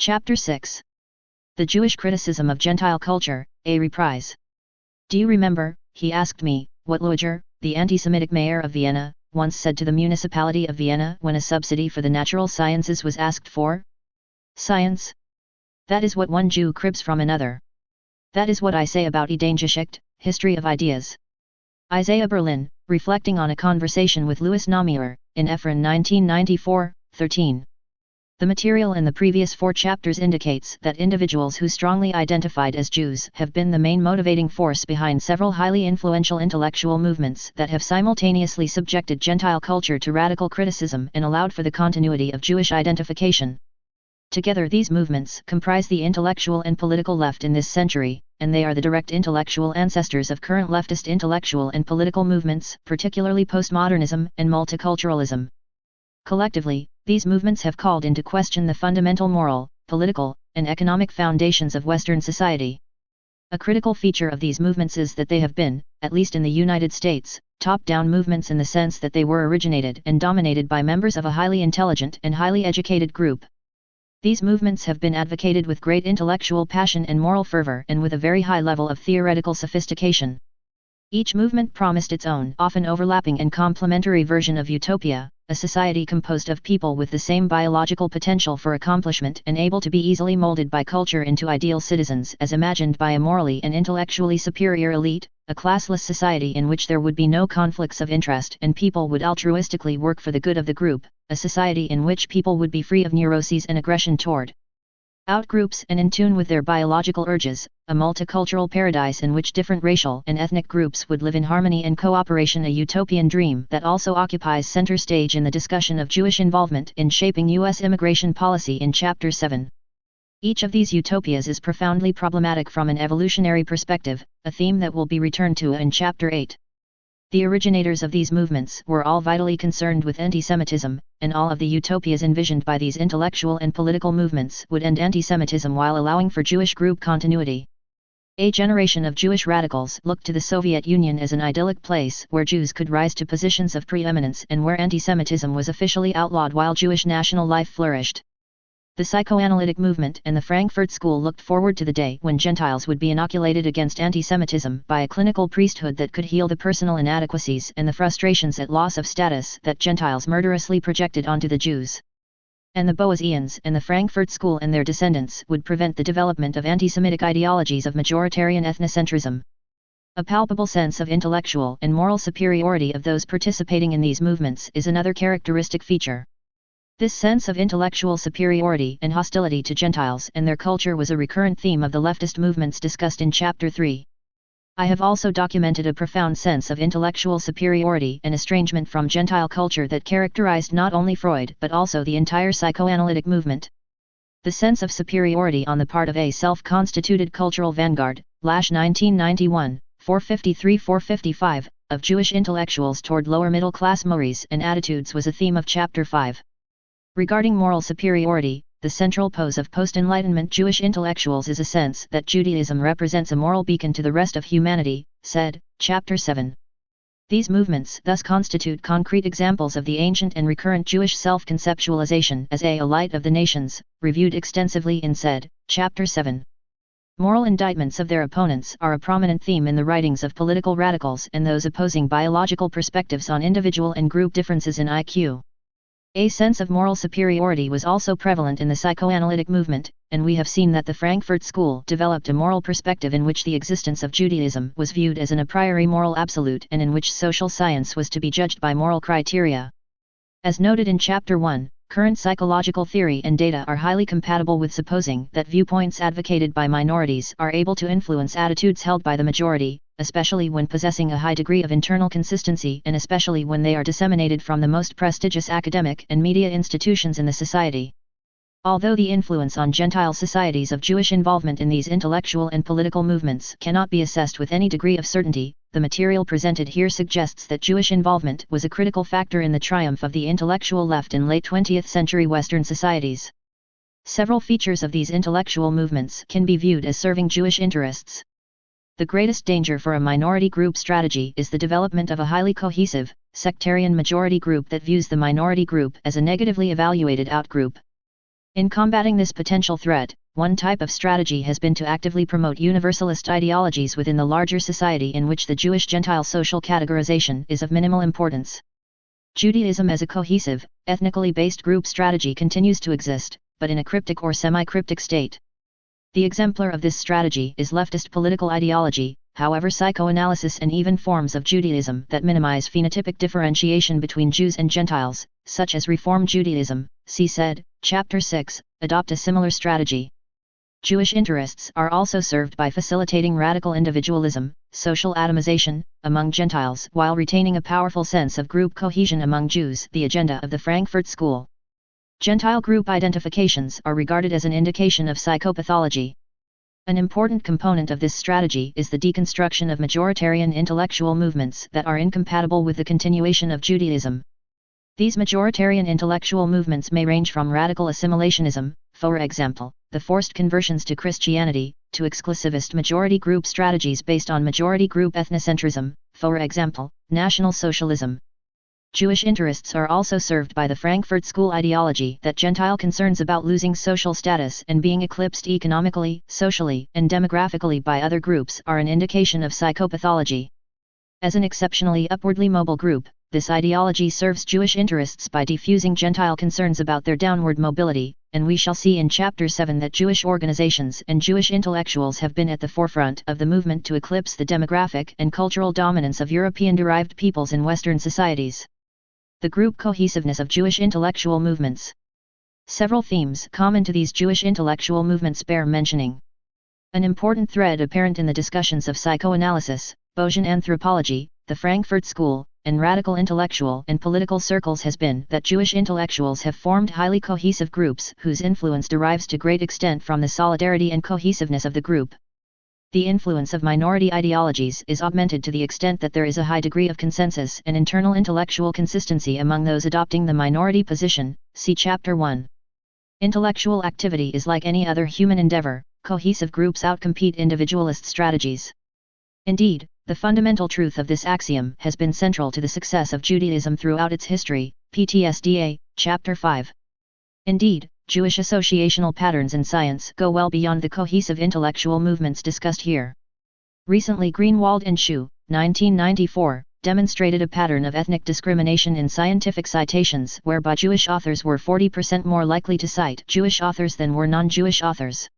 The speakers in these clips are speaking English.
Chapter 6. The Jewish Criticism of Gentile Culture, a Reprise. Do you remember, he asked me, what Lueger, the anti-Semitic mayor of Vienna, once said to the municipality of Vienna when a subsidy for the natural sciences was asked for? Science? That is what one Jew cribs from another. That is what I say about Ideengeschichte, history of ideas. Isaiah Berlin, reflecting on a conversation with Louis Naumier, in Ephron 1994, 13. The material in the previous 4 chapters indicates that individuals who strongly identified as Jews have been the main motivating force behind several highly influential intellectual movements that have simultaneously subjected Gentile culture to radical criticism and allowed for the continuity of Jewish identification. Together these movements comprise the intellectual and political left in this century, and they are the direct intellectual ancestors of current leftist intellectual and political movements, particularly postmodernism and multiculturalism. Collectively, these movements have called into question the fundamental moral, political, and economic foundations of Western society. A critical feature of these movements is that they have been, at least in the United States, top-down movements in the sense that they were originated and dominated by members of a highly intelligent and highly educated group. These movements have been advocated with great intellectual passion and moral fervor and with a very high level of theoretical sophistication. Each movement promised its own, often overlapping and complementary version of utopia, a society composed of people with the same biological potential for accomplishment and able to be easily molded by culture into ideal citizens as imagined by a morally and intellectually superior elite, a classless society in which there would be no conflicts of interest and people would altruistically work for the good of the group, a society in which people would be free of neuroses and aggression toward outgroups and in tune with their biological urges, a multicultural paradise in which different racial and ethnic groups would live in harmony and cooperation, a utopian dream that also occupies center stage in the discussion of Jewish involvement in shaping U.S. immigration policy in Chapter 7. Each of these utopias is profoundly problematic from an evolutionary perspective, a theme that will be returned to in Chapter 8. The originators of these movements were all vitally concerned with anti-Semitism, and all of the utopias envisioned by these intellectual and political movements would end anti-Semitism while allowing for Jewish group continuity. A generation of Jewish radicals looked to the Soviet Union as an idyllic place where Jews could rise to positions of preeminence and where anti-Semitism was officially outlawed while Jewish national life flourished. The psychoanalytic movement and the Frankfurt School looked forward to the day when Gentiles would be inoculated against anti-Semitism by a clinical priesthood that could heal the personal inadequacies and the frustrations at loss of status that Gentiles murderously projected onto the Jews. And the Boasians and the Frankfurt School and their descendants would prevent the development of anti-Semitic ideologies of majoritarian ethnocentrism. A palpable sense of intellectual and moral superiority of those participating in these movements is another characteristic feature. This sense of intellectual superiority and hostility to Gentiles and their culture was a recurrent theme of the leftist movements discussed in Chapter 3. I have also documented a profound sense of intellectual superiority and estrangement from Gentile culture that characterized not only Freud but also the entire psychoanalytic movement. The sense of superiority on the part of a self-constituted cultural vanguard, Lasch 1991, 453-455, of Jewish intellectuals toward lower middle-class mores and attitudes was a theme of Chapter 5. Regarding moral superiority, the central pose of post-Enlightenment Jewish intellectuals is a sense that Judaism represents a moral beacon to the rest of humanity, said, Chapter 7. These movements thus constitute concrete examples of the ancient and recurrent Jewish self-conceptualization as a light of the nations, reviewed extensively in said, Chapter 7. Moral indictments of their opponents are a prominent theme in the writings of political radicals and those opposing biological perspectives on individual and group differences in IQ. A sense of moral superiority was also prevalent in the psychoanalytic movement, and we have seen that the Frankfurt School developed a moral perspective in which the existence of Judaism was viewed as an a priori moral absolute and in which social science was to be judged by moral criteria. As noted in Chapter 1, current psychological theory and data are highly compatible with supposing that viewpoints advocated by minorities are able to influence attitudes held by the majority, especially when possessing a high degree of internal consistency and especially when they are disseminated from the most prestigious academic and media institutions in the society. Although the influence on Gentile societies of Jewish involvement in these intellectual and political movements cannot be assessed with any degree of certainty, the material presented here suggests that Jewish involvement was a critical factor in the triumph of the intellectual left in late 20th century Western societies. Several features of these intellectual movements can be viewed as serving Jewish interests. The greatest danger for a minority group strategy is the development of a highly cohesive, sectarian majority group that views the minority group as a negatively evaluated outgroup. In combating this potential threat, one type of strategy has been to actively promote universalist ideologies within the larger society in which the Jewish-Gentile social categorization is of minimal importance. Judaism as a cohesive, ethnically based group strategy continues to exist, but in a cryptic or semi-cryptic state. The exemplar of this strategy is leftist political ideology. However, psychoanalysis and even forms of Judaism that minimize phenotypic differentiation between Jews and Gentiles, such as Reform Judaism, see said, Chapter 6, adopt a similar strategy. Jewish interests are also served by facilitating radical individualism, social atomization, among Gentiles while retaining a powerful sense of group cohesion among Jews, the agenda of the Frankfurt School. Gentile group identifications are regarded as an indication of psychopathology. An important component of this strategy is the deconstruction of majoritarian intellectual movements that are incompatible with the continuation of Judaism. These majoritarian intellectual movements may range from radical assimilationism, for example, the forced conversions to Christianity, to exclusivist majority group strategies based on majority group ethnocentrism, for example, National Socialism. Jewish interests are also served by the Frankfurt School ideology that Gentile concerns about losing social status and being eclipsed economically, socially, and demographically by other groups are an indication of psychopathology. As an exceptionally upwardly mobile group, this ideology serves Jewish interests by diffusing Gentile concerns about their downward mobility, and we shall see in Chapter 7 that Jewish organizations and Jewish intellectuals have been at the forefront of the movement to eclipse the demographic and cultural dominance of European-derived peoples in Western societies. The group cohesiveness of Jewish intellectual movements. Several themes common to these Jewish intellectual movements bear mentioning. An important thread apparent in the discussions of psychoanalysis, Bayesian anthropology, the Frankfurt School, and radical intellectual and political circles has been that Jewish intellectuals have formed highly cohesive groups whose influence derives to great extent from the solidarity and cohesiveness of the group. The influence of minority ideologies is augmented to the extent that there is a high degree of consensus and internal intellectual consistency among those adopting the minority position, see Chapter 1. Intellectual activity is like any other human endeavor, cohesive groups outcompete individualist strategies. Indeed, the fundamental truth of this axiom has been central to the success of Judaism throughout its history, PTSDA, Chapter 5. Indeed, Jewish associational patterns in science go well beyond the cohesive intellectual movements discussed here. Recently Greenwald and Shu, 1994, demonstrated a pattern of ethnic discrimination in scientific citations whereby Jewish authors were 40% more likely to cite Jewish authors than were non-Jewish authors.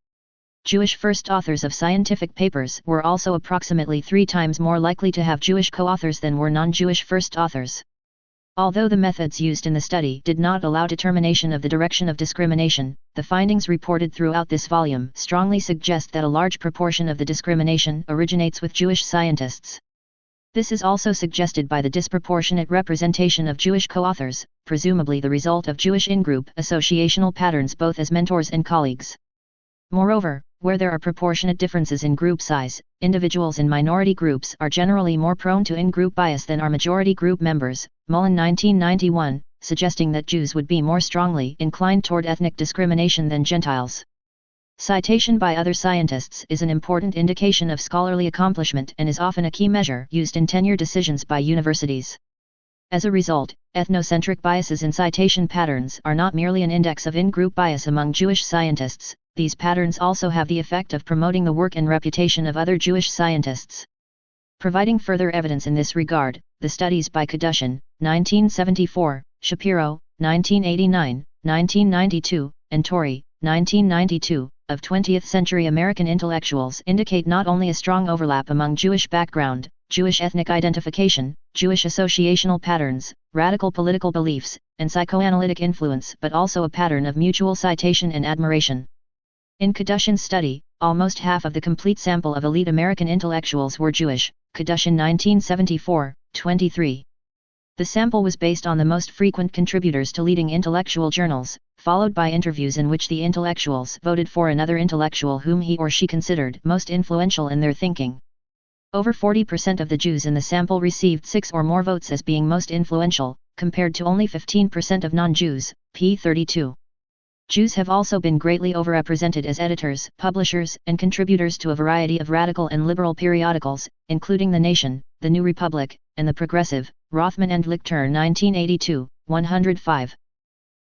Jewish first authors of scientific papers were also approximately 3 times more likely to have Jewish co-authors than were non-Jewish first authors. Although the methods used in the study did not allow determination of the direction of discrimination, the findings reported throughout this volume strongly suggest that a large proportion of the discrimination originates with Jewish scientists. This is also suggested by the disproportionate representation of Jewish co-authors, presumably the result of Jewish in-group associational patterns both as mentors and colleagues. Moreover, where there are proportionate differences in group size, individuals in minority groups are generally more prone to in-group bias than are majority group members, Mullen 1991, suggesting that Jews would be more strongly inclined toward ethnic discrimination than Gentiles. Citation by other scientists is an important indication of scholarly accomplishment and is often a key measure used in tenure decisions by universities. As a result, ethnocentric biases in citation patterns are not merely an index of in-group bias among Jewish scientists. These patterns also have the effect of promoting the work and reputation of other Jewish scientists. Providing further evidence in this regard, the studies by Kadushin, 1974, Shapiro, 1989, 1992, and Torrey, 1992, of 20th-century American intellectuals indicate not only a strong overlap among Jewish background, Jewish ethnic identification, Jewish associational patterns, radical political beliefs, and psychoanalytic influence but also a pattern of mutual citation and admiration. In Kadushin's study, almost half of the complete sample of elite American intellectuals were Jewish, Kadushin 1974, 23. The sample was based on the most frequent contributors to leading intellectual journals, followed by interviews in which the intellectuals voted for another intellectual whom he or she considered most influential in their thinking. Over 40% of the Jews in the sample received 6 or more votes as being most influential, compared to only 15% of non-Jews, p. 32. Jews have also been greatly overrepresented as editors, publishers, and contributors to a variety of radical and liberal periodicals, including The Nation, The New Republic, and The Progressive, Rothman and Lichter 1982, 105.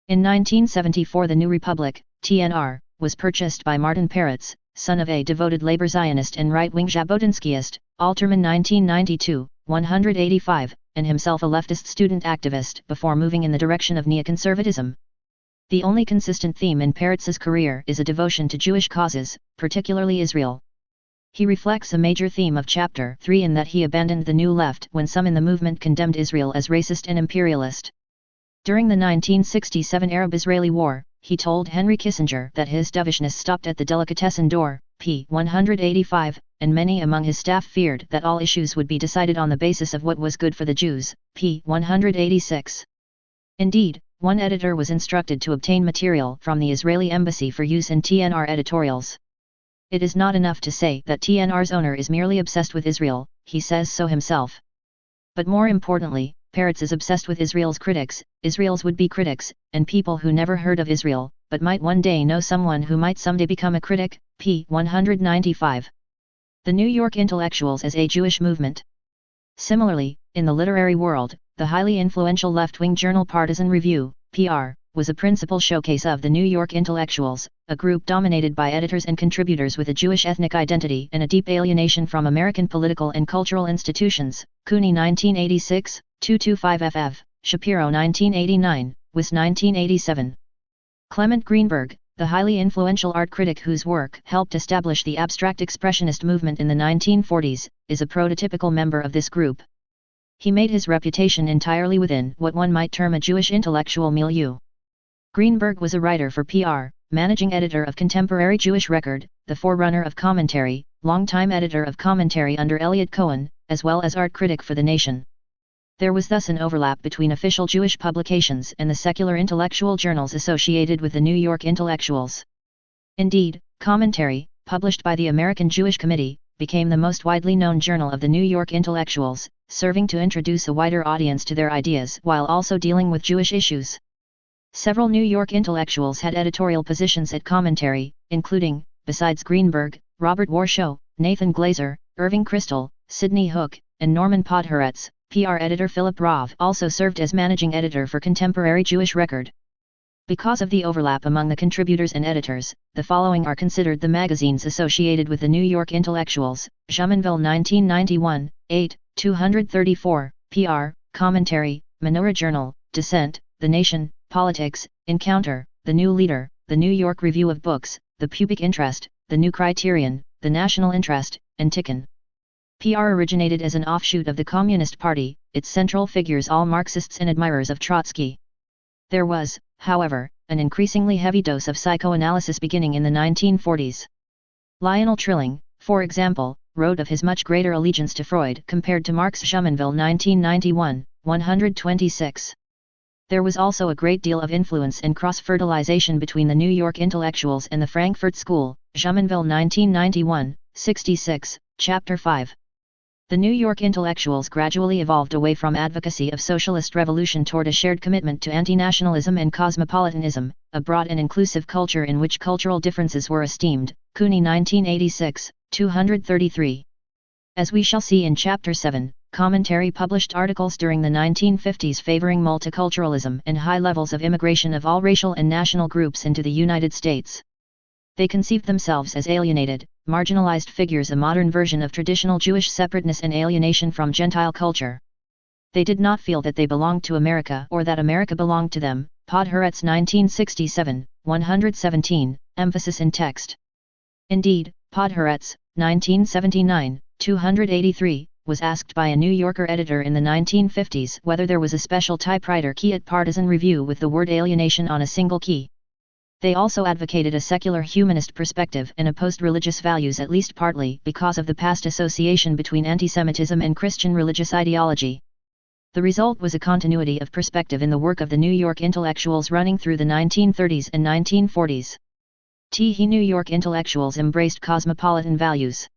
In 1974 The New Republic, TNR, was purchased by Martin Peretz, son of a devoted labor Zionist and right-wing Jabotinskyist, Alterman 1992, 185, and himself a leftist student activist before moving in the direction of neoconservatism. The only consistent theme in Peretz's career is a devotion to Jewish causes, particularly Israel. He reflects a major theme of Chapter 3 in that he abandoned the New Left when some in the movement condemned Israel as racist and imperialist. During the 1967 Arab-Israeli War, he told Henry Kissinger that his dovishness stopped at the delicatessen door, p. 185, and many among his staff feared that all issues would be decided on the basis of what was good for the Jews, p. 186. Indeed, one editor was instructed to obtain material from the Israeli embassy for use in TNR editorials. It is not enough to say that TNR's owner is merely obsessed with Israel, he says so himself. But more importantly, Peretz is obsessed with Israel's critics, Israel's would-be critics, and people who never heard of Israel, but might one day know someone who might someday become a critic, p. 195. The New York Intellectuals as a Jewish Movement. Similarly, in the literary world, the highly influential left-wing journal Partisan Review, PR, was a principal showcase of the New York Intellectuals, a group dominated by editors and contributors with a Jewish ethnic identity and a deep alienation from American political and cultural institutions, Cooney 1986, 225 FF, Shapiro 1989, Wyss 1987. Clement Greenberg, the highly influential art critic whose work helped establish the abstract expressionist movement in the 1940s, is a prototypical member of this group. He made his reputation entirely within what one might term a Jewish intellectual milieu. Greenberg was a writer for PR, managing editor of Contemporary Jewish Record, the forerunner of Commentary, longtime editor of Commentary under Elliot Cohen, as well as art critic for The Nation. There was thus an overlap between official Jewish publications and the secular intellectual journals associated with the New York Intellectuals. Indeed, Commentary, published by the American Jewish Committee, became the most widely known journal of the New York Intellectuals, serving to introduce a wider audience to their ideas while also dealing with Jewish issues. Several New York intellectuals had editorial positions at Commentary, including, besides Greenberg, Robert Warshaw, Nathan Glazer, Irving Kristol, Sidney Hook, and Norman Podhoretz. PR editor Philip Rov also served as managing editor for Contemporary Jewish Record. Because of the overlap among the contributors and editors, the following are considered the magazines associated with the New York Intellectuals: Jumonville 1991, 8, 234, PR, Commentary, Menorah Journal, Dissent, The Nation, Politics, Encounter, The New Leader, The New York Review of Books, The Pubic Interest, The New Criterion, The National Interest, and Tikkun. PR originated as an offshoot of the Communist Party, its central figures all Marxists and admirers of Trotsky. There was, however, an increasingly heavy dose of psychoanalysis beginning in the 1940s. Lionel Trilling, for example, wrote of his much greater allegiance to Freud compared to Marx. Jumonville 1991, 126. There was also a great deal of influence and cross-fertilization between the New York Intellectuals and the Frankfurt School, Jumonville 1991, 66, Chapter 5. The New York Intellectuals gradually evolved away from advocacy of socialist revolution toward a shared commitment to anti-nationalism and cosmopolitanism, a broad and inclusive culture in which cultural differences were esteemed, Cooney 1986, 233. As we shall see in Chapter 7, Commentary published articles during the 1950s favoring multiculturalism and high levels of immigration of all racial and national groups into the United States. They conceived themselves as alienated, marginalized figures, a modern version of traditional Jewish separateness and alienation from Gentile culture. They did not feel that they belonged to America or that America belonged to them. Podhoretz 1967, 117, emphasis in text. Indeed, Podhoretz, 1979, 283, was asked by a New Yorker editor in the 1950s whether there was a special typewriter key at Partisan Review with the word alienation on a single key. They also advocated a secular humanist perspective and opposed religious values, at least partly because of the past association between antisemitism and Christian religious ideology. The result was a continuity of perspective in the work of the New York Intellectuals running through the 1930s and 1940s. New York Intellectuals embraced cosmopolitan values.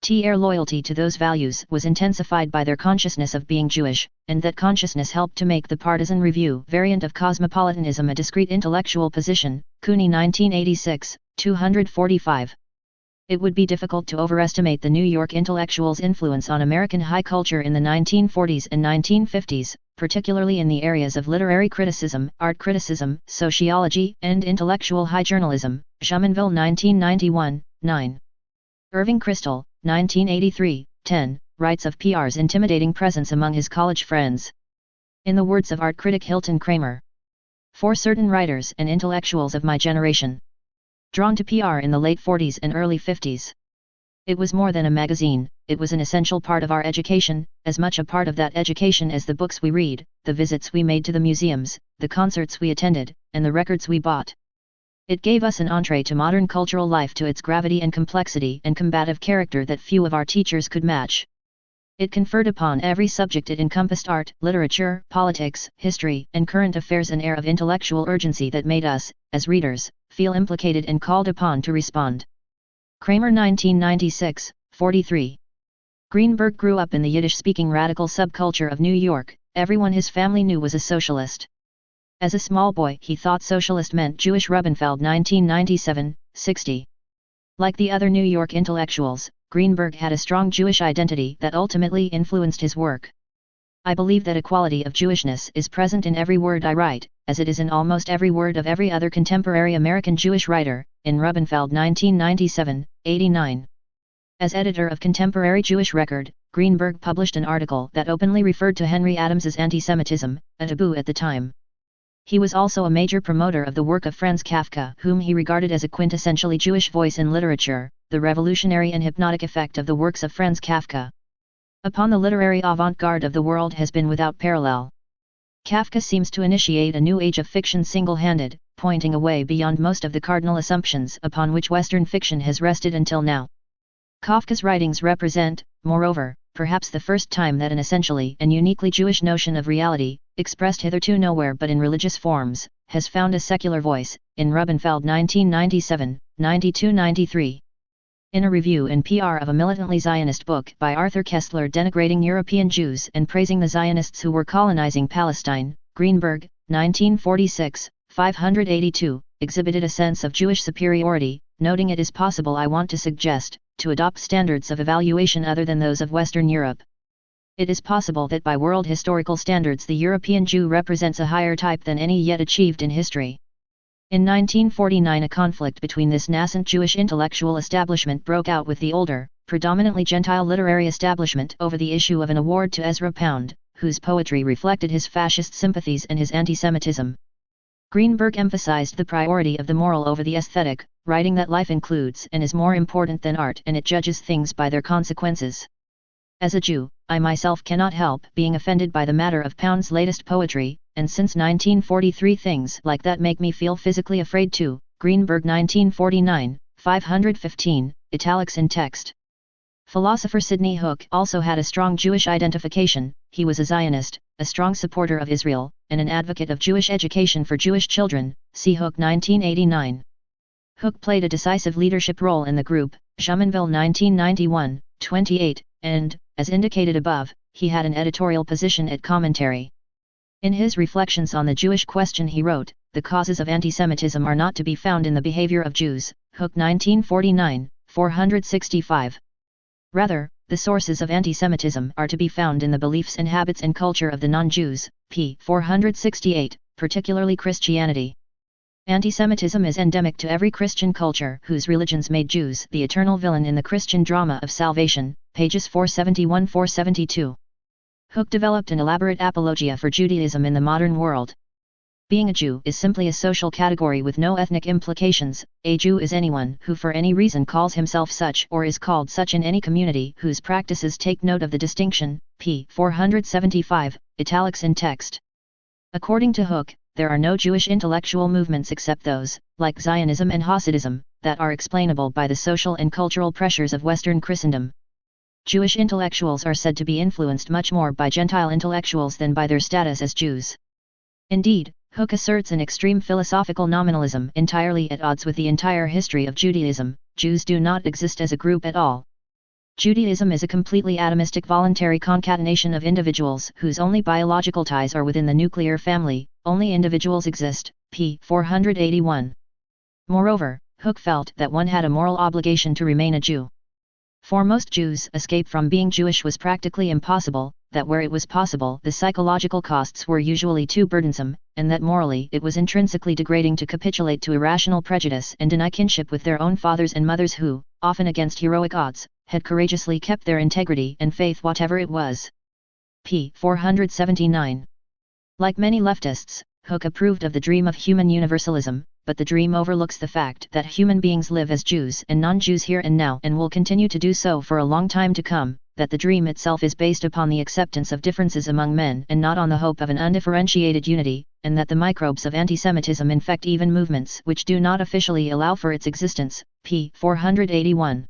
Their loyalty to those values was intensified by their consciousness of being Jewish, and that consciousness helped to make the Partisan Review variant of cosmopolitanism a discrete intellectual position, Cooney 1986, 245. It would be difficult to overestimate the New York intellectuals' influence on American high culture in the 1940s and 1950s, particularly in the areas of literary criticism, art criticism, sociology, and intellectual high journalism. Jumonville 1991, 9. Irving Kristol, 1983, 10, writes of PR's intimidating presence among his college friends. In the words of art critic Hilton Kramer, for certain writers and intellectuals of my generation, drawn to PR in the late 40s and early 50s, it was more than a magazine, it was an essential part of our education, as much a part of that education as the books we read, the visits we made to the museums, the concerts we attended, and the records we bought. It gave us an entree to modern cultural life, to its gravity and complexity and combative character that few of our teachers could match. It conferred upon every subject it encompassed, art, literature, politics, history, and current affairs, an air of intellectual urgency that made us, as readers, feel implicated and called upon to respond. Kramer 1996, 43. Greenberg grew up in the Yiddish-speaking radical subculture of New York. Everyone his family knew was a socialist. As a small boy he thought socialist meant Jewish. Rubenfeld 1997, 60. Like the other New York intellectuals, Greenberg had a strong Jewish identity that ultimately influenced his work. I believe that a quality of Jewishness is present in every word I write, as it is in almost every word of every other contemporary American Jewish writer, in Rubenfeld 1997, 89. As editor of Contemporary Jewish Record, Greenberg published an article that openly referred to Henry Adams's anti-Semitism, a taboo at the time. He was also a major promoter of the work of Franz Kafka, whom he regarded as a quintessentially Jewish voice in literature, the revolutionary and hypnotic effect of the works of Franz Kafka upon the literary avant-garde of the world has been without parallel. Kafka seems to initiate a new age of fiction single-handed, pointing away beyond most of the cardinal assumptions upon which Western fiction has rested until now. Kafka's writings represent, moreover, perhaps the first time that an essentially and uniquely Jewish notion of reality, expressed hitherto nowhere but in religious forms, has found a secular voice, in Rubenfeld 1997, 92-93. In a review in PR of a militantly Zionist book by Arthur Kessler denigrating European Jews and praising the Zionists who were colonizing Palestine, Greenberg, 1946, 582, exhibited a sense of Jewish superiority, noting it is possible, I want to suggest, to adopt standards of evaluation other than those of Western Europe. It is possible that by world historical standards the European Jew represents a higher type than any yet achieved in history. In 1949 a conflict between this nascent Jewish intellectual establishment broke out with the older, predominantly Gentile literary establishment over the issue of an award to Ezra Pound, whose poetry reflected his fascist sympathies and his anti-Semitism. Greenberg emphasized the priority of the moral over the aesthetic, writing that life includes and is more important than art and it judges things by their consequences. As a Jew, I myself cannot help being offended by the matter of Pound's latest poetry, and since 1943 things like that make me feel physically afraid too. Greenberg 1949, 515, italics in text. Philosopher Sidney Hook also had a strong Jewish identification. He was a Zionist, a strong supporter of Israel, and an advocate of Jewish education for Jewish children. See Hook 1989. Hook played a decisive leadership role in the group, Jumonville 1991, 28, and, as indicated above, he had an editorial position at Commentary. In his reflections on the Jewish question he wrote, "The causes of antisemitism are not to be found in the behavior of Jews," Hook 1949, 465. Rather, the sources of antisemitism are to be found in the beliefs and habits and culture of the non-Jews, p. 468, particularly Christianity. Antisemitism is endemic to every Christian culture whose religions made Jews the eternal villain in the Christian drama of salvation, pages 471-472. Hook developed an elaborate apologia for Judaism in the modern world. Being a Jew is simply a social category with no ethnic implications. A Jew is anyone who for any reason calls himself such or is called such in any community whose practices take note of the distinction, p. 475, italics in text. According to Hook, there are no Jewish intellectual movements except those, like Zionism and Hasidism, that are explainable by the social and cultural pressures of Western Christendom. Jewish intellectuals are said to be influenced much more by Gentile intellectuals than by their status as Jews. Indeed, Hook asserts an extreme philosophical nominalism entirely at odds with the entire history of Judaism. Jews do not exist as a group at all. Judaism is a completely atomistic voluntary concatenation of individuals whose only biological ties are within the nuclear family. Only individuals exist, p. 481. Moreover, Hooke felt that one had a moral obligation to remain a Jew. For most Jews, escape from being Jewish was practically impossible, that where it was possible the psychological costs were usually too burdensome, and that morally it was intrinsically degrading to capitulate to irrational prejudice and deny kinship with their own fathers and mothers who, often against heroic odds, had courageously kept their integrity and faith whatever it was. p. 479. Like many leftists, Hooke approved of the dream of human universalism, but the dream overlooks the fact that human beings live as Jews and non-Jews here and now and will continue to do so for a long time to come, that the dream itself is based upon the acceptance of differences among men and not on the hope of an undifferentiated unity, and that the microbes of antisemitism infect even movements which do not officially allow for its existence. p. 481.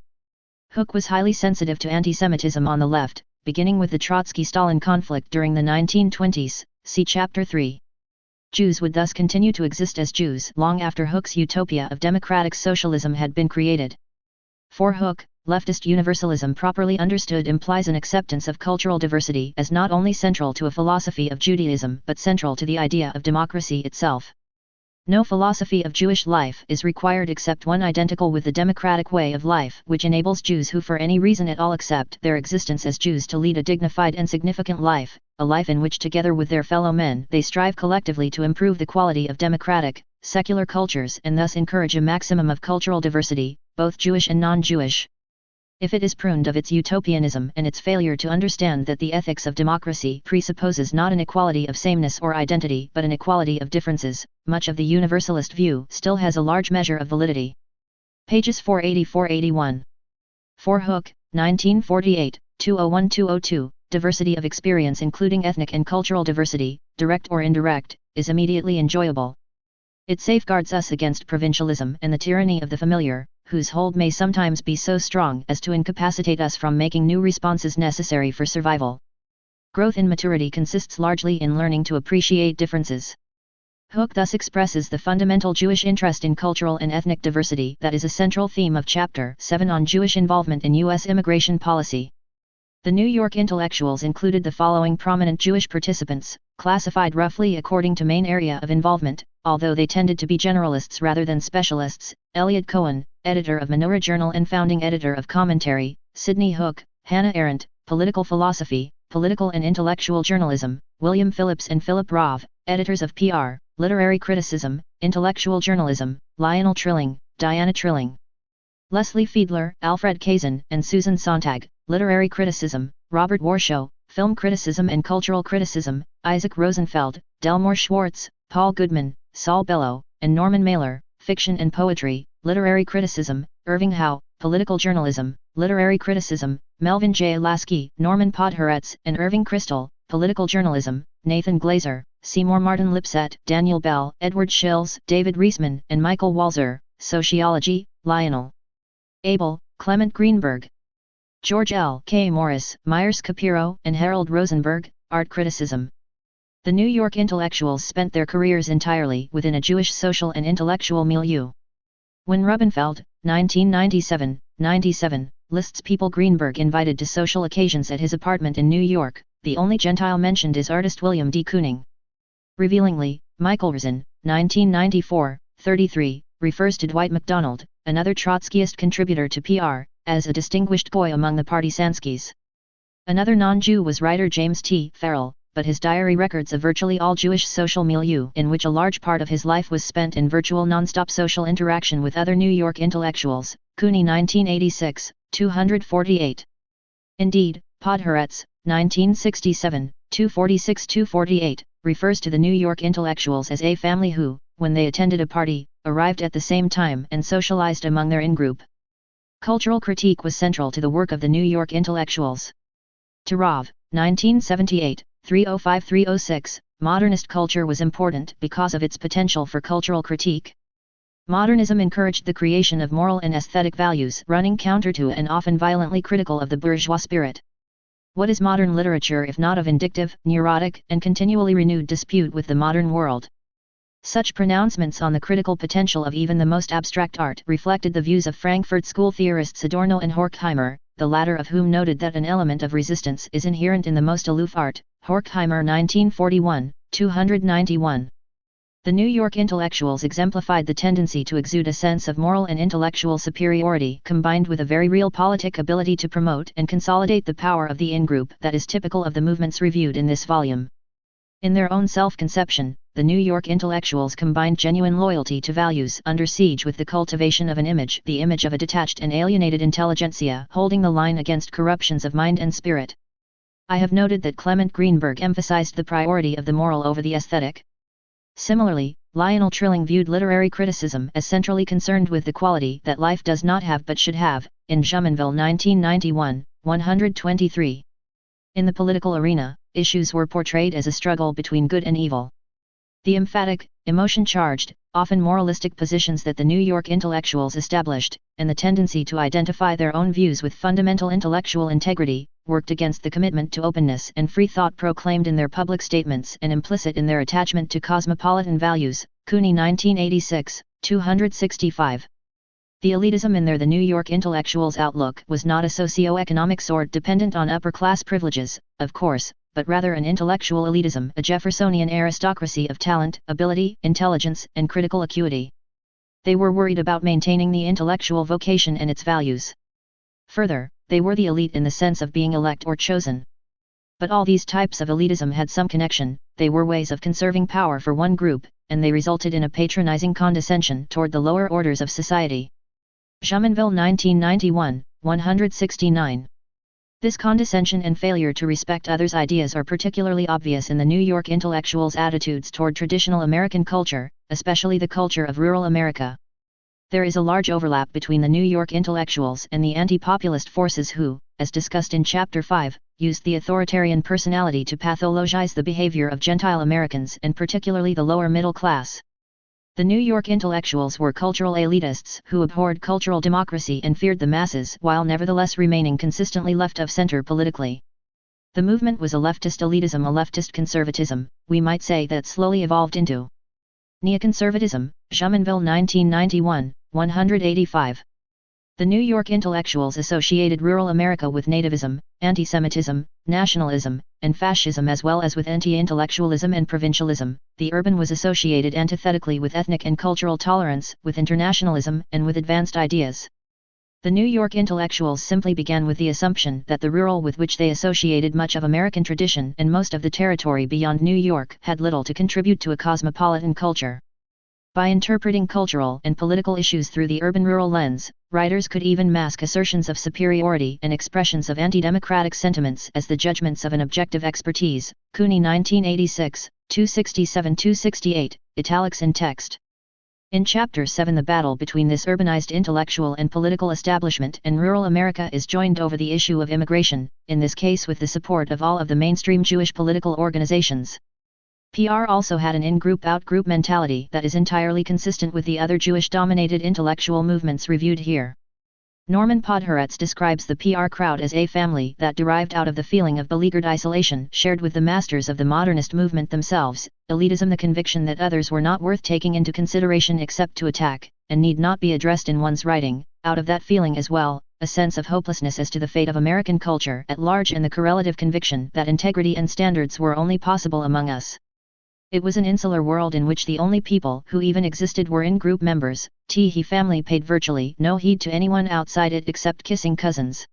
Hooke was highly sensitive to antisemitism on the left, beginning with the Trotsky-Stalin conflict during the 1920s, see Chapter 3. Jews would thus continue to exist as Jews long after Hooke's utopia of democratic socialism had been created. For Hooke, leftist universalism properly understood implies an acceptance of cultural diversity as not only central to a philosophy of Judaism but central to the idea of democracy itself. No philosophy of Jewish life is required except one identical with the democratic way of life which enables Jews who for any reason at all accept their existence as Jews to lead a dignified and significant life, a life in which together with their fellow men they strive collectively to improve the quality of democratic, secular cultures and thus encourage a maximum of cultural diversity, both Jewish and non-Jewish. If it is pruned of its utopianism and its failure to understand that the ethics of democracy presupposes not an equality of sameness or identity but an equality of differences, much of the universalist view still has a large measure of validity. Pages 480-481. For Hooke, 1948, 201-202, diversity of experience including ethnic and cultural diversity, direct or indirect, is immediately enjoyable. It safeguards us against provincialism and the tyranny of the familiar, whose hold may sometimes be so strong as to incapacitate us from making new responses necessary for survival. Growth in maturity consists largely in learning to appreciate differences. Hooke thus expresses the fundamental Jewish interest in cultural and ethnic diversity that is a central theme of Chapter 7 on Jewish involvement in U.S. immigration policy. The New York intellectuals included the following prominent Jewish participants, classified roughly according to main area of involvement, although they tended to be generalists rather than specialists: Eliot Cohen, editor of Menorah Journal and founding editor of Commentary; Sidney Hooke, Hannah Arendt, political philosophy, political and intellectual journalism; William Phillips and Philip Rov, editors of PR, literary criticism, intellectual journalism; Lionel Trilling, Diana Trilling; Leslie Fiedler, Alfred Kazin and Susan Sontag, literary criticism; Robert Warshaw, film criticism and cultural criticism; Isaac Rosenfeld, Delmore Schwartz, Paul Goodman, Saul Bellow, and Norman Mailer, fiction and poetry, literary criticism; Irving Howe, political journalism, literary criticism; Melvin J. Lasky, Norman Podhoretz and Irving Kristol, political journalism; Nathan Glazer, Seymour Martin Lipset, Daniel Bell, Edward Shills, David Reisman and Michael Walzer, sociology; Lionel Abel, Clement Greenberg, George L. K. Morris, Myers Capiro and Harold Rosenberg, art criticism. The New York intellectuals spent their careers entirely within a Jewish social and intellectual milieu. When Rubenfeld, 1997, lists people Greenberg invited to social occasions at his apartment in New York, the only Gentile mentioned is artist William D. Kooning. Revealingly, Michael Rosen, 1994, refers to Dwight MacDonald, another Trotskyist contributor to PR, as a distinguished goy among the Partisanskis. Another non-Jew was writer James T. Farrell, but his diary records a virtually all-Jewish social milieu in which a large part of his life was spent in virtual non-stop social interaction with other New York intellectuals. Cooney 1986, 248. Indeed, Podhoretz, 1967, 246-248, refers to the New York intellectuals as a family who, when they attended a party, arrived at the same time and socialized among their in-group. Cultural critique was central to the work of the New York intellectuals. To Rov, 1978, 305-306, modernist culture was important because of its potential for cultural critique. Modernism encouraged the creation of moral and aesthetic values running counter to and often violently critical of the bourgeois spirit. What is modern literature if not a vindictive, neurotic, and continually renewed dispute with the modern world? Such pronouncements on the critical potential of even the most abstract art reflected the views of Frankfurt School theorists Adorno and Horkheimer, the latter of whom noted that an element of resistance is inherent in the most aloof art. Horkheimer 1941, 291. The New York intellectuals exemplified the tendency to exude a sense of moral and intellectual superiority combined with a very realpolitik ability to promote and consolidate the power of the in-group that is typical of the movements reviewed in this volume. In their own self-conception, the New York intellectuals combined genuine loyalty to values under siege with the cultivation of an image, the image of a detached and alienated intelligentsia holding the line against corruptions of mind and spirit. I have noted that Clement Greenberg emphasized the priority of the moral over the aesthetic. Similarly, Lionel Trilling viewed literary criticism as centrally concerned with the quality that life does not have but should have, in Jumonville 1991, 123. In the political arena, issues were portrayed as a struggle between good and evil. The emphatic, emotion-charged, often moralistic positions that the New York intellectuals established, and the tendency to identify their own views with fundamental intellectual integrity, worked against the commitment to openness and free thought proclaimed in their public statements and implicit in their attachment to cosmopolitan values. Cooney 1986, 265. The elitism in the New York intellectuals' outlook was not a socio-economic sort dependent on upper-class privileges, of course, but rather an intellectual elitism, a Jeffersonian aristocracy of talent, ability, intelligence, and critical acuity. They were worried about maintaining the intellectual vocation and its values. Further, they were the elite in the sense of being elect or chosen. But all these types of elitism had some connection, they were ways of conserving power for one group, and they resulted in a patronizing condescension toward the lower orders of society. Jumonville 1991, 169. This condescension and failure to respect others' ideas are particularly obvious in the New York intellectuals' attitudes toward traditional American culture, especially the culture of rural America. There is a large overlap between the New York intellectuals and the anti-populist forces who, as discussed in Chapter 5, used the authoritarian personality to pathologize the behavior of Gentile Americans and particularly the lower middle class. The New York intellectuals were cultural elitists who abhorred cultural democracy and feared the masses while nevertheless remaining consistently left of center politically. The movement was a leftist elitism, a leftist conservatism, we might say, that slowly evolved into neoconservatism. Jumonville 1991, 185. The New York intellectuals associated rural America with nativism, anti-Semitism, nationalism, and fascism as well as with anti-intellectualism and provincialism. The urban was associated antithetically with ethnic and cultural tolerance, with internationalism, and with advanced ideas. The New York intellectuals simply began with the assumption that the rural, with which they associated much of American tradition and most of the territory beyond New York, had little to contribute to a cosmopolitan culture. By interpreting cultural and political issues through the urban-rural lens, writers could even mask assertions of superiority and expressions of anti-democratic sentiments as the judgments of an objective expertise. Cooney 1986, 267-268, italics in text. In Chapter 7, the battle between this urbanized intellectual and political establishment and rural America is joined over the issue of immigration, in this case with the support of all of the mainstream Jewish political organizations. PR also had an in-group out-group mentality that is entirely consistent with the other Jewish-dominated intellectual movements reviewed here. Norman Podhoretz describes the PR crowd as a family that derived out of the feeling of beleaguered isolation shared with the masters of the modernist movement themselves, elitism, the conviction that others were not worth taking into consideration except to attack, and need not be addressed in one's writing, out of that feeling as well, a sense of hopelessness as to the fate of American culture at large and the correlative conviction that integrity and standards were only possible among us. It was an insular world in which the only people who even existed were in-group members. He family paid virtually no heed to anyone outside it except kissing cousins.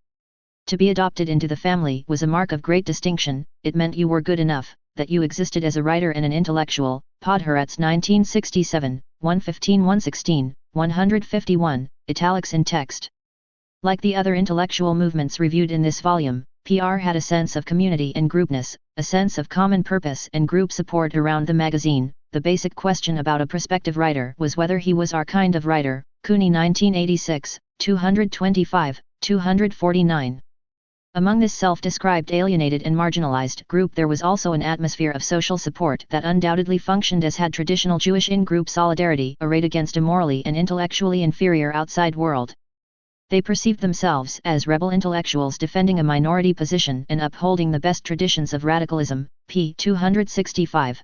To be adopted into the family was a mark of great distinction, it meant you were good enough, that you existed as a writer and an intellectual. Podhoretz 1967, 115-116, 151, italics in text. Like the other intellectual movements reviewed in this volume, PR had a sense of community and groupness, a sense of common purpose and group support around the magazine. The basic question about a prospective writer was whether he was our kind of writer. Cooney 1986, 225, 249. Among this self-described alienated and marginalized group there was also an atmosphere of social support that undoubtedly functioned as had traditional Jewish in-group solidarity arrayed against a morally and intellectually inferior outside world. They perceived themselves as rebel intellectuals defending a minority position and upholding the best traditions of radicalism. p. 265.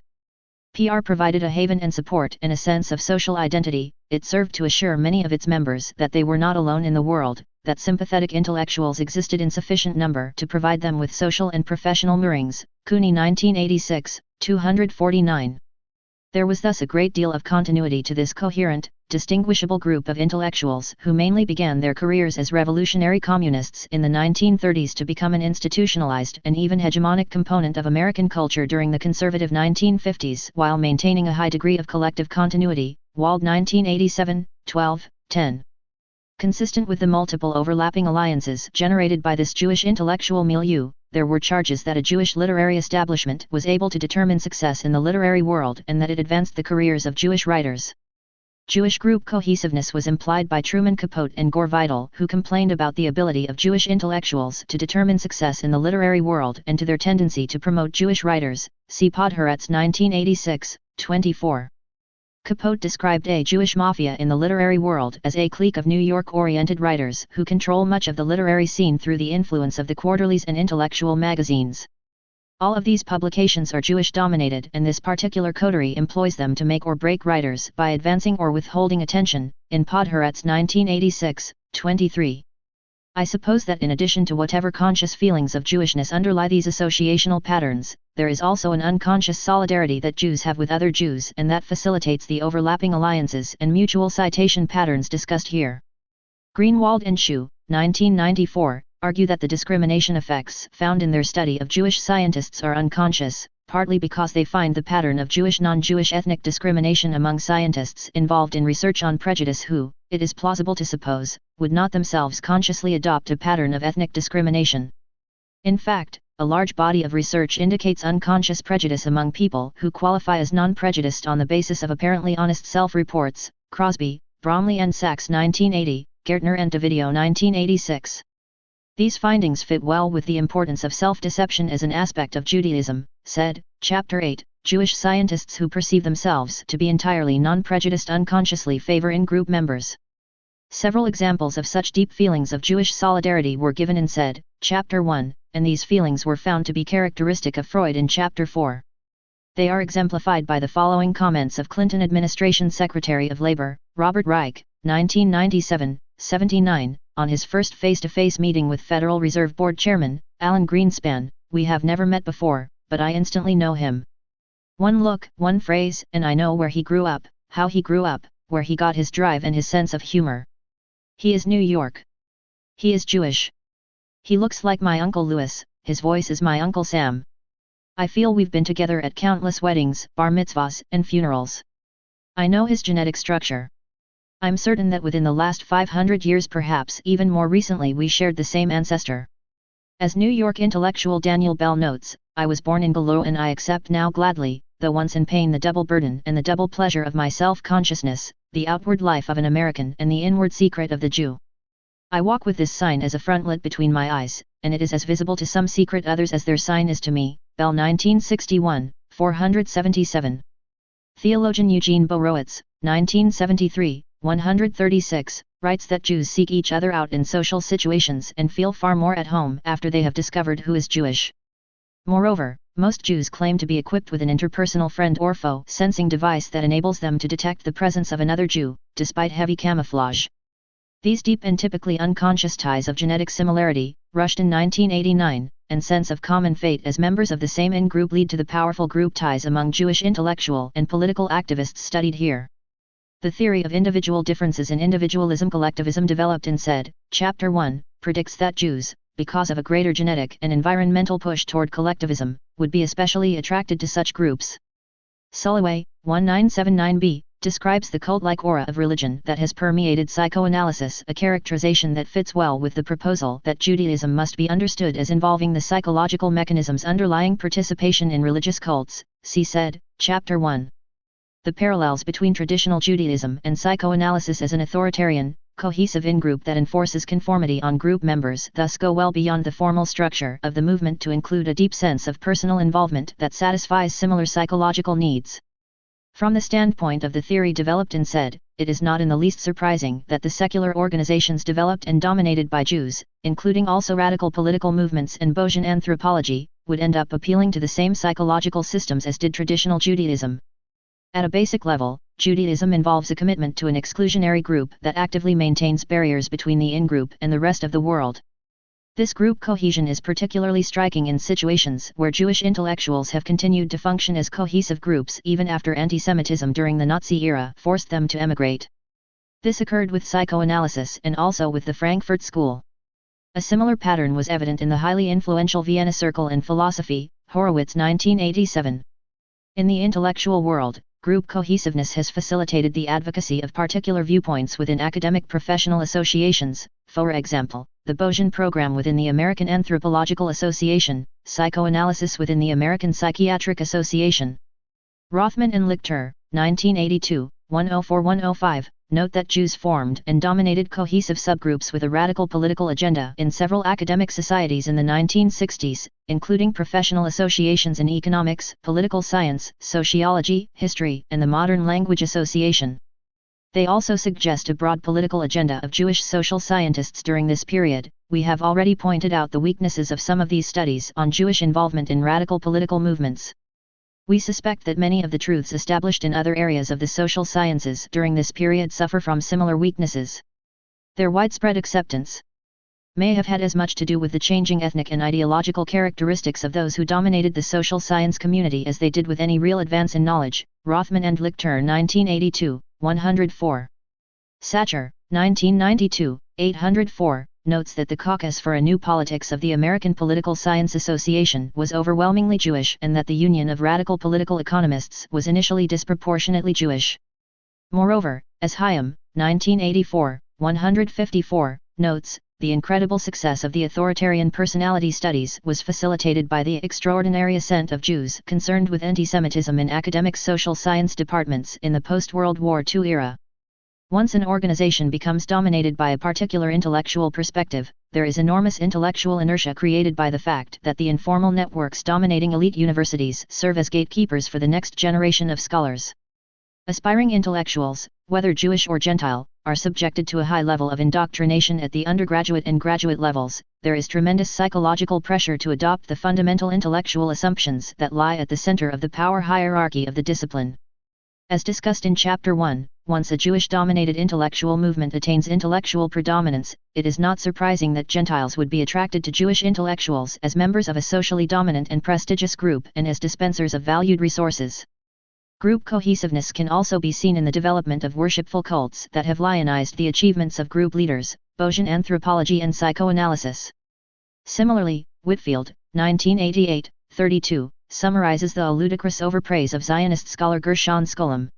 PR provided a haven and support and a sense of social identity. It served to assure many of its members that they were not alone in the world, that sympathetic intellectuals existed in sufficient number to provide them with social and professional moorings. Cooney 1986, 249. There was thus a great deal of continuity to this coherent, distinguishable group of intellectuals who mainly began their careers as revolutionary communists in the 1930s to become an institutionalized and even hegemonic component of American culture during the conservative 1950s while maintaining a high degree of collective continuity. Wald 1987, 12-10. Consistent with the multiple overlapping alliances generated by this Jewish intellectual milieu, there were charges that a Jewish literary establishment was able to determine success in the literary world and that it advanced the careers of Jewish writers. Jewish group cohesiveness was implied by Truman Capote and Gore Vidal, who complained about the ability of Jewish intellectuals to determine success in the literary world and to their tendency to promote Jewish writers. See Podhoretz 1986, 24. Capote described a Jewish mafia in the literary world as a clique of New York-oriented writers who control much of the literary scene through the influence of the quarterlies and intellectual magazines. All of these publications are Jewish-dominated, and this particular coterie employs them to make or break writers by advancing or withholding attention. In Podhoretz 1986, 23. I suppose that in addition to whatever conscious feelings of Jewishness underlie these associational patterns, there is also an unconscious solidarity that Jews have with other Jews and that facilitates the overlapping alliances and mutual citation patterns discussed here. Greenwald and Schuh, 1994, argue that the discrimination effects found in their study of Jewish scientists are unconscious, partly because they find the pattern of Jewish-non-Jewish ethnic discrimination among scientists involved in research on prejudice who, it is plausible to suppose, would not themselves consciously adopt a pattern of ethnic discrimination. In fact, a large body of research indicates unconscious prejudice among people who qualify as non-prejudiced on the basis of apparently honest self-reports. Crosby, Bromley and Sachs 1980, Gertner and Davidio 1986. These findings fit well with the importance of self-deception as an aspect of Judaism, said, Chapter 8, Jewish scientists who perceive themselves to be entirely non-prejudiced unconsciously favor in-group members. Several examples of such deep feelings of Jewish solidarity were given in said, Chapter 1, and these feelings were found to be characteristic of Freud in Chapter 4. They are exemplified by the following comments of Clinton Administration Secretary of Labor, Robert Reich, 1997-79, on his first face-to-face meeting with Federal Reserve Board Chairman, Alan Greenspan: "We have never met before, but I instantly know him. One look, one phrase, and I know where he grew up, how he grew up, where he got his drive and his sense of humor. He is New York. He is Jewish. He looks like my Uncle Louis, his voice is my Uncle Sam. I feel we've been together at countless weddings, bar mitzvahs, and funerals. I know his genetic structure. I'm certain that within the last 500 years, perhaps even more recently, we shared the same ancestor." As New York intellectual Daniel Bell notes, "I was born in Galo and I accept now gladly, though once in pain, the double burden and the double pleasure of my self-consciousness, the outward life of an American and the inward secret of the Jew. I walk with this sign as a frontlet between my eyes, and it is as visible to some secret others as their sign is to me." Bell 1961, 477. Theologian Eugene Borowitz, 1973, 136, writes that Jews seek each other out in social situations and feel far more at home after they have discovered who is Jewish. Moreover, most Jews claim to be equipped with an interpersonal friend or foe sensing device that enables them to detect the presence of another Jew, despite heavy camouflage. These deep and typically unconscious ties of genetic similarity, Rushton 1989, and sense of common fate as members of the same in-group lead to the powerful group ties among Jewish intellectual and political activists studied here. The theory of individual differences in individualism collectivism developed in said, Chapter 1, predicts that Jews, because of a greater genetic and environmental push toward collectivism, would be especially attracted to such groups. Sulloway, 1979b, describes the cult-like aura of religion that has permeated psychoanalysis, a characterization that fits well with the proposal that Judaism must be understood as involving the psychological mechanisms underlying participation in religious cults, see said, Chapter 1. The parallels between traditional Judaism and psychoanalysis as an authoritarian, cohesive in-group that enforces conformity on group members thus go well beyond the formal structure of the movement to include a deep sense of personal involvement that satisfies similar psychological needs. From the standpoint of the theory developed in said, it is not in the least surprising that the secular organizations developed and dominated by Jews, including also radical political movements and Bayesian anthropology, would end up appealing to the same psychological systems as did traditional Judaism. At a basic level, Judaism involves a commitment to an exclusionary group that actively maintains barriers between the in-group and the rest of the world. This group cohesion is particularly striking in situations where Jewish intellectuals have continued to function as cohesive groups even after anti-Semitism during the Nazi era forced them to emigrate. This occurred with psychoanalysis and also with the Frankfurt School. A similar pattern was evident in the highly influential Vienna Circle in Philosophy, Horowitz 1987. In the intellectual world, group cohesiveness has facilitated the advocacy of particular viewpoints within academic professional associations, for example, the Bojan program within the American Anthropological Association, psychoanalysis within the American Psychiatric Association. Rothman and Lichter, 1982, 104-105, note that Jews formed and dominated cohesive subgroups with a radical political agenda in several academic societies in the 1960s, including professional associations in economics, political science, sociology, history, and the Modern Language Association. They also suggest a broad political agenda of Jewish social scientists during this period. We have already pointed out the weaknesses of some of these studies on Jewish involvement in radical political movements. We suspect that many of the truths established in other areas of the social sciences during this period suffer from similar weaknesses. Their widespread acceptance may have had as much to do with the changing ethnic and ideological characteristics of those who dominated the social science community as they did with any real advance in knowledge. Rothman and Lichter 1982, 104. Sacher, 1992, 804, notes that the caucus for a new politics of the American Political Science Association was overwhelmingly Jewish and that the Union of Radical Political Economists was initially disproportionately Jewish. Moreover, as Chaim, 1984, 154, notes, the incredible success of the authoritarian personality studies was facilitated by the extraordinary ascent of Jews concerned with anti-Semitism in academic social science departments in the post-World War II era. Once an organization becomes dominated by a particular intellectual perspective, there is enormous intellectual inertia created by the fact that the informal networks dominating elite universities serve as gatekeepers for the next generation of scholars. Aspiring intellectuals, whether Jewish or Gentile, are subjected to a high level of indoctrination at the undergraduate and graduate levels. There is tremendous psychological pressure to adopt the fundamental intellectual assumptions that lie at the center of the power hierarchy of the discipline. As discussed in Chapter 1, once a Jewish-dominated intellectual movement attains intellectual predominance, it is not surprising that Gentiles would be attracted to Jewish intellectuals as members of a socially dominant and prestigious group and as dispensers of valued resources. Group cohesiveness can also be seen in the development of worshipful cults that have lionized the achievements of group leaders, Bojan anthropology and psychoanalysis. Similarly, Whitfield, 1988, 32, summarizes the ludicrous overpraise of Zionist scholar Gershon Scholem.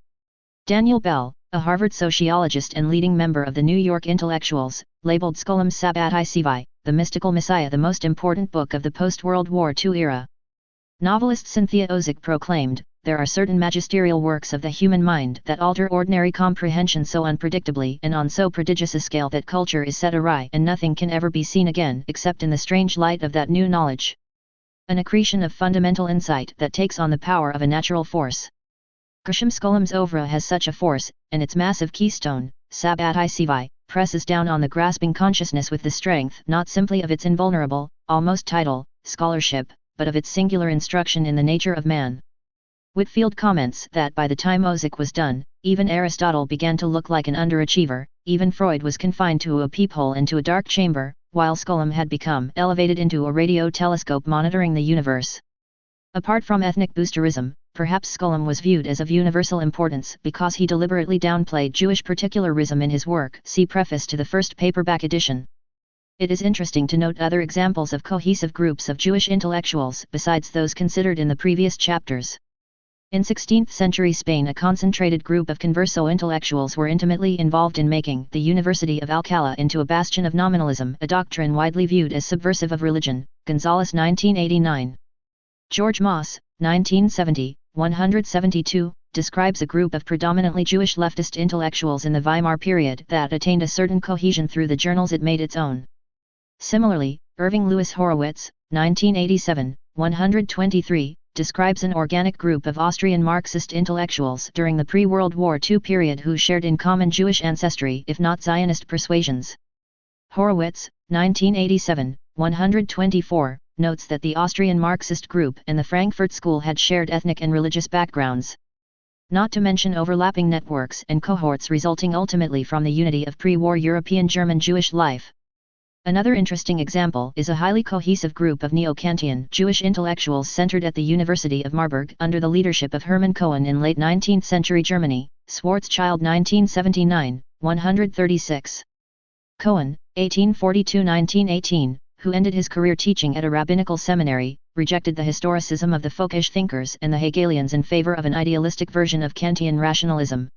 Daniel Bell, a Harvard sociologist and leading member of the New York Intellectuals, labeled Scholem's Sabbatai Sivi, the Mystical Messiah, the most important book of the post-World War II era. Novelist Cynthia Ozick proclaimed, "There are certain magisterial works of the human mind that alter ordinary comprehension so unpredictably and on so prodigious a scale that culture is set awry and nothing can ever be seen again except in the strange light of that new knowledge. An accretion of fundamental insight that takes on the power of a natural force." Gershom Scholem's oeuvre has such a force, and its massive keystone, Sabbatai Sivi, presses down on the grasping consciousness with the strength not simply of its invulnerable, almost tidal, scholarship, but of its singular instruction in the nature of man. Whitfield comments that by the time Ozick was done, even Aristotle began to look like an underachiever, even Freud was confined to a peephole into a dark chamber, while Scholem had become elevated into a radio telescope monitoring the universe. Apart from ethnic boosterism, perhaps Scholem was viewed as of universal importance because he deliberately downplayed Jewish particularism in his work. See preface to the first paperback edition. It is interesting to note other examples of cohesive groups of Jewish intellectuals besides those considered in the previous chapters. In 16th century Spain, a concentrated group of converso intellectuals were intimately involved in making the University of Alcalá into a bastion of nominalism, a doctrine widely viewed as subversive of religion. González 1989. George Moss, 1970, 172, describes a group of predominantly Jewish leftist intellectuals in the Weimar period that attained a certain cohesion through the journals it made its own. Similarly, Irving Louis Horowitz, 1987, 123, describes an organic group of Austrian Marxist intellectuals during the pre-World War II period who shared in common Jewish ancestry if not Zionist persuasions. Horowitz, 1987, 124, notes that the Austrian Marxist group and the Frankfurt School had shared ethnic and religious backgrounds. Not to mention overlapping networks and cohorts resulting ultimately from the unity of pre-war European German Jewish life. Another interesting example is a highly cohesive group of neo-Kantian Jewish intellectuals centered at the University of Marburg under the leadership of Hermann Cohen in late 19th century Germany, Schwarzschild 1979, 136. Cohen, 1842–1918, who ended his career teaching at a rabbinical seminary, rejected the historicism of the folkish thinkers and the Hegelians in favor of an idealistic version of Kantian rationalism.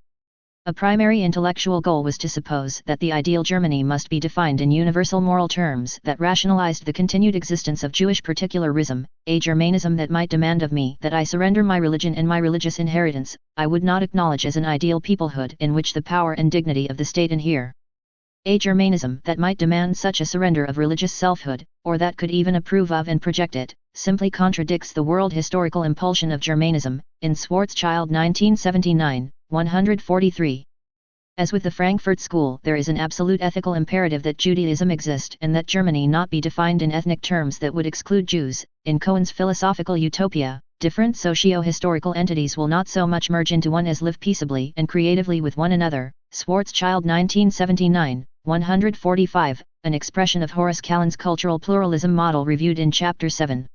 A primary intellectual goal was to suppose that the ideal Germany must be defined in universal moral terms that rationalized the continued existence of Jewish particularism, a Germanism that might demand of me that I surrender my religion and my religious inheritance, I would not acknowledge as an ideal peoplehood in which the power and dignity of the state inhere. A Germanism that might demand such a surrender of religious selfhood, or that could even approve of and project it, simply contradicts the world historical impulsion of Germanism, in Schwarzschild 1979, 143. As with the Frankfurt School, there is an absolute ethical imperative that Judaism exist and that Germany not be defined in ethnic terms that would exclude Jews. In Cohen's philosophical utopia, different socio-historical entities will not so much merge into one as live peaceably and creatively with one another. Schwarzschild 1979, 145, an expression of Horace Kallen's cultural pluralism model reviewed in Chapter 7.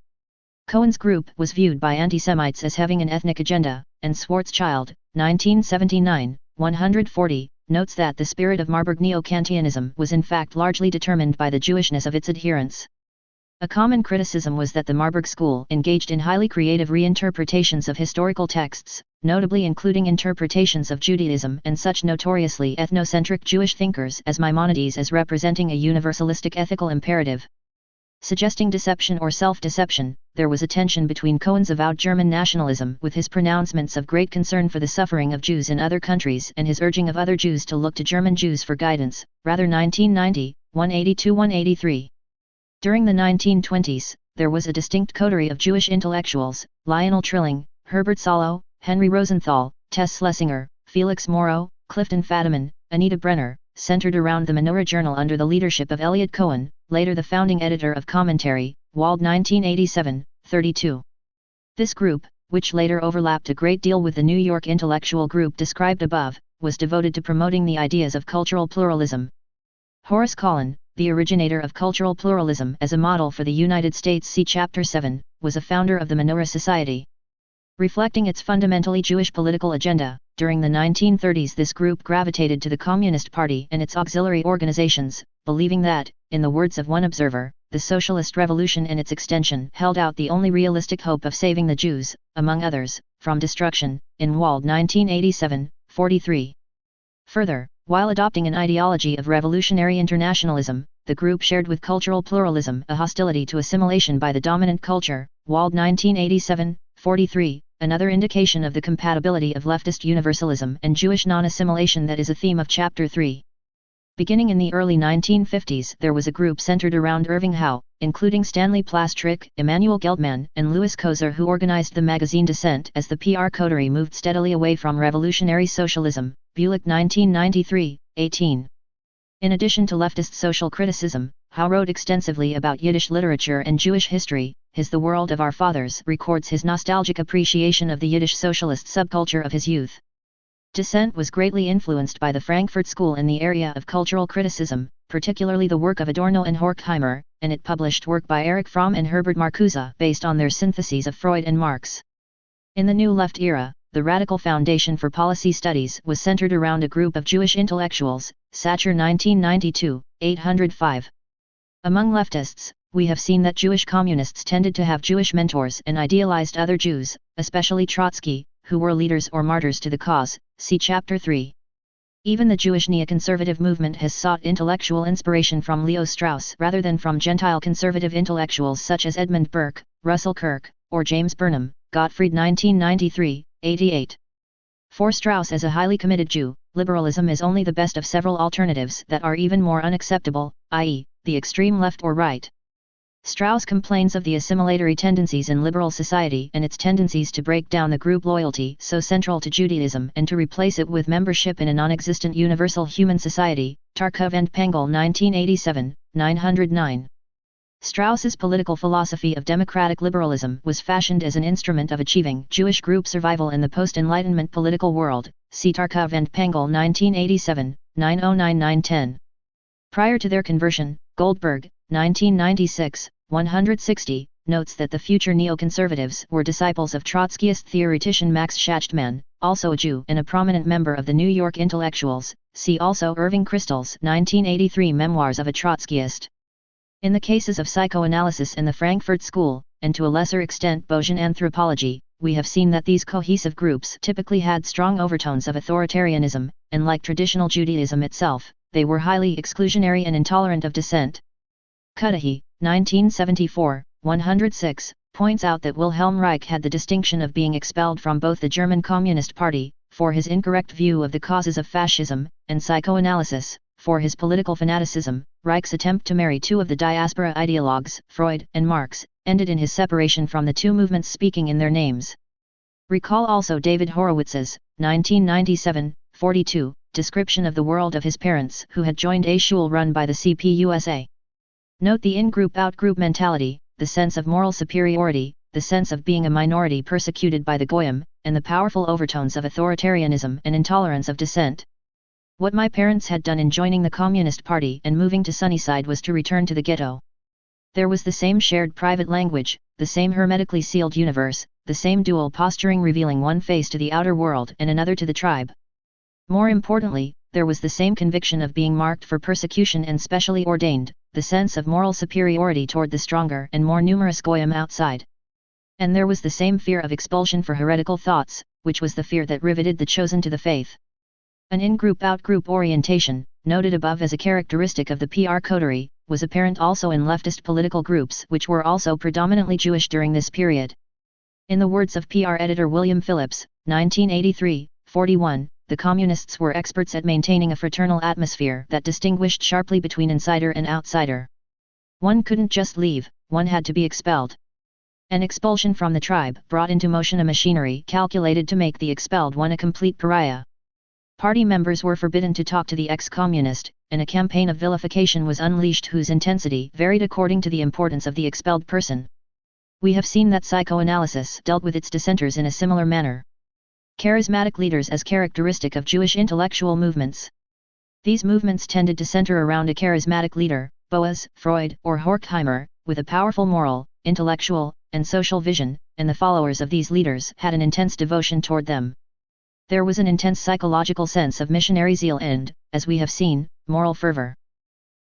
Cohen's group was viewed by anti-Semites as having an ethnic agenda, and Schwarzschild, 1979, 140, notes that the spirit of Marburg neo-Kantianism was in fact largely determined by the Jewishness of its adherents. A common criticism was that the Marburg school engaged in highly creative reinterpretations of historical texts, notably including interpretations of Judaism and such notoriously ethnocentric Jewish thinkers as Maimonides as representing a universalistic ethical imperative. Suggesting deception or self-deception, there was a tension between Cohen's avowed German nationalism with his pronouncements of great concern for the suffering of Jews in other countries and his urging of other Jews to look to German Jews for guidance, rather 1990, 182–183. During the 1920s, there was a distinct coterie of Jewish intellectuals, Lionel Trilling, Herbert Solow, Henry Rosenthal, Tess Schlesinger, Felix Morrow, Clifton Fadiman, Anita Brenner, centered around the Menorah Journal under the leadership of Eliot Cohen, later the founding editor of Commentary, Wald 1987, 32. This group, which later overlapped a great deal with the New York intellectual group described above, was devoted to promoting the ideas of cultural pluralism. Horace Kallen, the originator of cultural pluralism as a model for the United States, see Chapter 7, was a founder of the Menorah Society. Reflecting its fundamentally Jewish political agenda, during the 1930s this group gravitated to the Communist Party and its auxiliary organizations, believing that, in the words of one observer, the socialist revolution and its extension held out the only realistic hope of saving the Jews, among others, from destruction, in Wald 1987, 43. Further, while adopting an ideology of revolutionary internationalism, the group shared with cultural pluralism a hostility to assimilation by the dominant culture, Wald 1987, 43, another indication of the compatibility of leftist universalism and Jewish non-assimilation that is a theme of Chapter 3. Beginning in the early 1950s, there was a group centered around Irving Howe, including Stanley Plastrick, Emmanuel Geldman, and Louis Kozer, who organized the magazine Dissent as the PR coterie moved steadily away from revolutionary socialism, Bulick 1993, 18. In addition to leftist social criticism, Howe wrote extensively about Yiddish literature and Jewish history. His The World of Our Fathers records his nostalgic appreciation of the Yiddish socialist subculture of his youth. Dissent was greatly influenced by the Frankfurt School in the area of cultural criticism, particularly the work of Adorno and Horkheimer, and it published work by Erich Fromm and Herbert Marcuse based on their syntheses of Freud and Marx. In the New Left era, the Radical Foundation for Policy Studies was centered around a group of Jewish intellectuals, Sacher 1992, 805. Among leftists, we have seen that Jewish communists tended to have Jewish mentors and idealized other Jews, especially Trotsky, who were leaders or martyrs to the cause, see Chapter 3. Even the Jewish neoconservative movement has sought intellectual inspiration from Leo Strauss rather than from Gentile conservative intellectuals such as Edmund Burke, Russell Kirk, or James Burnham, Gottfried 1993, 88. For Strauss as a highly committed Jew, liberalism is only the best of several alternatives that are even more unacceptable, i.e., the extreme left or right. Strauss complains of the assimilatory tendencies in liberal society and its tendencies to break down the group loyalty so central to Judaism and to replace it with membership in a non-existent universal human society, Tarkov and Pengel 1987, 909. Strauss's political philosophy of democratic liberalism was fashioned as an instrument of achieving Jewish group survival in the post-Enlightenment political world, see Tarkov and Pengel 1987, 909–910. Prior to their conversion, Goldberg, 1996, 160, notes that the future neoconservatives were disciples of Trotskyist theoretician Max Schachtman, also a Jew and a prominent member of the New York Intellectuals. See also Irving Kristol's 1983 Memoirs of a Trotskyist. In the cases of psychoanalysis and the Frankfurt School, and to a lesser extent Bayesian anthropology, we have seen that these cohesive groups typically had strong overtones of authoritarianism, and like traditional Judaism itself, they were highly exclusionary and intolerant of dissent. Cudahy, 1974, 106, points out that Wilhelm Reich had the distinction of being expelled from both the German Communist Party, for his incorrect view of the causes of fascism, and psychoanalysis, for his political fanaticism. Reich's attempt to marry two of the diaspora ideologues, Freud and Marx, ended in his separation from the two movements speaking in their names. Recall also David Horowitz's, 1997, 42, description of the world of his parents who had joined a shul run by the CPUSA. Note the in-group out-group mentality, the sense of moral superiority, the sense of being a minority persecuted by the Goyim, and the powerful overtones of authoritarianism and intolerance of dissent. What my parents had done in joining the Communist Party and moving to Sunnyside was to return to the ghetto. There was the same shared private language, the same hermetically sealed universe, the same dual posturing revealing one face to the outer world and another to the tribe. More importantly, there was the same conviction of being marked for persecution and specially ordained, the sense of moral superiority toward the stronger and more numerous Goyim outside. And there was the same fear of expulsion for heretical thoughts, which was the fear that riveted the chosen to the faith. An in-group out-group orientation, noted above as a characteristic of the PR coterie, was apparent also in leftist political groups which were also predominantly Jewish during this period. In the words of PR editor William Phillips, 1983, 41, the communists were experts at maintaining a fraternal atmosphere that distinguished sharply between insider and outsider. One couldn't just leave, one had to be expelled. An expulsion from the tribe brought into motion a machinery calculated to make the expelled one a complete pariah. Party members were forbidden to talk to the ex-communist, and a campaign of vilification was unleashed whose intensity varied according to the importance of the expelled person. We have seen that psychoanalysis dealt with its dissenters in a similar manner. Charismatic leaders as characteristic of Jewish intellectual movements. These movements tended to center around a charismatic leader, Boas, Freud, or Horkheimer, with a powerful moral, intellectual, and social vision, and the followers of these leaders had an intense devotion toward them. There was an intense psychological sense of missionary zeal and, as we have seen, moral fervor.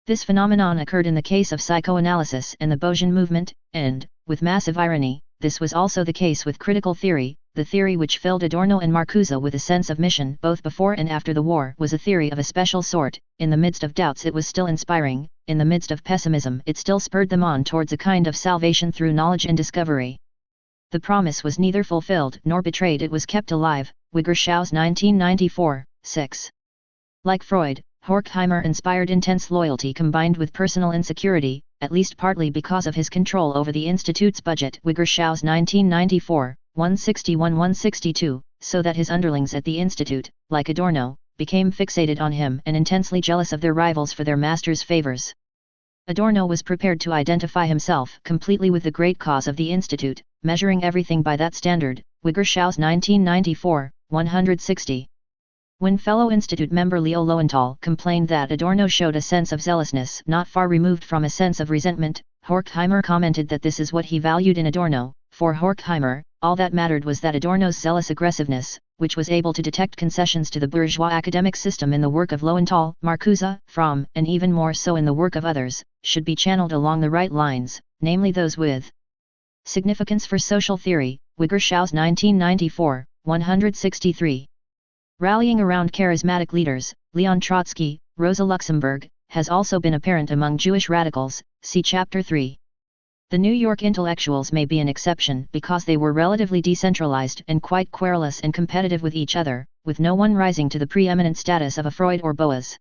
This phenomenon occurred in the case of psychoanalysis and the Bayesian movement, and, with massive irony, this was also the case with critical theory. The theory which filled Adorno and Marcuse with a sense of mission both before and after the war was a theory of a special sort. In the midst of doubts it was still inspiring, in the midst of pessimism it still spurred them on towards a kind of salvation through knowledge and discovery. The promise was neither fulfilled nor betrayed, it was kept alive. Wiggershau's 1994, 6. Like Freud, Horkheimer inspired intense loyalty combined with personal insecurity, at least partly because of his control over the Institute's budget. Wiggershau's 1994, 161-162, so that his underlings at the Institute, like Adorno, became fixated on him and intensely jealous of their rivals for their master's favors. Adorno was prepared to identify himself completely with the great cause of the Institute, measuring everything by that standard. Wiggershau's 1994, 160. When fellow Institute member Leo Lowenthal complained that Adorno showed a sense of zealousness not far removed from a sense of resentment, Horkheimer commented that this is what he valued in Adorno. For Horkheimer, all that mattered was that Adorno's zealous aggressiveness, which was able to detect concessions to the bourgeois academic system in the work of Lowenthal, Marcuse, Fromm, and even more so in the work of others, should be channeled along the right lines, namely those with significance for social theory. Wiggershau's 1994, 163. Rallying around charismatic leaders, Leon Trotsky, Rosa Luxemburg, has also been apparent among Jewish radicals, see Chapter 3. The New York intellectuals may be an exception because they were relatively decentralized and quite querulous and competitive with each other, with no one rising to the preeminent status of a Freud or Boas.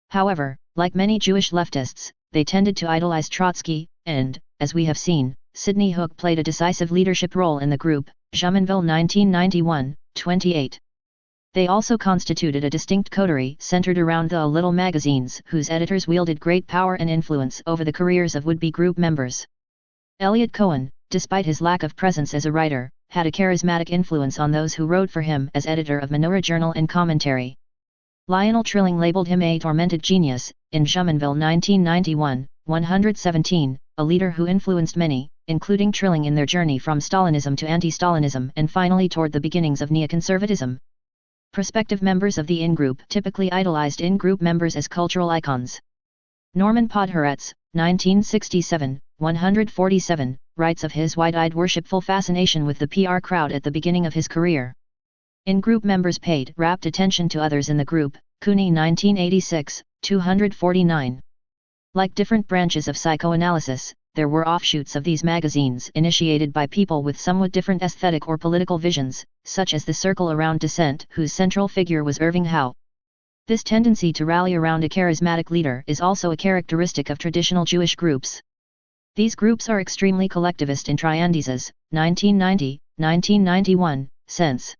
However, like many Jewish leftists, they tended to idolize Trotsky, and, as we have seen, Sidney Hook played a decisive leadership role in the group. Jumonville 1991, 28. They also constituted a distinct coterie centered around the little magazines whose editors wielded great power and influence over the careers of would-be group members. Elliot Cohen, despite his lack of presence as a writer, had a charismatic influence on those who wrote for him as editor of Menorah Journal and Commentary. Lionel Trilling labeled him a tormented genius. In Jumonville 1991, 117, a leader who influenced many, including Trilling in their journey from Stalinism to anti-Stalinism and finally toward the beginnings of neoconservatism. Prospective members of the in-group typically idolized in-group members as cultural icons. Norman Podhoretz, 1967, 147, writes of his wide-eyed worshipful fascination with the PR crowd at the beginning of his career. In-group members paid rapt attention to others in the group, Cooney 1986, 249. Like different branches of psychoanalysis, there were offshoots of these magazines initiated by people with somewhat different aesthetic or political visions, such as the Circle Around Dissent, whose central figure was Irving Howe. This tendency to rally around a charismatic leader is also a characteristic of traditional Jewish groups. These groups are extremely collectivist in Triandizes, 1990, 1991, sense.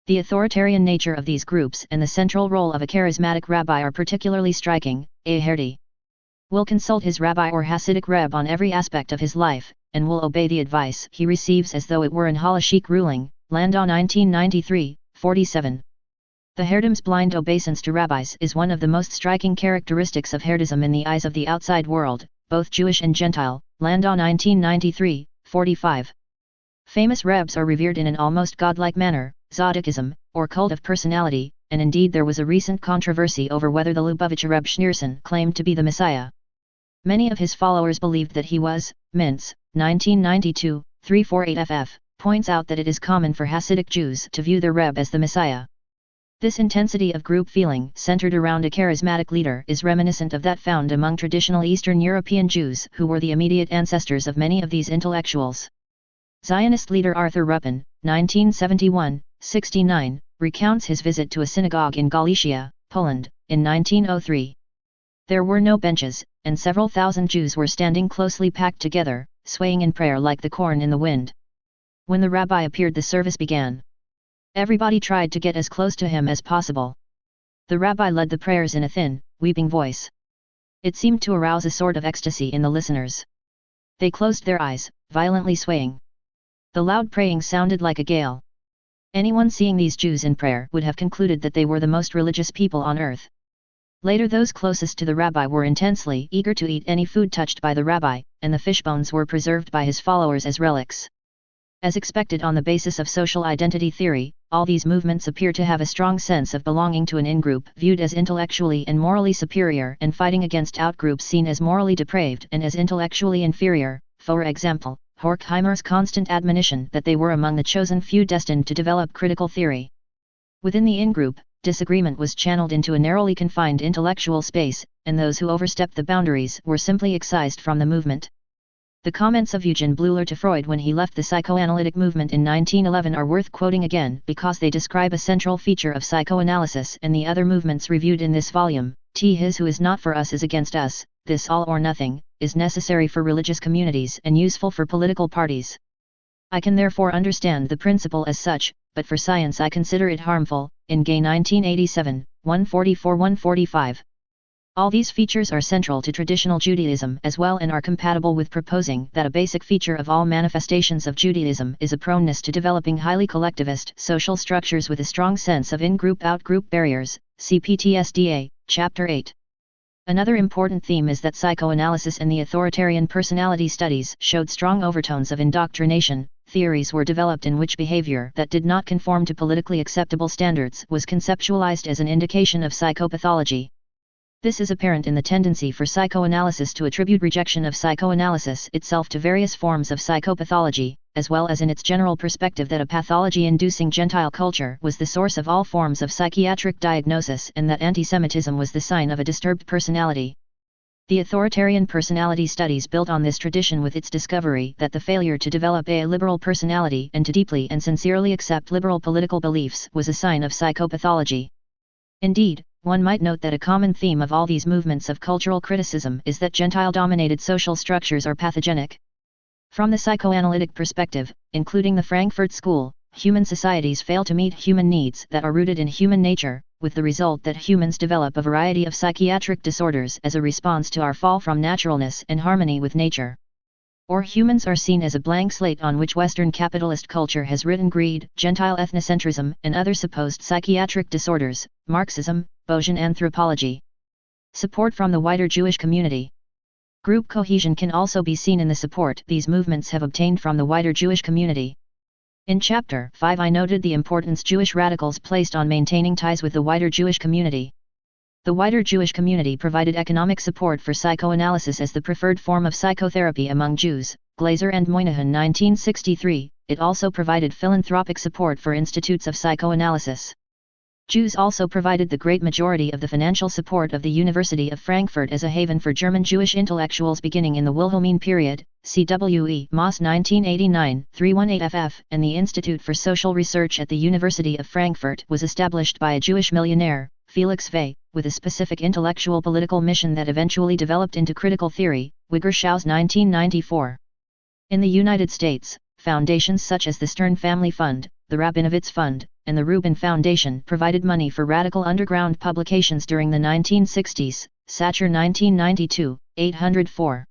The authoritarian nature of these groups and the central role of a charismatic rabbi are particularly striking. A Herdi will consult his rabbi or Hasidic reb on every aspect of his life, and will obey the advice he receives as though it were an halachic ruling. Landau 1993, 47. The Herdim's blind obeisance to rabbis is one of the most striking characteristics of Herdism in the eyes of the outside world, both Jewish and Gentile. Landau 1993, 45. Famous rebs are revered in an almost godlike manner, Zodikism, or cult of personality, and indeed there was a recent controversy over whether the Lubavitcher Reb Schneerson claimed to be the Messiah. Many of his followers believed that he was. Mintz, 1992, 348 ff, points out that it is common for Hasidic Jews to view their Reb as the Messiah. This intensity of group feeling centered around a charismatic leader is reminiscent of that found among traditional Eastern European Jews who were the immediate ancestors of many of these intellectuals. Zionist leader Arthur Ruppin, 1971, 69, recounts his visit to a synagogue in Galicia, Poland, in 1903. There were no benches, and several thousand Jews were standing closely packed together, swaying in prayer like the corn in the wind. When the rabbi appeared, the service began. Everybody tried to get as close to him as possible. The rabbi led the prayers in a thin, weeping voice. It seemed to arouse a sort of ecstasy in the listeners. They closed their eyes, violently swaying. The loud praying sounded like a gale. Anyone seeing these Jews in prayer would have concluded that they were the most religious people on earth. Later, those closest to the rabbi were intensely eager to eat any food touched by the rabbi, and the fish bones were preserved by his followers as relics. As expected on the basis of social identity theory, all these movements appear to have a strong sense of belonging to an in-group viewed as intellectually and morally superior and fighting against outgroups seen as morally depraved and as intellectually inferior. For example, Horkheimer's constant admonition that they were among the chosen few destined to develop critical theory. Within the in-group, disagreement was channeled into a narrowly confined intellectual space, and those who overstepped the boundaries were simply excised from the movement. The comments of Eugen Bleuler to Freud when he left the psychoanalytic movement in 1911 are worth quoting again because they describe a central feature of psychoanalysis and the other movements reviewed in this volume. His who is not for us is against us, this all or nothing, is necessary for religious communities and useful for political parties. I can therefore understand the principle as such, but for science I consider it harmful. In Gay 1987, 144-145. All these features are central to traditional Judaism as well and are compatible with proposing that a basic feature of all manifestations of Judaism is a proneness to developing highly collectivist social structures with a strong sense of in-group-out-group barriers. See PTSDA, Chapter 8. Another important theme is that psychoanalysis and the authoritarian personality studies showed strong overtones of indoctrination. Theories were developed in which behavior that did not conform to politically acceptable standards was conceptualized as an indication of psychopathology. This is apparent in the tendency for psychoanalysis to attribute rejection of psychoanalysis itself to various forms of psychopathology, as well as in its general perspective that a pathology-inducing Gentile culture was the source of all forms of psychiatric diagnosis and that antisemitism was the sign of a disturbed personality. The authoritarian personality studies built on this tradition with its discovery that the failure to develop a liberal personality and to deeply and sincerely accept liberal political beliefs was a sign of psychopathology. Indeed, one might note that a common theme of all these movements of cultural criticism is that Gentile-dominated social structures are pathogenic. From the psychoanalytic perspective, including the Frankfurt School, human societies fail to meet human needs that are rooted in human nature, with the result that humans develop a variety of psychiatric disorders as a response to our fall from naturalness and harmony with nature. Or humans are seen as a blank slate on which Western capitalist culture has written greed, Gentile ethnocentrism, and other supposed psychiatric disorders, Marxism, Bayesian anthropology. Support from the wider Jewish community. Group cohesion can also be seen in the support these movements have obtained from the wider Jewish community. In Chapter 5 I noted the importance Jewish radicals placed on maintaining ties with the wider Jewish community. The wider Jewish community provided economic support for psychoanalysis as the preferred form of psychotherapy among Jews. Glaser and Moynihan 1963. It also provided philanthropic support for institutes of psychoanalysis. Jews also provided the great majority of the financial support of the University of Frankfurt as a haven for German Jewish intellectuals beginning in the Wilhelmine period, CWE Moss 1989, 318ff, and the Institute for Social Research at the University of Frankfurt was established by a Jewish millionaire, Felix Vey, with a specific intellectual political mission that eventually developed into critical theory, Wigger-Schaus 1994. In the United States, foundations such as the Stern Family Fund, the Rabinowitz Fund, and the Rubin Foundation provided money for radical underground publications during the 1960s, Sacher 1992, 804.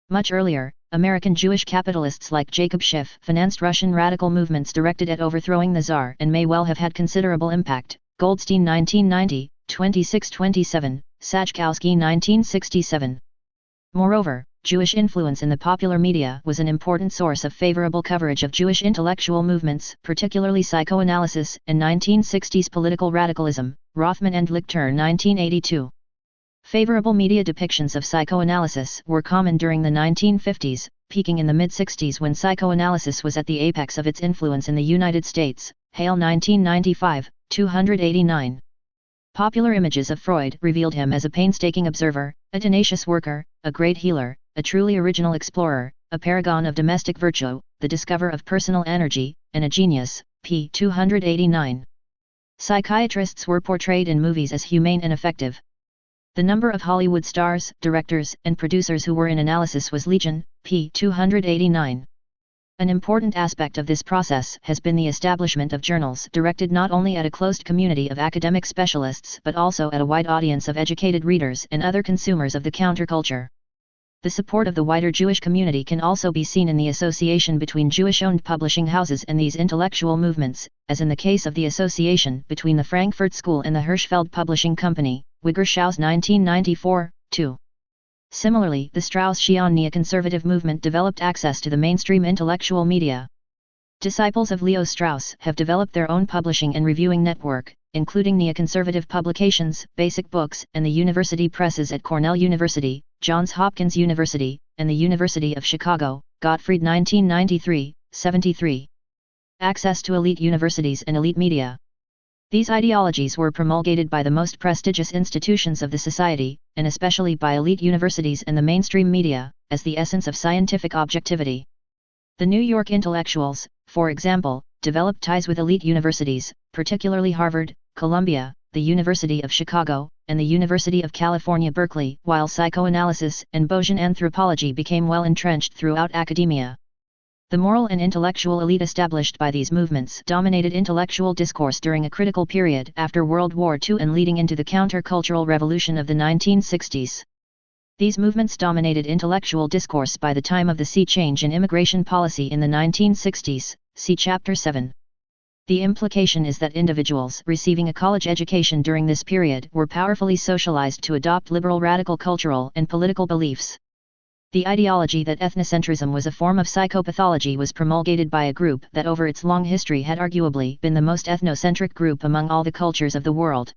Much earlier, American Jewish capitalists like Jacob Schiff financed Russian radical movements directed at overthrowing the Tsar and may well have had considerable impact, Goldstein 1990, 26-27, Sachkowski 1967. Moreover, Jewish influence in the popular media was an important source of favorable coverage of Jewish intellectual movements, particularly psychoanalysis, and 1960s political radicalism, Rothman and Lichter 1982. Favorable media depictions of psychoanalysis were common during the 1950s, peaking in the mid-60s when psychoanalysis was at the apex of its influence in the United States, Hale 1995, 289. Popular images of Freud revealed him as a painstaking observer, a tenacious worker, a great healer, a truly original explorer, a paragon of domestic virtue, the discoverer of personal energy, and a genius, p. 289. Psychiatrists were portrayed in movies as humane and effective. The number of Hollywood stars, directors, and producers who were in analysis was legion, p. 289. An important aspect of this process has been the establishment of journals directed not only at a closed community of academic specialists but also at a wide audience of educated readers and other consumers of the counterculture. The support of the wider Jewish community can also be seen in the association between Jewish-owned publishing houses and these intellectual movements, as in the case of the association between the Frankfurt School and the Hirschfeld Publishing Company, Wigger-Schaus 1994, 2. Similarly, the Strauss-Shion neoconservative movement developed access to the mainstream intellectual media. Disciples of Leo Strauss have developed their own publishing and reviewing network, including neoconservative publications, basic books, and the university presses at Cornell University, Johns Hopkins University, and the University of Chicago, Gottfried 1993, 73. Access to elite universities and elite media. These ideologies were promulgated by the most prestigious institutions of the society, and especially by elite universities and the mainstream media, as the essence of scientific objectivity. The New York intellectuals, for example, developed ties with elite universities, particularly Harvard, Columbia, the University of Chicago, and the University of California, Berkeley, while psychoanalysis and Bayesian anthropology became well entrenched throughout academia. The moral and intellectual elite established by these movements dominated intellectual discourse during a critical period after World War II and leading into the counter-cultural revolution of the 1960s. These movements dominated intellectual discourse by the time of the sea change in immigration policy in the 1960s, see Chapter 7. The implication is that individuals receiving a college education during this period were powerfully socialized to adopt liberal radical cultural and political beliefs. The ideology that ethnocentrism was a form of psychopathology was promulgated by a group that over its long history had arguably been the most ethnocentric group among all the cultures of the world.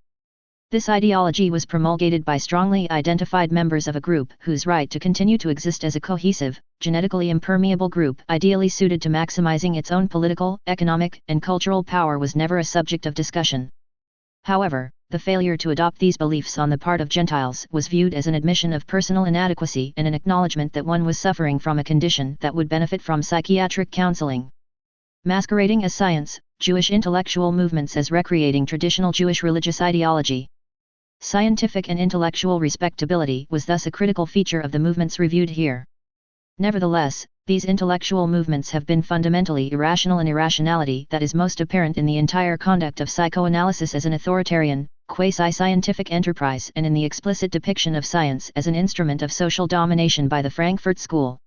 This ideology was promulgated by strongly identified members of a group whose right to continue to exist as a cohesive, genetically impermeable group ideally suited to maximizing its own political, economic, and cultural power was never a subject of discussion. However, the failure to adopt these beliefs on the part of Gentiles was viewed as an admission of personal inadequacy and an acknowledgement that one was suffering from a condition that would benefit from psychiatric counseling. Masquerading as science, Jewish intellectual movements as recreating traditional Jewish religious ideology. Scientific and intellectual respectability was thus a critical feature of the movements reviewed here. Nevertheless, these intellectual movements have been fundamentally irrational, and irrationality that is most apparent in the entire conduct of psychoanalysis as an authoritarian, quasi-scientific enterprise and in the explicit depiction of science as an instrument of social domination by the Frankfurt School.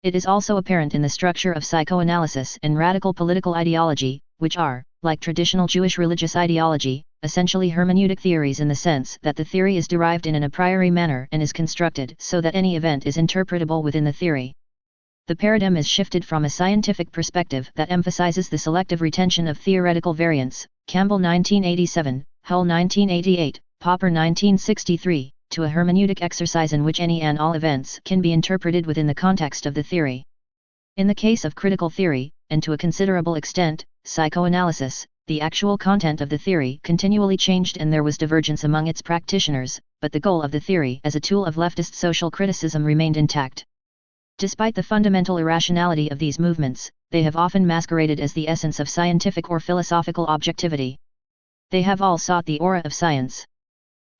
It is also apparent in the structure of psychoanalysis and radical political ideology, which are, like traditional Jewish religious ideology, essentially hermeneutic theories in the sense that the theory is derived in a priori manner and is constructed so that any event is interpretable within the theory. The paradigm is shifted from a scientific perspective that emphasizes the selective retention of theoretical variants, Campbell 1987, Hull 1988, Popper 1963, to a hermeneutic exercise in which any and all events can be interpreted within the context of the theory. In the case of critical theory, and to a considerable extent, psychoanalysis, the actual content of the theory continually changed and there was divergence among its practitioners, but the goal of the theory as a tool of leftist social criticism remained intact. Despite the fundamental irrationality of these movements, they have often masqueraded as the essence of scientific or philosophical objectivity. They have all sought the aura of science.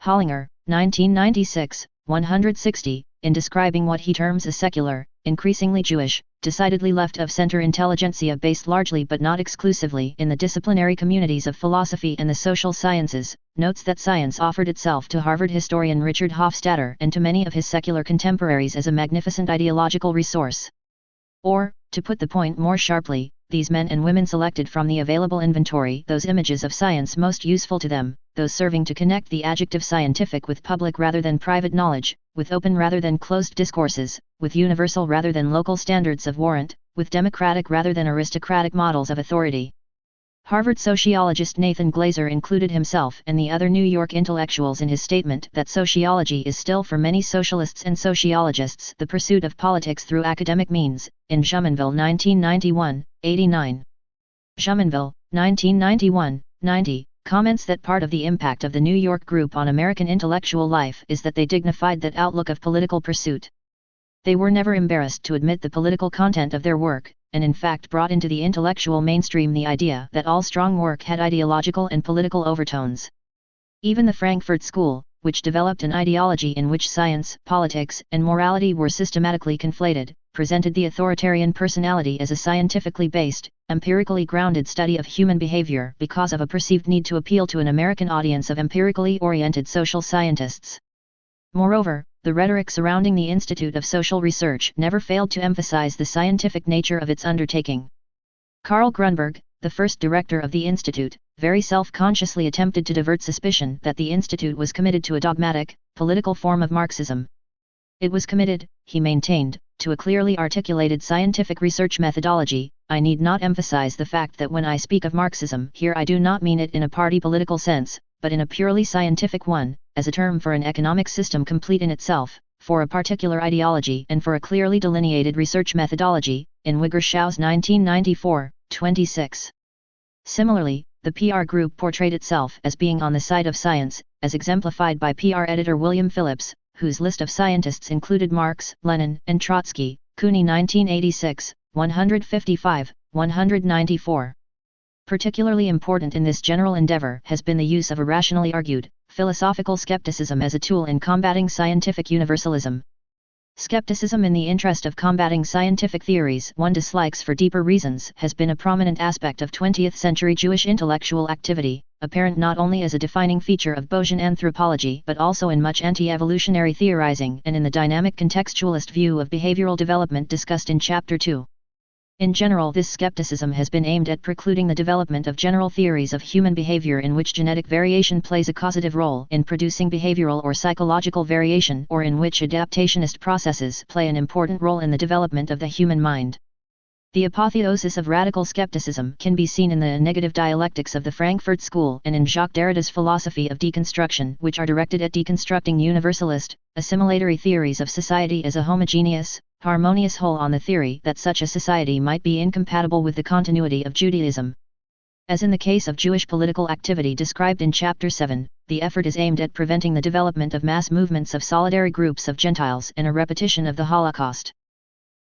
Hollinger, 1996, 160, in describing what he terms a secular, increasingly Jewish, decidedly left-of-center intelligentsia based largely but not exclusively in the disciplinary communities of philosophy and the social sciences, notes that science offered itself to Harvard historian Richard Hofstadter and to many of his secular contemporaries as a magnificent ideological resource. Or, to put the point more sharply, these men and women selected from the available inventory those images of science most useful to them, those serving to connect the adjective scientific with public rather than private knowledge, with open rather than closed discourses, with universal rather than local standards of warrant, with democratic rather than aristocratic models of authority. Harvard sociologist Nathan Glazer included himself and the other New York intellectuals in his statement that sociology is still for many socialists and sociologists the pursuit of politics through academic means, in Jumonville 1991, 89. Jumonville, 1991, 90, comments that part of the impact of the New York group on American intellectual life is that they dignified that outlook of political pursuit. They were never embarrassed to admit the political content of their work, and in fact brought into the intellectual mainstream the idea that all strong work had ideological and political overtones. Even the Frankfurt School, which developed an ideology in which science, politics, and morality were systematically conflated, presented the authoritarian personality as a scientifically based, empirically grounded study of human behavior because of a perceived need to appeal to an American audience of empirically oriented social scientists. Moreover, the rhetoric surrounding the Institute of Social Research never failed to emphasize the scientific nature of its undertaking. Karl Grunberg, the first director of the Institute, very self-consciously attempted to divert suspicion that the Institute was committed to a dogmatic, political form of Marxism. It was committed, he maintained, to a clearly articulated scientific research methodology. I need not emphasize the fact that when I speak of Marxism here I do not mean it in a party political sense, but in a purely scientific one, as a term for an economic system complete in itself, for a particular ideology and for a clearly delineated research methodology, in Wiggershau's 1994, 26. Similarly, the PR group portrayed itself as being on the side of science, as exemplified by PR editor William Phillips, whose list of scientists included Marx, Lenin, and Trotsky, Cooney 1986, 155, 194. Particularly important in this general endeavor has been the use of a rationally argued, philosophical skepticism as a tool in combating scientific universalism. Skepticism in the interest of combating scientific theories one dislikes for deeper reasons has been a prominent aspect of 20th-century Jewish intellectual activity, apparent not only as a defining feature of Bayesian anthropology but also in much anti-evolutionary theorizing and in the dynamic contextualist view of behavioral development discussed in Chapter 2. In general, this skepticism has been aimed at precluding the development of general theories of human behavior in which genetic variation plays a causative role in producing behavioral or psychological variation or in which adaptationist processes play an important role in the development of the human mind. The apotheosis of radical skepticism can be seen in the negative dialectics of the Frankfurt School and in Jacques Derrida's philosophy of deconstruction, which are directed at deconstructing universalist, assimilatory theories of society as a homogeneous, harmonious whole on the theory that such a society might be incompatible with the continuity of Judaism. As in the case of Jewish political activity described in Chapter 7, the effort is aimed at preventing the development of mass movements of solidary groups of Gentiles and a repetition of the Holocaust.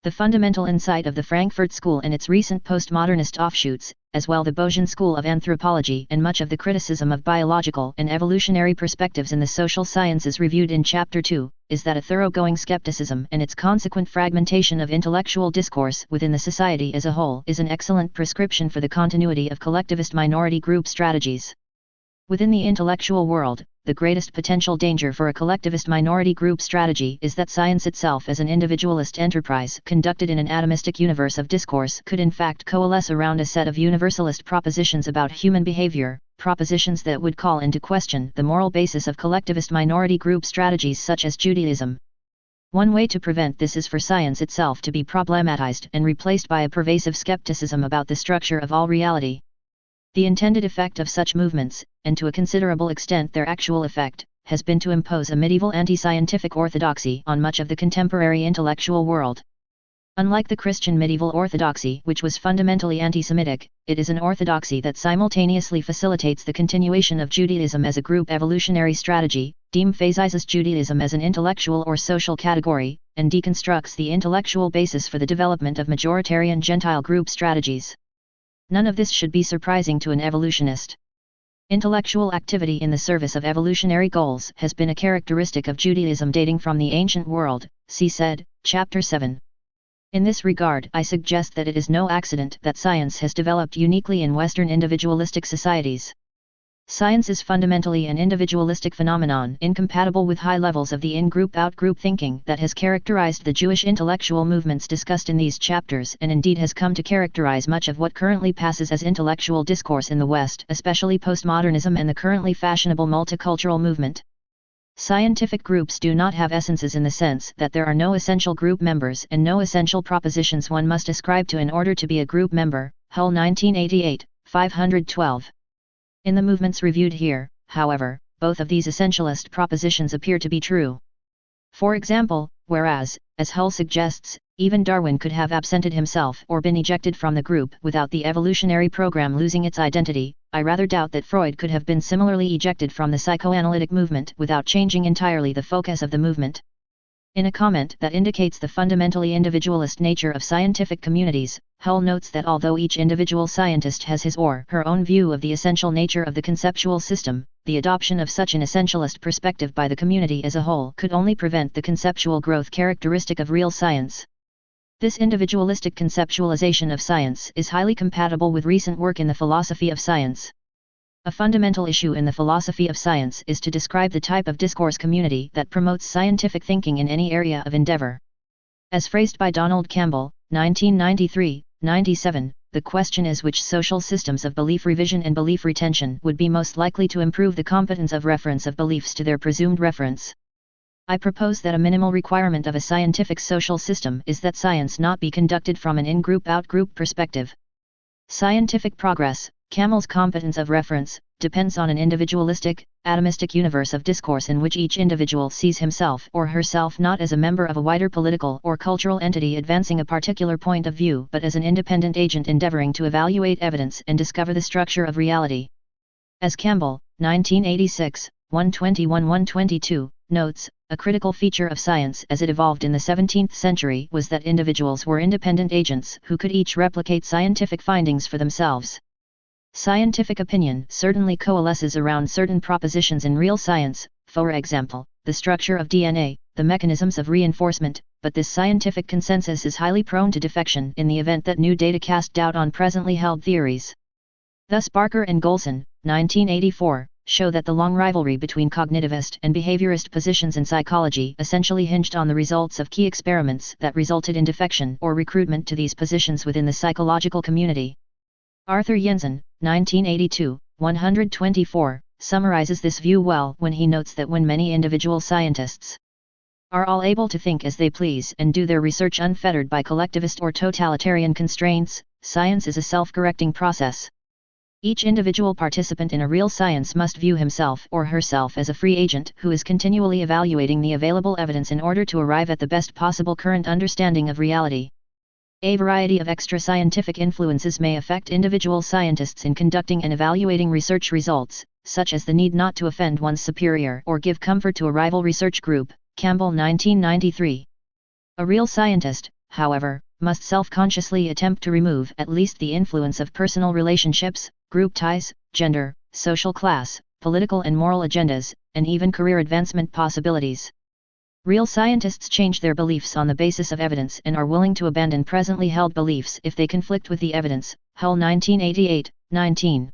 The fundamental insight of the Frankfurt School and its recent postmodernist offshoots, as well the Bayesian school of anthropology and much of the criticism of biological and evolutionary perspectives in the social sciences reviewed in Chapter 2, is that a thoroughgoing skepticism and its consequent fragmentation of intellectual discourse within the society as a whole is an excellent prescription for the continuity of collectivist minority group strategies. Within the intellectual world, the greatest potential danger for a collectivist minority group strategy is that science itself as an individualist enterprise conducted in an atomistic universe of discourse could in fact coalesce around a set of universalist propositions about human behavior, propositions that would call into question the moral basis of collectivist minority group strategies such as Judaism. One way to prevent this is for science itself to be problematized and replaced by a pervasive skepticism about the structure of all reality. The intended effect of such movements, and to a considerable extent their actual effect, has been to impose a medieval anti-scientific orthodoxy on much of the contemporary intellectual world. Unlike the Christian medieval orthodoxy, which was fundamentally anti-Semitic, it is an orthodoxy that simultaneously facilitates the continuation of Judaism as a group evolutionary strategy, de-emphasizes Judaism as an intellectual or social category, and deconstructs the intellectual basis for the development of majoritarian Gentile group strategies. None of this should be surprising to an evolutionist. Intellectual activity in the service of evolutionary goals has been a characteristic of Judaism dating from the ancient world, see said, Chapter 7. In this regard, I suggest that it is no accident that science has developed uniquely in Western individualistic societies. Science is fundamentally an individualistic phenomenon incompatible with high levels of the in-group out-group thinking that has characterized the Jewish intellectual movements discussed in these chapters and indeed has come to characterize much of what currently passes as intellectual discourse in the West, especially postmodernism and the currently fashionable multicultural movement. Scientific groups do not have essences in the sense that there are no essential group members and no essential propositions one must ascribe to in order to be a group member, Hull 1988, 512. In the movements reviewed here, however, both of these essentialist propositions appear to be true. For example, whereas, as Hull suggests, even Darwin could have absented himself or been ejected from the group without the evolutionary program losing its identity, I rather doubt that Freud could have been similarly ejected from the psychoanalytic movement without changing entirely the focus of the movement. In a comment that indicates the fundamentally individualist nature of scientific communities, Hull notes that although each individual scientist has his or her own view of the essential nature of the conceptual system, the adoption of such an essentialist perspective by the community as a whole could only prevent the conceptual growth characteristic of real science. This individualistic conceptualization of science is highly compatible with recent work in the philosophy of science. A fundamental issue in the philosophy of science is to describe the type of discourse community that promotes scientific thinking in any area of endeavor. As phrased by Donald Campbell, 1993-97, the question is which social systems of belief revision and belief retention would be most likely to improve the competence of reference of beliefs to their presumed reference. I propose that a minimal requirement of a scientific social system is that science not be conducted from an in-group out-group perspective. Scientific progress, Campbell's competence of reference, depends on an individualistic, atomistic universe of discourse in which each individual sees himself or herself not as a member of a wider political or cultural entity advancing a particular point of view but as an independent agent endeavoring to evaluate evidence and discover the structure of reality. As Campbell, 1986, 121-122, notes, a critical feature of science as it evolved in the 17th century was that individuals were independent agents who could each replicate scientific findings for themselves. Scientific opinion certainly coalesces around certain propositions in real science, for example, the structure of DNA, the mechanisms of reinforcement, but this scientific consensus is highly prone to defection in the event that new data cast doubt on presently held theories. Thus Barker and Golson, 1984, show that the long rivalry between cognitivist and behaviorist positions in psychology essentially hinged on the results of key experiments that resulted in defection or recruitment to these positions within the psychological community. Arthur Jensen, 1982, 124, summarizes this view well when he notes that when many individual scientists are all able to think as they please and do their research unfettered by collectivist or totalitarian constraints, science is a self-correcting process. Each individual participant in a real science must view himself or herself as a free agent who is continually evaluating the available evidence in order to arrive at the best possible current understanding of reality. A variety of extra-scientific influences may affect individual scientists in conducting and evaluating research results, such as the need not to offend one's superior or give comfort to a rival research group, Campbell 1993. A real scientist, however, must self-consciously attempt to remove at least the influence of personal relationships, group ties, gender, social class, political and moral agendas, and even career advancement possibilities. Real scientists change their beliefs on the basis of evidence and are willing to abandon presently held beliefs if they conflict with the evidence, Hull 1988, 19.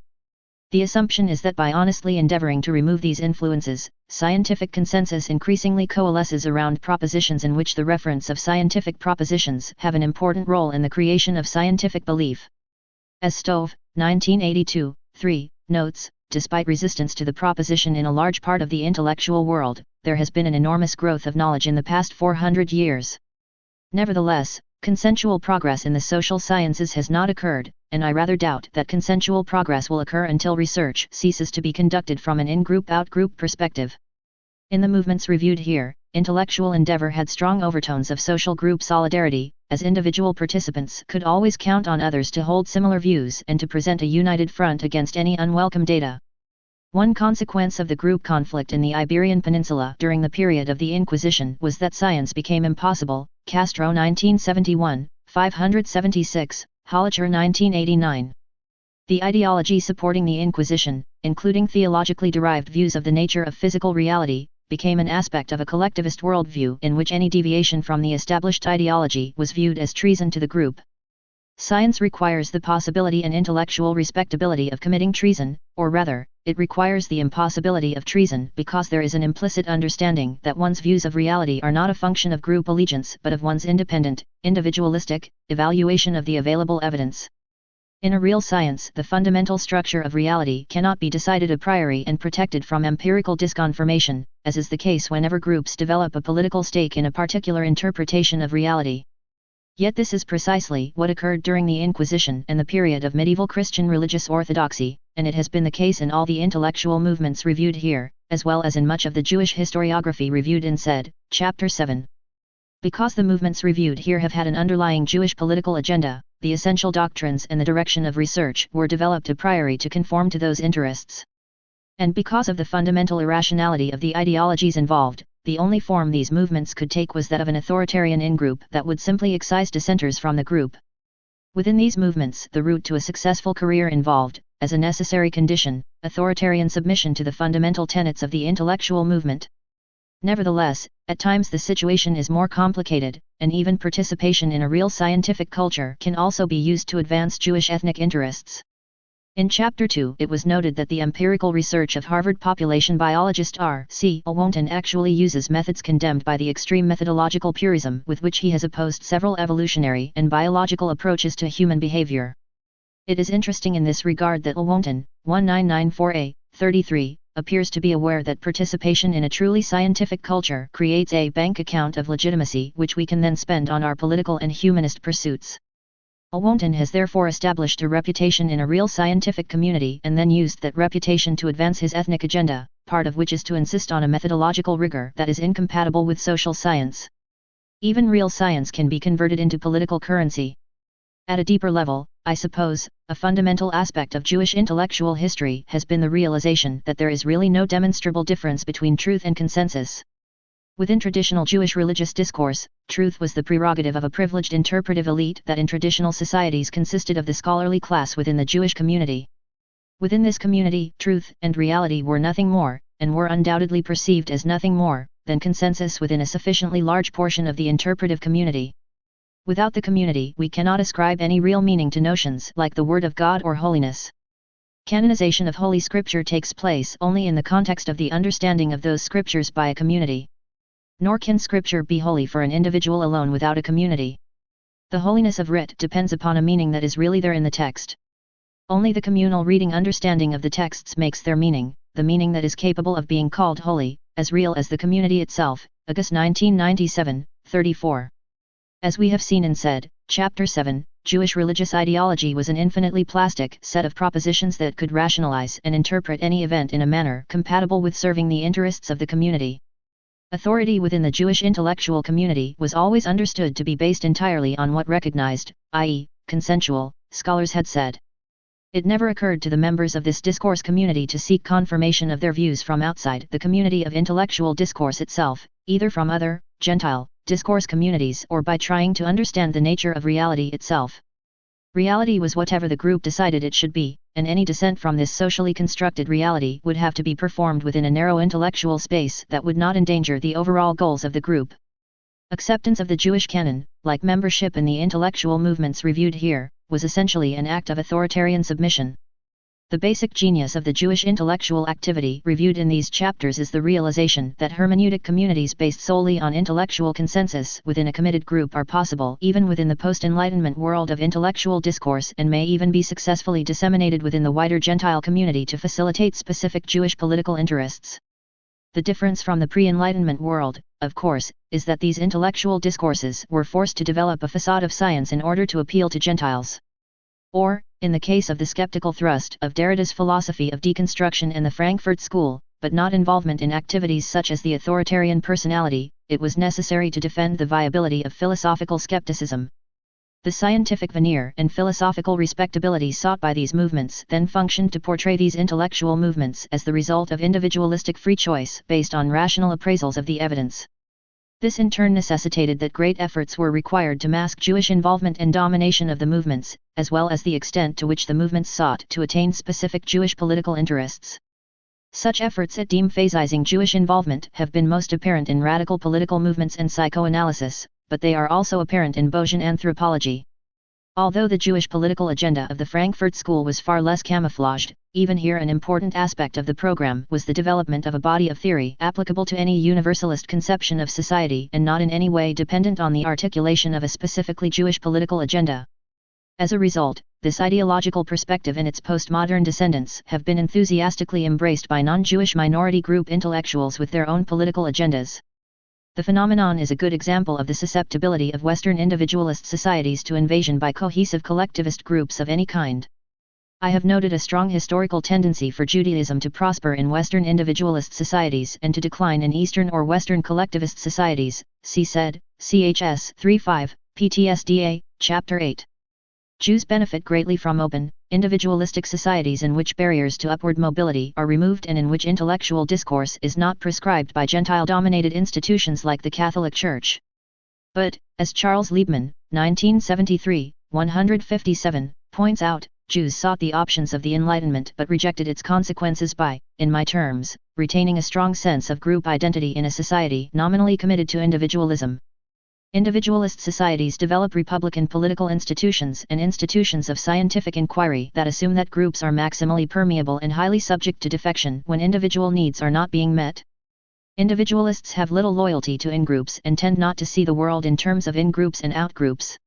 The assumption is that by honestly endeavoring to remove these influences, scientific consensus increasingly coalesces around propositions in which the reference of scientific propositions have an important role in the creation of scientific belief. As Stove, 1982, 3, notes, despite resistance to the proposition in a large part of the intellectual world, there has been an enormous growth of knowledge in the past 400 years. Nevertheless, consensual progress in the social sciences has not occurred, and I rather doubt that consensual progress will occur until research ceases to be conducted from an in-group out-group perspective. In the movements reviewed here, intellectual endeavor had strong overtones of social group solidarity, as individual participants could always count on others to hold similar views and to present a united front against any unwelcome data. One consequence of the group conflict in the Iberian Peninsula during the period of the Inquisition was that science became impossible. Castro 1971, 576, Hollicher 1989. The ideology supporting the Inquisition, including theologically derived views of the nature of physical reality, became an aspect of a collectivist worldview in which any deviation from the established ideology was viewed as treason to the group. Science requires the possibility and intellectual respectability of committing treason, or rather, it requires the impossibility of treason because there is an implicit understanding that one's views of reality are not a function of group allegiance but of one's independent, individualistic, evaluation of the available evidence. In a real science, the fundamental structure of reality cannot be decided a priori and protected from empirical disconfirmation, as is the case whenever groups develop a political stake in a particular interpretation of reality. Yet this is precisely what occurred during the Inquisition and the period of medieval Christian religious orthodoxy, and it has been the case in all the intellectual movements reviewed here, as well as in much of the Jewish historiography reviewed in said, Chapter 7. Because the movements reviewed here have had an underlying Jewish political agenda, the essential doctrines and the direction of research were developed a priori to conform to those interests. And because of the fundamental irrationality of the ideologies involved, the only form these movements could take was that of an authoritarian in-group that would simply excise dissenters from the group. Within these movements, the route to a successful career involved, as a necessary condition, authoritarian submission to the fundamental tenets of the intellectual movement. Nevertheless, at times the situation is more complicated, and even participation in a real scientific culture can also be used to advance Jewish ethnic interests. In Chapter 2 it was noted that the empirical research of Harvard population biologist R.C. Lewontin actually uses methods condemned by the extreme methodological purism with which he has opposed several evolutionary and biological approaches to human behavior. It is interesting in this regard that Lewontin, 1994a, 33, appears to be aware that participation in a truly scientific culture creates a bank account of legitimacy which we can then spend on our political and humanist pursuits. Lewontin has therefore established a reputation in a real scientific community and then used that reputation to advance his ethnic agenda, part of which is to insist on a methodological rigor that is incompatible with social science. Even real science can be converted into political currency. At a deeper level, I suppose, a fundamental aspect of Jewish intellectual history has been the realization that there is really no demonstrable difference between truth and consensus. Within traditional Jewish religious discourse, truth was the prerogative of a privileged interpretive elite that in traditional societies consisted of the scholarly class within the Jewish community. Within this community, truth and reality were nothing more, and were undoubtedly perceived as nothing more, than consensus within a sufficiently large portion of the interpretive community. Without the community we cannot ascribe any real meaning to notions like the Word of God or holiness. Canonization of Holy Scripture takes place only in the context of the understanding of those scriptures by a community. Nor can Scripture be holy for an individual alone without a community. The holiness of writ depends upon a meaning that is really there in the text. Only the communal reading understanding of the texts makes their meaning, the meaning that is capable of being called holy, as real as the community itself. August 1997, 34. As we have seen and said, Chapter 7, Jewish religious ideology was an infinitely plastic set of propositions that could rationalize and interpret any event in a manner compatible with serving the interests of the community. Authority within the Jewish intellectual community was always understood to be based entirely on what recognized, i.e., consensual, scholars had said. It never occurred to the members of this discourse community to seek confirmation of their views from outside the community of intellectual discourse itself, either from other, Gentile, discourse communities or by trying to understand the nature of reality itself. Reality was whatever the group decided it should be, and any dissent from this socially constructed reality would have to be performed within a narrow intellectual space that would not endanger the overall goals of the group. Acceptance of the Jewish canon, like membership in the intellectual movements reviewed here, was essentially an act of authoritarian submission. The basic genius of the Jewish intellectual activity reviewed in these chapters is the realization that hermeneutic communities based solely on intellectual consensus within a committed group are possible even within the post-Enlightenment world of intellectual discourse and may even be successfully disseminated within the wider Gentile community to facilitate specific Jewish political interests. The difference from the pre-Enlightenment world, of course, is that these intellectual discourses were forced to develop a facade of science in order to appeal to Gentiles. Or, in the case of the skeptical thrust of Derrida's philosophy of deconstruction and the Frankfurt School, but not involvement in activities such as the authoritarian personality, it was necessary to defend the viability of philosophical skepticism. The scientific veneer and philosophical respectability sought by these movements then functioned to portray these intellectual movements as the result of individualistic free choice based on rational appraisals of the evidence. This in turn necessitated that great efforts were required to mask Jewish involvement and domination of the movements, as well as the extent to which the movements sought to attain specific Jewish political interests. Such efforts at de-emphasizing Jewish involvement have been most apparent in radical political movements and psychoanalysis, but they are also apparent in Bayesian anthropology. Although the Jewish political agenda of the Frankfurt School was far less camouflaged, even here an important aspect of the program was the development of a body of theory applicable to any universalist conception of society and not in any way dependent on the articulation of a specifically Jewish political agenda. As a result, this ideological perspective and its postmodern descendants have been enthusiastically embraced by non-Jewish minority group intellectuals with their own political agendas. The phenomenon is a good example of the susceptibility of Western individualist societies to invasion by cohesive collectivist groups of any kind. I have noted a strong historical tendency for Judaism to prosper in Western individualist societies and to decline in Eastern or Western collectivist societies, see said, CHS 3.5, PTSDA, Chapter 8. Jews benefit greatly from open, individualistic societies in which barriers to upward mobility are removed and in which intellectual discourse is not prescribed by Gentile-dominated institutions like the Catholic Church. But, as Charles Liebman, 1973, 157, points out, Jews sought the options of the Enlightenment but rejected its consequences by, in my terms, retaining a strong sense of group identity in a society nominally committed to individualism. Individualist societies develop republican political institutions and institutions of scientific inquiry that assume that groups are maximally permeable and highly subject to defection when individual needs are not being met. Individualists have little loyalty to in-groups and tend not to see the world in terms of in-groups and out-groups.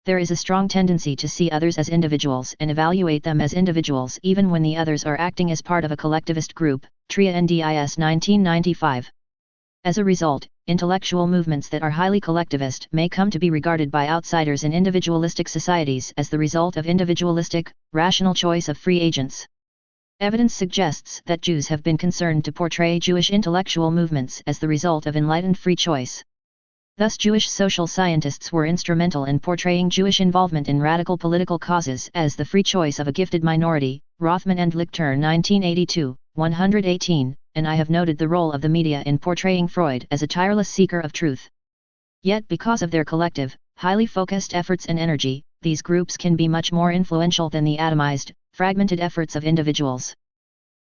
There is a strong tendency to see others as individuals and evaluate them as individuals even when the others are acting as part of a collectivist group, Tria NDIS 1995. As a result, intellectual movements that are highly collectivist may come to be regarded by outsiders in individualistic societies as the result of individualistic, rational choice of free agents. Evidence suggests that Jews have been concerned to portray Jewish intellectual movements as the result of enlightened free choice. Thus Jewish social scientists were instrumental in portraying Jewish involvement in radical political causes as the free choice of a gifted minority, Rothman and Lichter 1982, 118, and I have noted the role of the media in portraying Freud as a tireless seeker of truth. Yet because of their collective, highly focused efforts and energy, these groups can be much more influential than the atomized, fragmented efforts of individuals.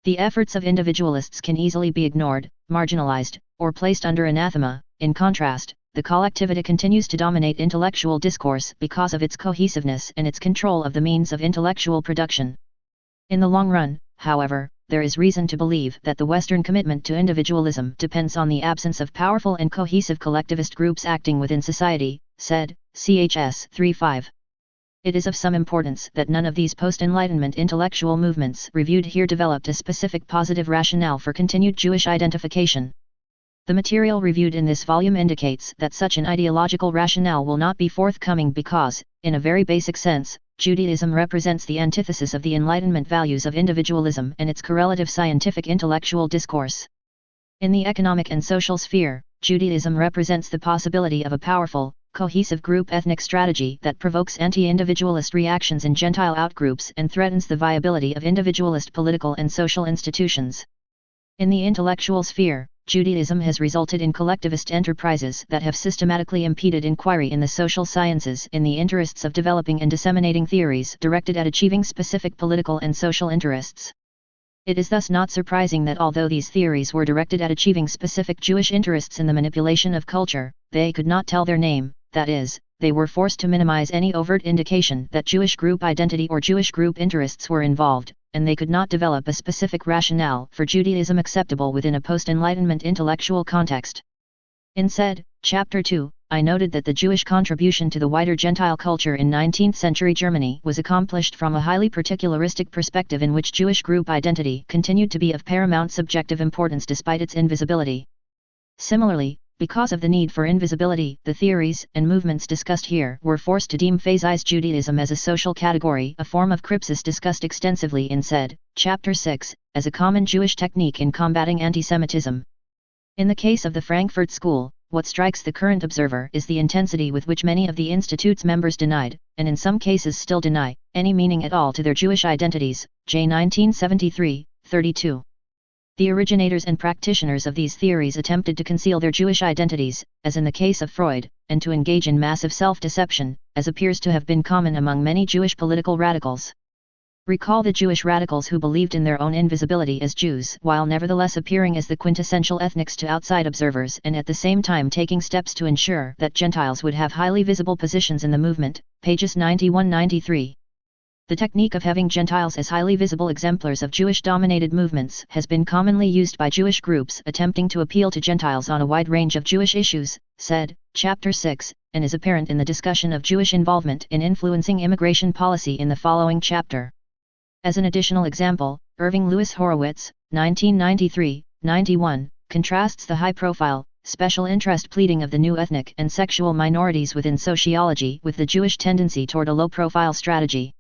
The efforts of individualists can easily be ignored, marginalized, or placed under anathema. In contrast, the collectivity continues to dominate intellectual discourse because of its cohesiveness and its control of the means of intellectual production. In the long run, however, there is reason to believe that the Western commitment to individualism depends on the absence of powerful and cohesive collectivist groups acting within society, said, CHS 3.5. It is of some importance that none of these post-Enlightenment intellectual movements reviewed here developed a specific positive rationale for continued Jewish identification. The material reviewed in this volume indicates that such an ideological rationale will not be forthcoming because, in a very basic sense, Judaism represents the antithesis of the Enlightenment values of individualism and its correlative scientific intellectual discourse. In the economic and social sphere, Judaism represents the possibility of a powerful, cohesive group ethnic strategy that provokes anti-individualist reactions in Gentile outgroups and threatens the viability of individualist political and social institutions. In the intellectual sphere, Judaism has resulted in collectivist enterprises that have systematically impeded inquiry in the social sciences in the interests of developing and disseminating theories directed at achieving specific political and social interests. It is thus not surprising that although these theories were directed at achieving specific Jewish interests in the manipulation of culture, they could not tell their name, that is, they were forced to minimize any overt indication that Jewish group identity or Jewish group interests were involved, and they could not develop a specific rationale for Judaism acceptable within a post-Enlightenment intellectual context. Instead, Chapter 2, I noted that the Jewish contribution to the wider Gentile culture in 19th-century Germany was accomplished from a highly particularistic perspective in which Jewish group identity continued to be of paramount subjective importance despite its invisibility. Similarly, because of the need for invisibility, the theories and movements discussed here were forced to de-emphasize Judaism as a social category, a form of crypsis discussed extensively in said, Chapter 6, as a common Jewish technique in combating antisemitism. In the case of the Frankfurt School, what strikes the current observer is the intensity with which many of the Institute's members denied, and in some cases still deny, any meaning at all to their Jewish identities, J. 1973, 32. The originators and practitioners of these theories attempted to conceal their Jewish identities, as in the case of Freud, and to engage in massive self-deception, as appears to have been common among many Jewish political radicals. Recall the Jewish radicals who believed in their own invisibility as Jews while nevertheless appearing as the quintessential ethnics to outside observers and at the same time taking steps to ensure that Gentiles would have highly visible positions in the movement, pages 91-93. The technique of having Gentiles as highly visible exemplars of Jewish-dominated movements has been commonly used by Jewish groups attempting to appeal to Gentiles on a wide range of Jewish issues, said, Chapter 6, and is apparent in the discussion of Jewish involvement in influencing immigration policy in the following chapter. As an additional example, Irving Louis Horowitz, 1993-91, contrasts the high-profile, special interest pleading of the new ethnic and sexual minorities within sociology with the Jewish tendency toward a low-profile strategy.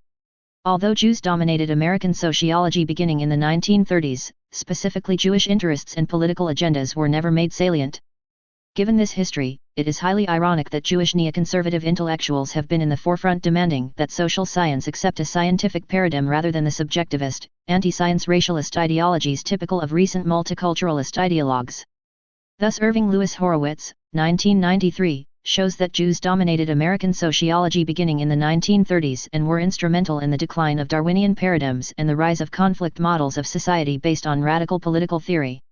Although Jews dominated American sociology beginning in the 1930s, specifically Jewish interests and political agendas were never made salient. Given this history, it is highly ironic that Jewish neoconservative intellectuals have been in the forefront demanding that social science accept a scientific paradigm rather than the subjectivist, anti-science racialist ideologies typical of recent multiculturalist ideologues. Thus Irving Louis Horowitz, 1993, shows that Jews dominated American sociology beginning in the 1930s and were instrumental in the decline of Darwinian paradigms and the rise of conflict models of society based on radical political theory.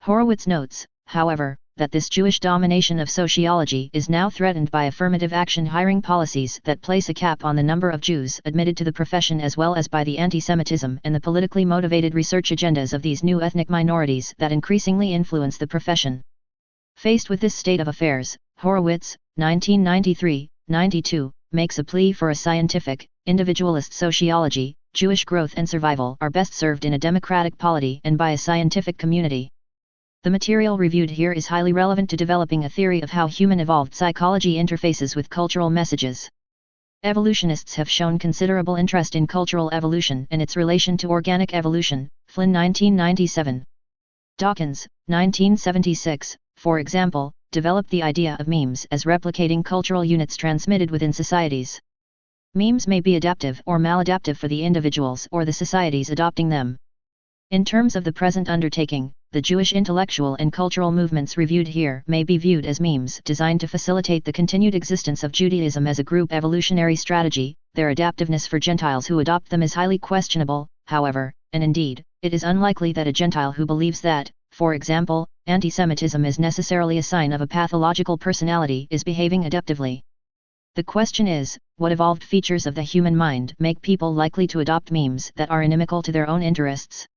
Horowitz notes, however, that this Jewish domination of sociology is now threatened by affirmative action hiring policies that place a cap on the number of Jews admitted to the profession as well as by the anti-Semitism and the politically motivated research agendas of these new ethnic minorities that increasingly influence the profession. Faced with this state of affairs, Horowitz, 1993-92, makes a plea for a scientific, individualist sociology. Jewish growth and survival are best served in a democratic polity and by a scientific community. The material reviewed here is highly relevant to developing a theory of how human-evolved psychology interfaces with cultural messages. Evolutionists have shown considerable interest in cultural evolution and its relation to organic evolution, Flynn 1997. Dawkins, 1976, for example, developed the idea of memes as replicating cultural units transmitted within societies. Memes may be adaptive or maladaptive for the individuals or the societies adopting them. In terms of the present undertaking, the Jewish intellectual and cultural movements reviewed here may be viewed as memes designed to facilitate the continued existence of Judaism as a group evolutionary strategy. Their adaptiveness for Gentiles who adopt them is highly questionable, however, and indeed, it is unlikely that a Gentile who believes that, for example, antisemitism is necessarily a sign of a pathological personality is behaving adaptively. The question is, what evolved features of the human mind make people likely to adopt memes that are inimical to their own interests?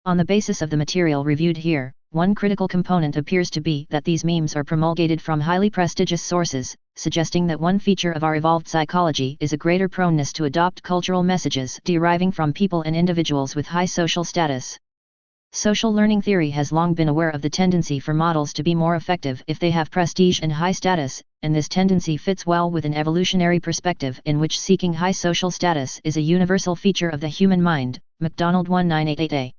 On the basis of the material reviewed here, one critical component appears to be that these memes are promulgated from highly prestigious sources, suggesting that one feature of our evolved psychology is a greater proneness to adopt cultural messages deriving from people and individuals with high social status. Social learning theory has long been aware of the tendency for models to be more effective if they have prestige and high status, and this tendency fits well with an evolutionary perspective in which seeking high social status is a universal feature of the human mind, MacDonald 1988a.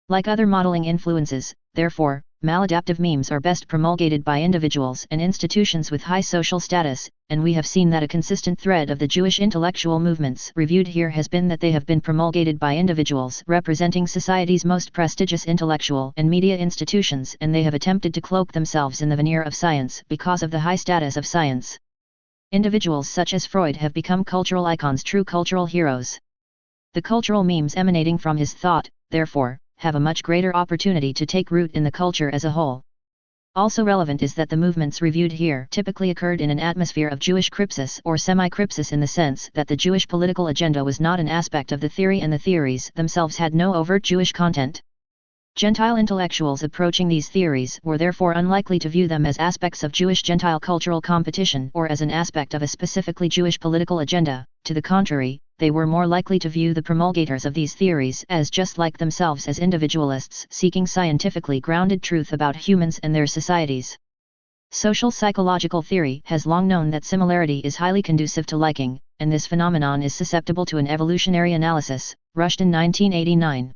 Like other modeling influences, therefore, maladaptive memes are best promulgated by individuals and institutions with high social status, and we have seen that a consistent thread of the Jewish intellectual movements reviewed here has been that they have been promulgated by individuals representing society's most prestigious intellectual and media institutions, and they have attempted to cloak themselves in the veneer of science because of the high status of science. Individuals such as Freud have become cultural icons, true cultural heroes. The cultural memes emanating from his thought, therefore, have a much greater opportunity to take root in the culture as a whole. Also relevant is that the movements reviewed here typically occurred in an atmosphere of Jewish crypsis or semi-crypsis, in the sense that the Jewish political agenda was not an aspect of the theory and the theories themselves had no overt Jewish content. Gentile intellectuals approaching these theories were therefore unlikely to view them as aspects of Jewish-Gentile cultural competition or as an aspect of a specifically Jewish political agenda. To the contrary, they were more likely to view the promulgators of these theories as just like themselves, as individualists seeking scientifically grounded truth about humans and their societies. Social psychological theory has long known that similarity is highly conducive to liking, and this phenomenon is susceptible to an evolutionary analysis. Rushton, 1989.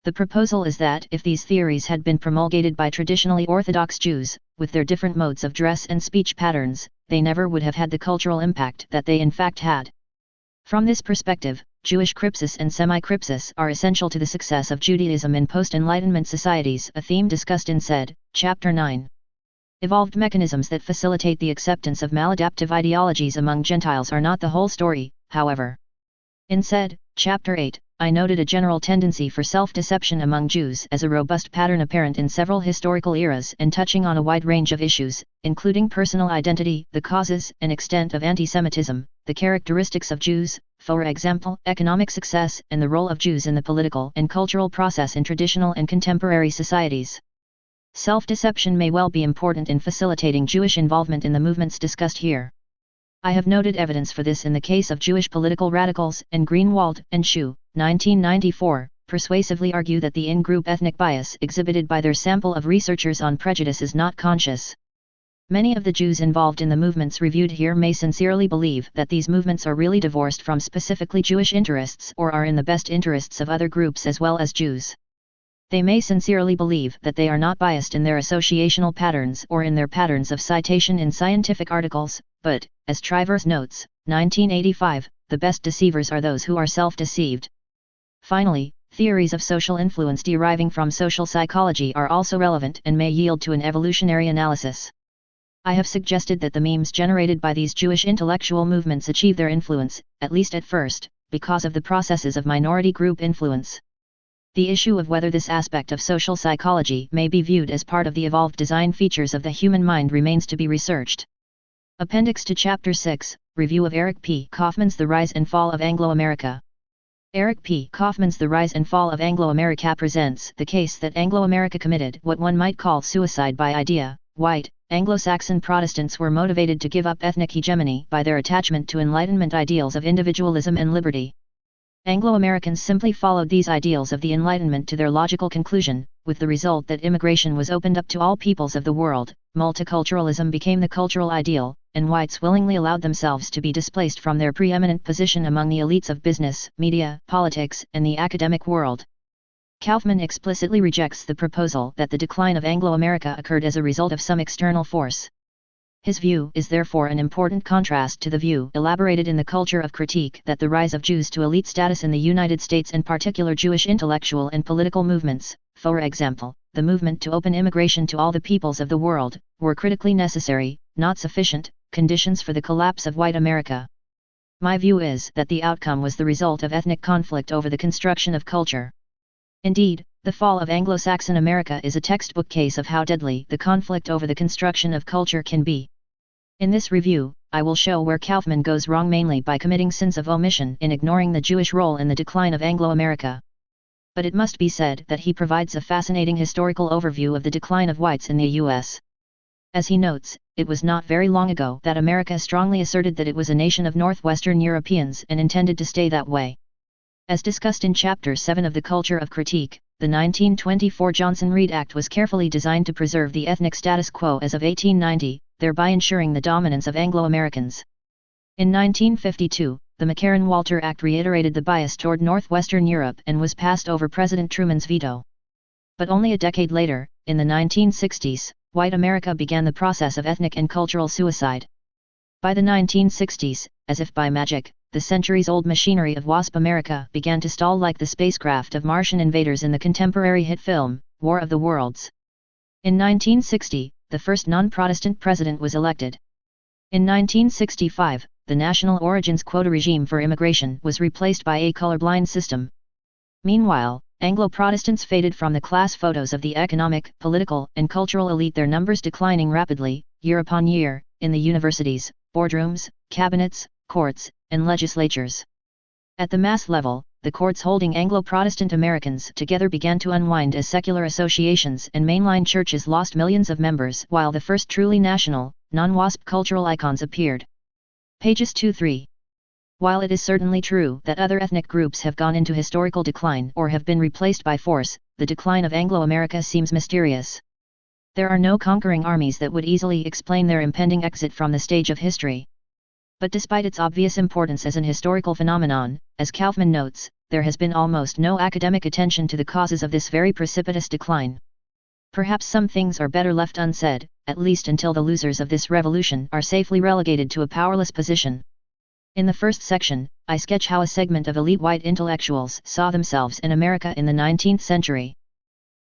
The proposal is that if these theories had been promulgated by traditionally Orthodox Jews, with their different modes of dress and speech patterns, they never would have had the cultural impact that they in fact had. From this perspective, Jewish crypsis and semi-crypsis are essential to the success of Judaism in post-Enlightenment societies, a theme discussed in said, Chapter 9. Evolved mechanisms that facilitate the acceptance of maladaptive ideologies among Gentiles are not the whole story, however. In said, Chapter 8, I noted a general tendency for self-deception among Jews as a robust pattern apparent in several historical eras and touching on a wide range of issues, including personal identity, the causes and extent of anti-Semitism, the characteristics of Jews, for example, economic success, and the role of Jews in the political and cultural process in traditional and contemporary societies. Self-deception may well be important in facilitating Jewish involvement in the movements discussed here. I have noted evidence for this in the case of Jewish political radicals, and Greenwald and Schuh, 1994, persuasively argue that the in-group ethnic bias exhibited by their sample of researchers on prejudice is not conscious. Many of the Jews involved in the movements reviewed here may sincerely believe that these movements are really divorced from specifically Jewish interests or are in the best interests of other groups as well as Jews. They may sincerely believe that they are not biased in their associational patterns or in their patterns of citation in scientific articles, but, as Trivers notes, 1985, the best deceivers are those who are self-deceived. Finally, theories of social influence deriving from social psychology are also relevant and may yield to an evolutionary analysis. I have suggested that the memes generated by these Jewish intellectual movements achieve their influence, at least at first, because of the processes of minority group influence. The issue of whether this aspect of social psychology may be viewed as part of the evolved design features of the human mind remains to be researched. Appendix to Chapter 6, Review of Eric P. Kaufman's The Rise and Fall of Anglo-America. Eric P. Kaufman's The Rise and Fall of Anglo-America presents the case that Anglo-America committed what one might call suicide by idea. White, Anglo-Saxon Protestants were motivated to give up ethnic hegemony by their attachment to Enlightenment ideals of individualism and liberty. Anglo-Americans simply followed these ideals of the Enlightenment to their logical conclusion, with the result that immigration was opened up to all peoples of the world, multiculturalism became the cultural ideal, and whites willingly allowed themselves to be displaced from their preeminent position among the elites of business, media, politics, and the academic world. Kaufman explicitly rejects the proposal that the decline of Anglo-America occurred as a result of some external force. His view is therefore an important contrast to the view elaborated in the Culture of Critique that the rise of Jews to elite status in the United States and particular Jewish intellectual and political movements, for example, the movement to open immigration to all the peoples of the world, were critically necessary, not sufficient, conditions for the collapse of white America. My view is that the outcome was the result of ethnic conflict over the construction of culture. Indeed, the fall of Anglo-Saxon America is a textbook case of how deadly the conflict over the construction of culture can be. In this review, I will show where Kaufman goes wrong, mainly by committing sins of omission in ignoring the Jewish role in the decline of Anglo-America. But it must be said that he provides a fascinating historical overview of the decline of whites in the U.S. As he notes, it was not very long ago that America strongly asserted that it was a nation of Northwestern Europeans and intended to stay that way. As discussed in Chapter 7 of the Culture of Critique, the 1924 Johnson-Reed Act was carefully designed to preserve the ethnic status quo as of 1890, thereby ensuring the dominance of Anglo-Americans. In 1952, the McCarran-Walter Act reiterated the bias toward Northwestern Europe and was passed over President Truman's veto. But only a decade later, in the 1960s, white America began the process of ethnic and cultural suicide. By the 1960s, as if by magic, the centuries-old machinery of WASP America began to stall like the spacecraft of Martian invaders in the contemporary hit film, War of the Worlds. In 1960, the first non-Protestant president was elected. In 1965, the national origins quota regime for immigration was replaced by a colorblind system. Meanwhile, Anglo-Protestants faded from the class photos of the economic, political, and cultural elite, their numbers declining rapidly, year upon year, in the universities, boardrooms, cabinets, courts, and legislatures. At the mass level, the courts holding Anglo-Protestant Americans together began to unwind as secular associations and mainline churches lost millions of members, while the first truly national, non-WASP cultural icons appeared. Pages 2-3. While it is certainly true that other ethnic groups have gone into historical decline or have been replaced by force, the decline of Anglo-America seems mysterious. There are no conquering armies that would easily explain their impending exit from the stage of history. But despite its obvious importance as an historical phenomenon, as Kaufman notes, there has been almost no academic attention to the causes of this very precipitous decline. Perhaps some things are better left unsaid, at least until the losers of this revolution are safely relegated to a powerless position. In the first section, I sketch how a segment of elite white intellectuals saw themselves in America in the 19th century.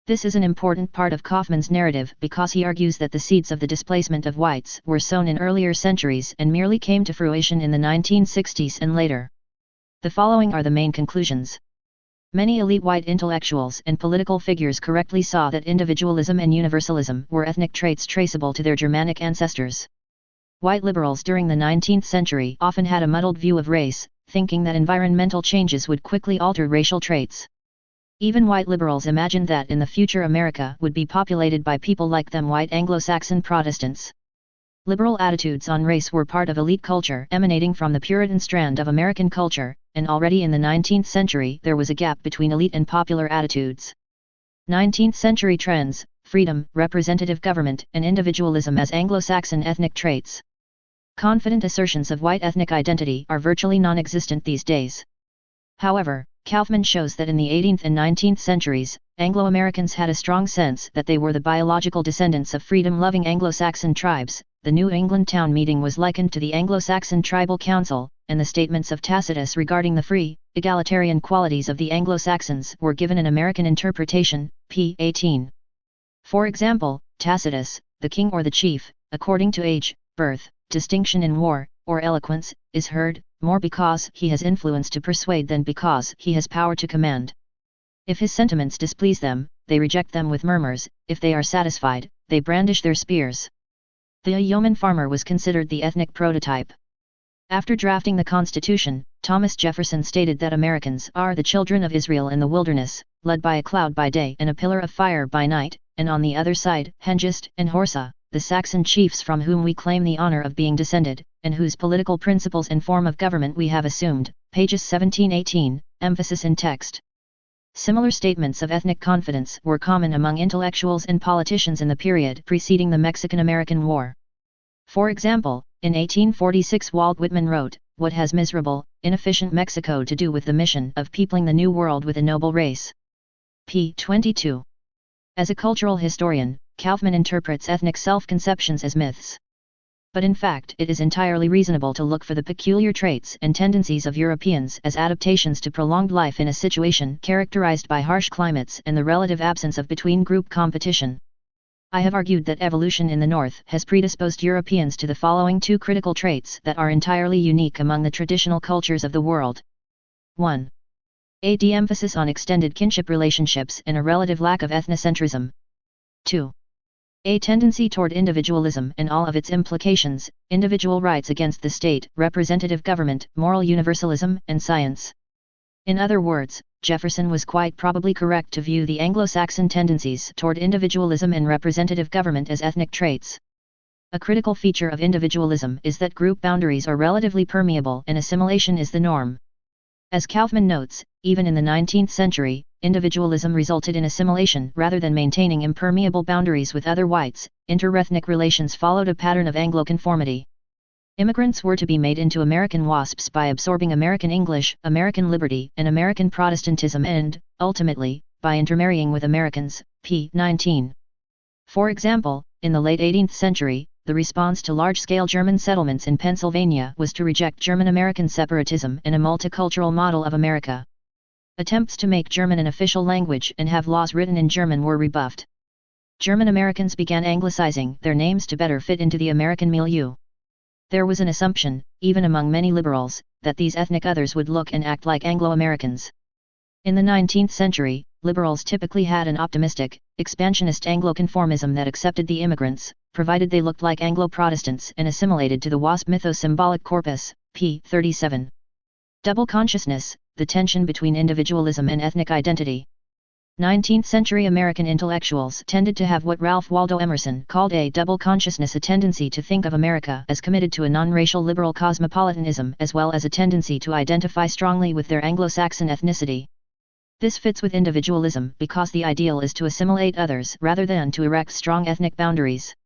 This is an important part of Kaufman's narrative because he argues that the seeds of the displacement of whites were sown in earlier centuries and merely came to fruition in the 1960s and later. The following are the main conclusions. Many elite white intellectuals and political figures correctly saw that individualism and universalism were ethnic traits traceable to their Germanic ancestors. White liberals during the 19th century often had a muddled view of race, thinking that environmental changes would quickly alter racial traits. Even white liberals imagined that in the future America would be populated by people like them white Anglo-Saxon Protestants. Liberal attitudes on race were part of elite culture emanating from the Puritan strand of American culture, and already in the 19th century there was a gap between elite and popular attitudes. 19th century trends: freedom, representative government, and individualism as Anglo-Saxon ethnic traits. Confident assertions of white ethnic identity are virtually non-existent these days. However, Kaufman shows that in the 18th and 19th centuries, Anglo-Americans had a strong sense that they were the biological descendants of freedom-loving Anglo-Saxon tribes. The New England town meeting was likened to the Anglo-Saxon tribal council, and the statements of Tacitus regarding the free, egalitarian qualities of the Anglo-Saxons were given an American interpretation, p. 18. For example, Tacitus, the king or the chief, according to age, birth, distinction in war, or eloquence, is heard more because he has influence to persuade than because he has power to command. If his sentiments displease them, they reject them with murmurs; if they are satisfied, they brandish their spears. The yeoman farmer was considered the ethnic prototype. After drafting the Constitution, Thomas Jefferson stated that Americans are the children of Israel in the wilderness, led by a cloud by day and a pillar of fire by night, and on the other side, Hengist and Horsa, the Saxon chiefs from whom we claim the honor of being descended, and whose political principles and form of government we have assumed, pages 17-18, emphasis in text. Similar statements of ethnic confidence were common among intellectuals and politicians in the period preceding the Mexican-American War. For example, in 1846 Walt Whitman wrote, "What has miserable, inefficient Mexico to do with the mission of peopling the New World with a noble race?" p. 22. As a cultural historian, Kaufman interprets ethnic self-conceptions as myths. But in fact it is entirely reasonable to look for the peculiar traits and tendencies of Europeans as adaptations to prolonged life in a situation characterized by harsh climates and the relative absence of between-group competition. I have argued that evolution in the North has predisposed Europeans to the following two critical traits that are entirely unique among the traditional cultures of the world. 1. A de-emphasis on extended kinship relationships and a relative lack of ethnocentrism. 2. A tendency toward individualism and all of its implications: individual rights against the state, representative government, moral universalism, and science. In other words, Jefferson was quite probably correct to view the Anglo-Saxon tendencies toward individualism and representative government as ethnic traits. A critical feature of individualism is that group boundaries are relatively permeable and assimilation is the norm. As Kaufman notes, even in the 19th century, individualism resulted in assimilation rather than maintaining impermeable boundaries with other whites. Interethnic relations followed a pattern of Anglo-conformity. Immigrants were to be made into American WASPs by absorbing American English, American liberty, and American Protestantism and, ultimately, by intermarrying with Americans, p. 19. For example, in the late 18th century, the response to large-scale German settlements in Pennsylvania was to reject German-American separatism and a multicultural model of America. Attempts to make German an official language and have laws written in German were rebuffed. German Americans began anglicizing their names to better fit into the American milieu. There was an assumption, even among many liberals, that these ethnic others would look and act like Anglo-Americans. In the 19th century, liberals typically had an optimistic, expansionist Anglo-conformism that accepted the immigrants, provided they looked like Anglo-Protestants and assimilated to the WASP mytho-symbolic corpus, p. 37. Double consciousness, the tension between individualism and ethnic identity. 19th-century American intellectuals tended to have what Ralph Waldo Emerson called a double consciousness, a tendency to think of America as committed to a non-racial liberal cosmopolitanism as well as a tendency to identify strongly with their Anglo-Saxon ethnicity. This fits with individualism because the ideal is to assimilate others rather than to erect strong ethnic boundaries.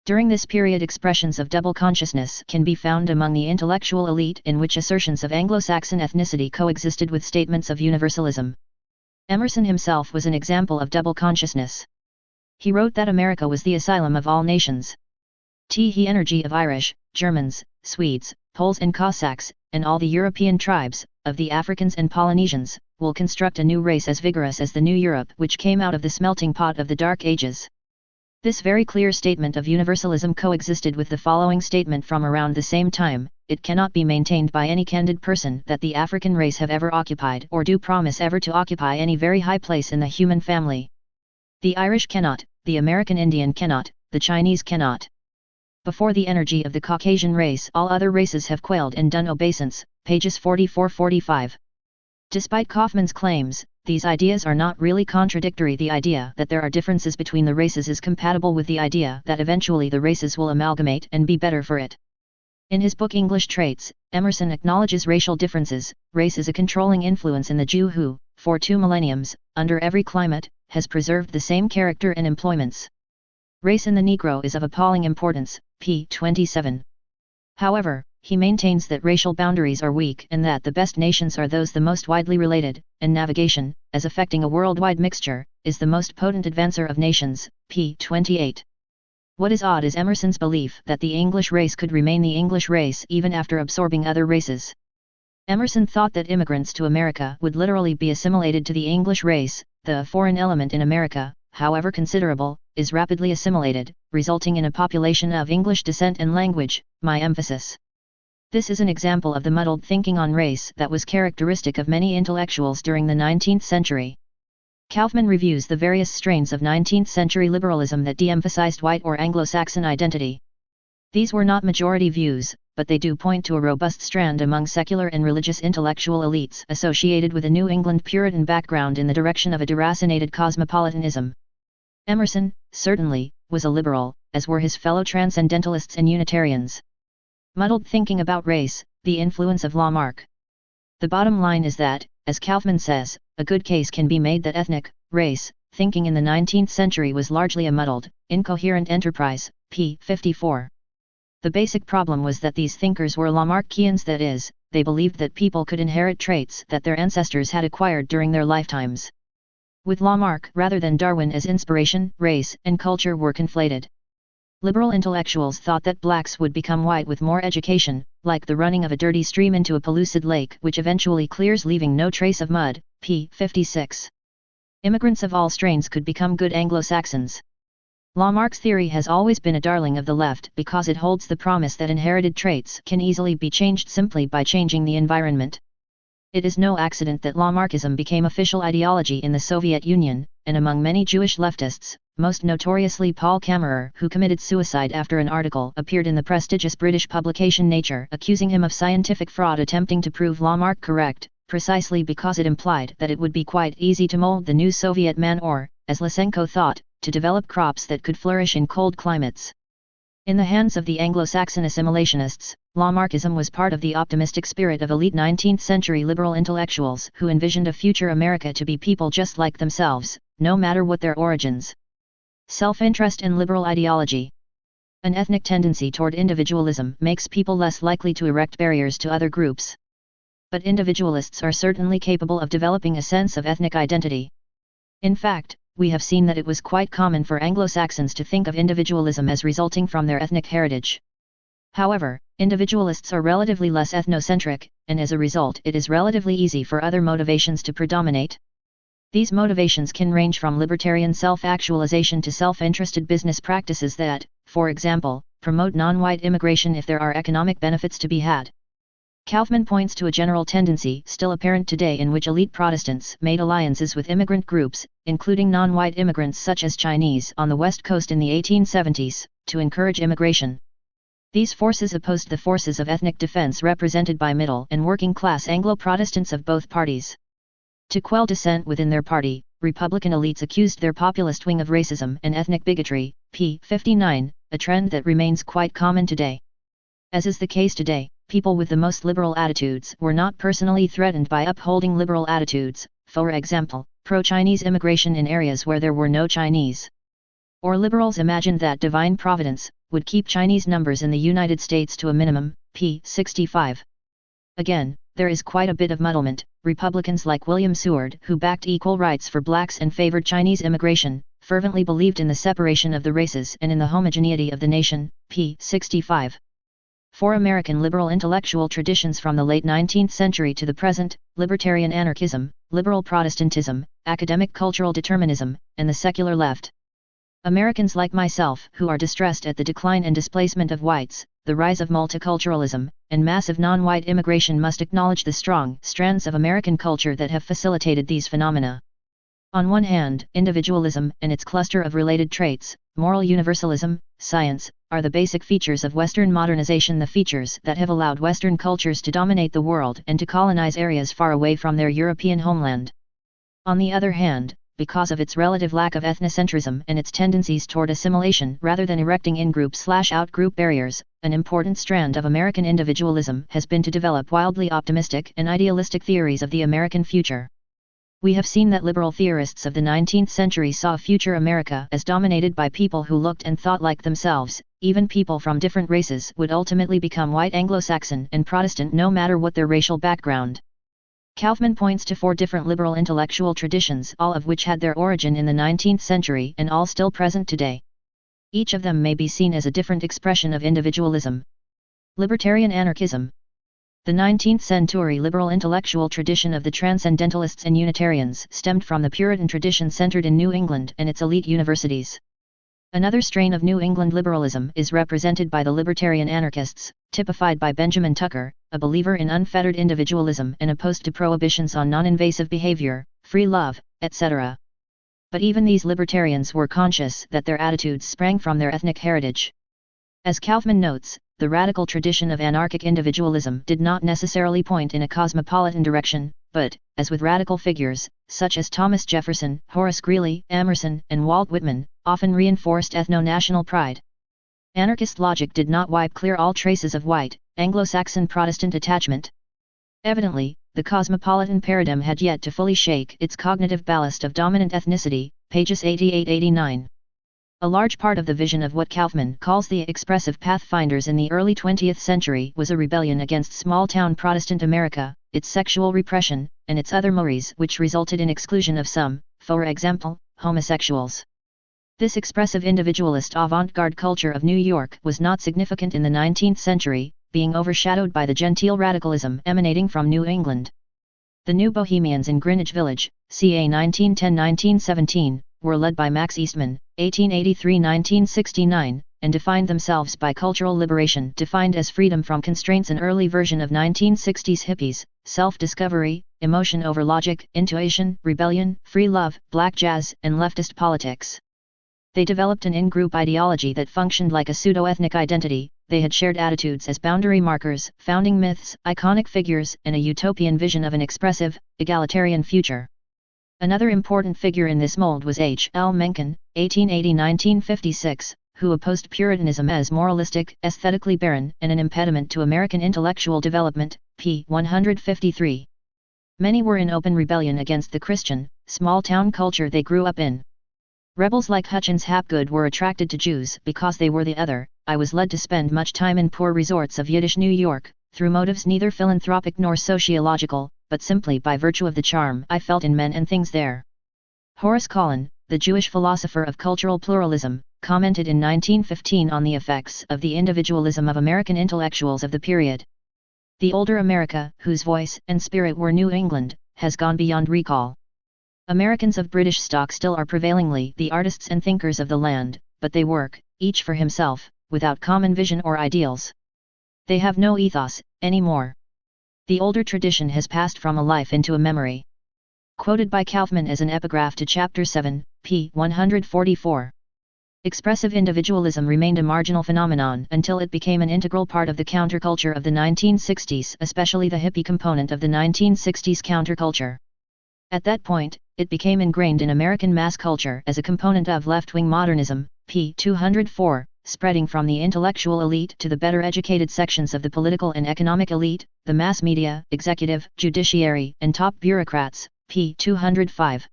During this period, expressions of double consciousness can be found among the intellectual elite in which assertions of Anglo-Saxon ethnicity coexisted with statements of universalism. Emerson himself was an example of double consciousness. He wrote that America was the asylum of all nations. The energy of Irish, Germans, Swedes, Poles and Cossacks, and all the European tribes, of the Africans and Polynesians, will construct a new race as vigorous as the new Europe which came out of the smelting pot of the Dark Ages. This very clear statement of universalism coexisted with the following statement from around the same time: it cannot be maintained by any candid person that the African race have ever occupied or do promise ever to occupy any very high place in the human family. The Irish cannot, the American Indian cannot, the Chinese cannot. Before the energy of the Caucasian race all other races have quailed and done obeisance, pages 44-45. Despite Kaufman's claims, these ideas are not really contradictory. The idea that there are differences between the races is compatible with the idea that eventually the races will amalgamate and be better for it. In his book English Traits, Emerson acknowledges racial differences. Race is a controlling influence in the Jew who, for 2 millenniums, under every climate, has preserved the same character and employments. Race in the Negro is of appalling importance, p. 27. However, he maintains that racial boundaries are weak and that the best nations are those the most widely related, and navigation, as affecting a worldwide mixture, is the most potent advancer of nations, p. 28. What is odd is Emerson's belief that the English race could remain the English race even after absorbing other races. Emerson thought that immigrants to America would literally be assimilated to the English race. The foreign element in America, however considerable, is rapidly assimilated, resulting in a population of English descent and language, my emphasis. This is an example of the muddled thinking on race that was characteristic of many intellectuals during the 19th century. Kaufman reviews the various strains of 19th-century liberalism that de-emphasized white or Anglo-Saxon identity. These were not majority views, but they do point to a robust strand among secular and religious intellectual elites associated with a New England Puritan background in the direction of a deracinated cosmopolitanism. Emerson, certainly, was a liberal, as were his fellow transcendentalists and Unitarians. Muddled thinking about race, the influence of Lamarck. The bottom line is that, as Kaufman says, a good case can be made that ethnic, race, thinking in the 19th century was largely a muddled, incoherent enterprise, p. 54. The basic problem was that these thinkers were Lamarckians, that is, they believed that people could inherit traits that their ancestors had acquired during their lifetimes. With Lamarck rather than Darwin as inspiration, race and culture were conflated. Liberal intellectuals thought that blacks would become white with more education, like the running of a dirty stream into a pellucid lake which eventually clears leaving no trace of mud, p. 56. Immigrants of all strains could become good Anglo-Saxons. Lamarck's theory has always been a darling of the left because it holds the promise that inherited traits can easily be changed simply by changing the environment. It is no accident that Lamarckism became official ideology in the Soviet Union, and among many Jewish leftists, most notoriously Paul Kammerer, who committed suicide after an article appeared in the prestigious British publication Nature accusing him of scientific fraud attempting to prove Lamarck correct, precisely because it implied that it would be quite easy to mold the new Soviet man or, as Lysenko thought, to develop crops that could flourish in cold climates. In the hands of the Anglo-Saxon assimilationists, Lamarckism was part of the optimistic spirit of elite 19th-century liberal intellectuals who envisioned a future America to be people just like themselves, no matter what their origins. Self-interest and liberal ideology. An ethnic tendency toward individualism makes people less likely to erect barriers to other groups. But individualists are certainly capable of developing a sense of ethnic identity. In fact, we have seen that it was quite common for Anglo-Saxons to think of individualism as resulting from their ethnic heritage. However, individualists are relatively less ethnocentric, and as a result it is relatively easy for other motivations to predominate. These motivations can range from libertarian self-actualization to self-interested business practices that, for example, promote non-white immigration if there are economic benefits to be had. Kaufman points to a general tendency still apparent today in which elite Protestants made alliances with immigrant groups, including non-white immigrants such as Chinese on the West Coast in the 1870s, to encourage immigration. These forces opposed the forces of ethnic defense represented by middle and working-class Anglo-Protestants of both parties. To quell dissent within their party, Republican elites accused their populist wing of racism and ethnic bigotry, p. 59, a trend that remains quite common today. As is the case today, people with the most liberal attitudes were not personally threatened by upholding liberal attitudes, for example, pro-Chinese immigration in areas where there were no Chinese. Or liberals imagined that divine providence would keep Chinese numbers in the United States to a minimum, p. 65. Again, there is quite a bit of muddlement. Republicans like William Seward, who backed equal rights for blacks and favored Chinese immigration, fervently believed in the separation of the races and in the homogeneity of the nation, p. 65. For American liberal intellectual traditions from the late 19th century to the present, libertarian anarchism, liberal Protestantism, academic cultural determinism, and the secular left. Americans like myself who are distressed at the decline and displacement of whites, the rise of multiculturalism, and massive non-white immigration must acknowledge the strong strands of American culture that have facilitated these phenomena. On one hand, individualism and its cluster of related traits, moral universalism, science, are the basic features of Western modernization, the features that have allowed Western cultures to dominate the world and to colonize areas far away from their European homeland. On the other hand, because of its relative lack of ethnocentrism and its tendencies toward assimilation rather than erecting in-group/out-group barriers, an important strand of American individualism has been to develop wildly optimistic and idealistic theories of the American future. We have seen that liberal theorists of the 19th century saw future America as dominated by people who looked and thought like themselves. Even people from different races would ultimately become white Anglo-Saxon and Protestant no matter what their racial background. Kaufman points to 4 different liberal intellectual traditions, all of which had their origin in the 19th century and all still present today. Each of them may be seen as a different expression of individualism. Libertarian anarchism. The 19th century liberal intellectual tradition of the Transcendentalists and Unitarians stemmed from the Puritan tradition centered in New England and its elite universities. Another strain of New England liberalism is represented by the libertarian anarchists, typified by Benjamin Tucker, a believer in unfettered individualism and opposed to prohibitions on non-invasive behavior, free love, etc. But even these libertarians were conscious that their attitudes sprang from their ethnic heritage. As Kaufman notes, the radical tradition of anarchic individualism did not necessarily point in a cosmopolitan direction, but, as with radical figures, such as Thomas Jefferson, Horace Greeley, Emerson, and Walt Whitman, often reinforced ethno-national pride. Anarchist logic did not wipe clear all traces of white, Anglo-Saxon Protestant attachment. Evidently, the cosmopolitan paradigm had yet to fully shake its cognitive ballast of dominant ethnicity, pages 88-89. A large part of the vision of what Kaufman calls the expressive pathfinders in the early 20th century was a rebellion against small-town Protestant America, its sexual repression, and its other mores which resulted in exclusion of some, for example, homosexuals. This expressive individualist avant-garde culture of New York was not significant in the 19th century, being overshadowed by the genteel radicalism emanating from New England. The New Bohemians in Greenwich Village, ca. 1910-1917, were led by Max Eastman, 1883-1969, and defined themselves by cultural liberation defined as freedom from constraints, an early version of 1960s hippies, self-discovery, emotion over logic, intuition, rebellion, free love, black jazz, and leftist politics. They developed an in-group ideology that functioned like a pseudo-ethnic identity. They had shared attitudes as boundary markers, founding myths, iconic figures, and a utopian vision of an expressive, egalitarian future. Another important figure in this mold was H. L. Mencken, 1880-1956, who opposed Puritanism as moralistic, aesthetically barren, and an impediment to American intellectual development, p. 153. Many were in open rebellion against the Christian, small-town culture they grew up in. Rebels like Hutchins Hapgood were attracted to Jews because they were the other. I was led to spend much time in poor resorts of Yiddish New York, through motives neither philanthropic nor sociological, but simply by virtue of the charm I felt in men and things there. Horace Collin, the Jewish philosopher of cultural pluralism, commented in 1915 on the effects of the individualism of American intellectuals of the period. The older America, whose voice and spirit were New England, has gone beyond recall. Americans of British stock still are prevailingly the artists and thinkers of the land, but they work, each for himself, without common vision or ideals. They have no ethos, anymore. The older tradition has passed from a life into a memory. Quoted by Kaufman as an epigraph to Chapter 7, p. 144. Expressive individualism remained a marginal phenomenon until it became an integral part of the counterculture of the 1960s, especially the hippie component of the 1960s counterculture. At that point, it became ingrained in American mass culture as a component of left-wing modernism, p. 204, spreading from the intellectual elite to the better educated sections of the political and economic elite, the mass media, executive, judiciary, and top bureaucrats, p. 205.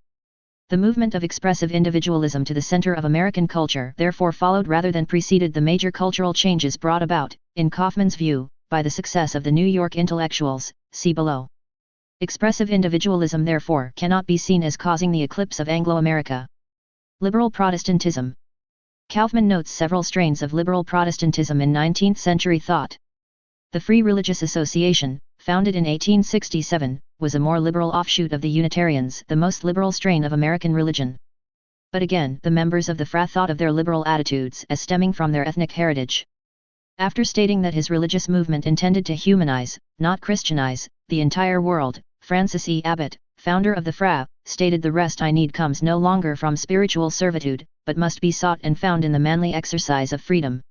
The movement of expressive individualism to the center of American culture therefore followed rather than preceded the major cultural changes brought about, in Kaufman's view, by the success of the New York intellectuals, see below. Expressive individualism therefore cannot be seen as causing the eclipse of Anglo-America. Liberal Protestantism. Kaufman notes several strains of liberal Protestantism in 19th-century thought. The Free Religious Association, founded in 1867, was a more liberal offshoot of the Unitarians, the most liberal strain of American religion. But again, the members of the FRA thought of their liberal attitudes as stemming from their ethnic heritage. After stating that his religious movement intended to humanize, not Christianize, the entire world, Francis E. Abbott, founder of the FRA, stated the rest I need comes no longer from spiritual servitude, but must be sought and found in the manly exercise of freedom.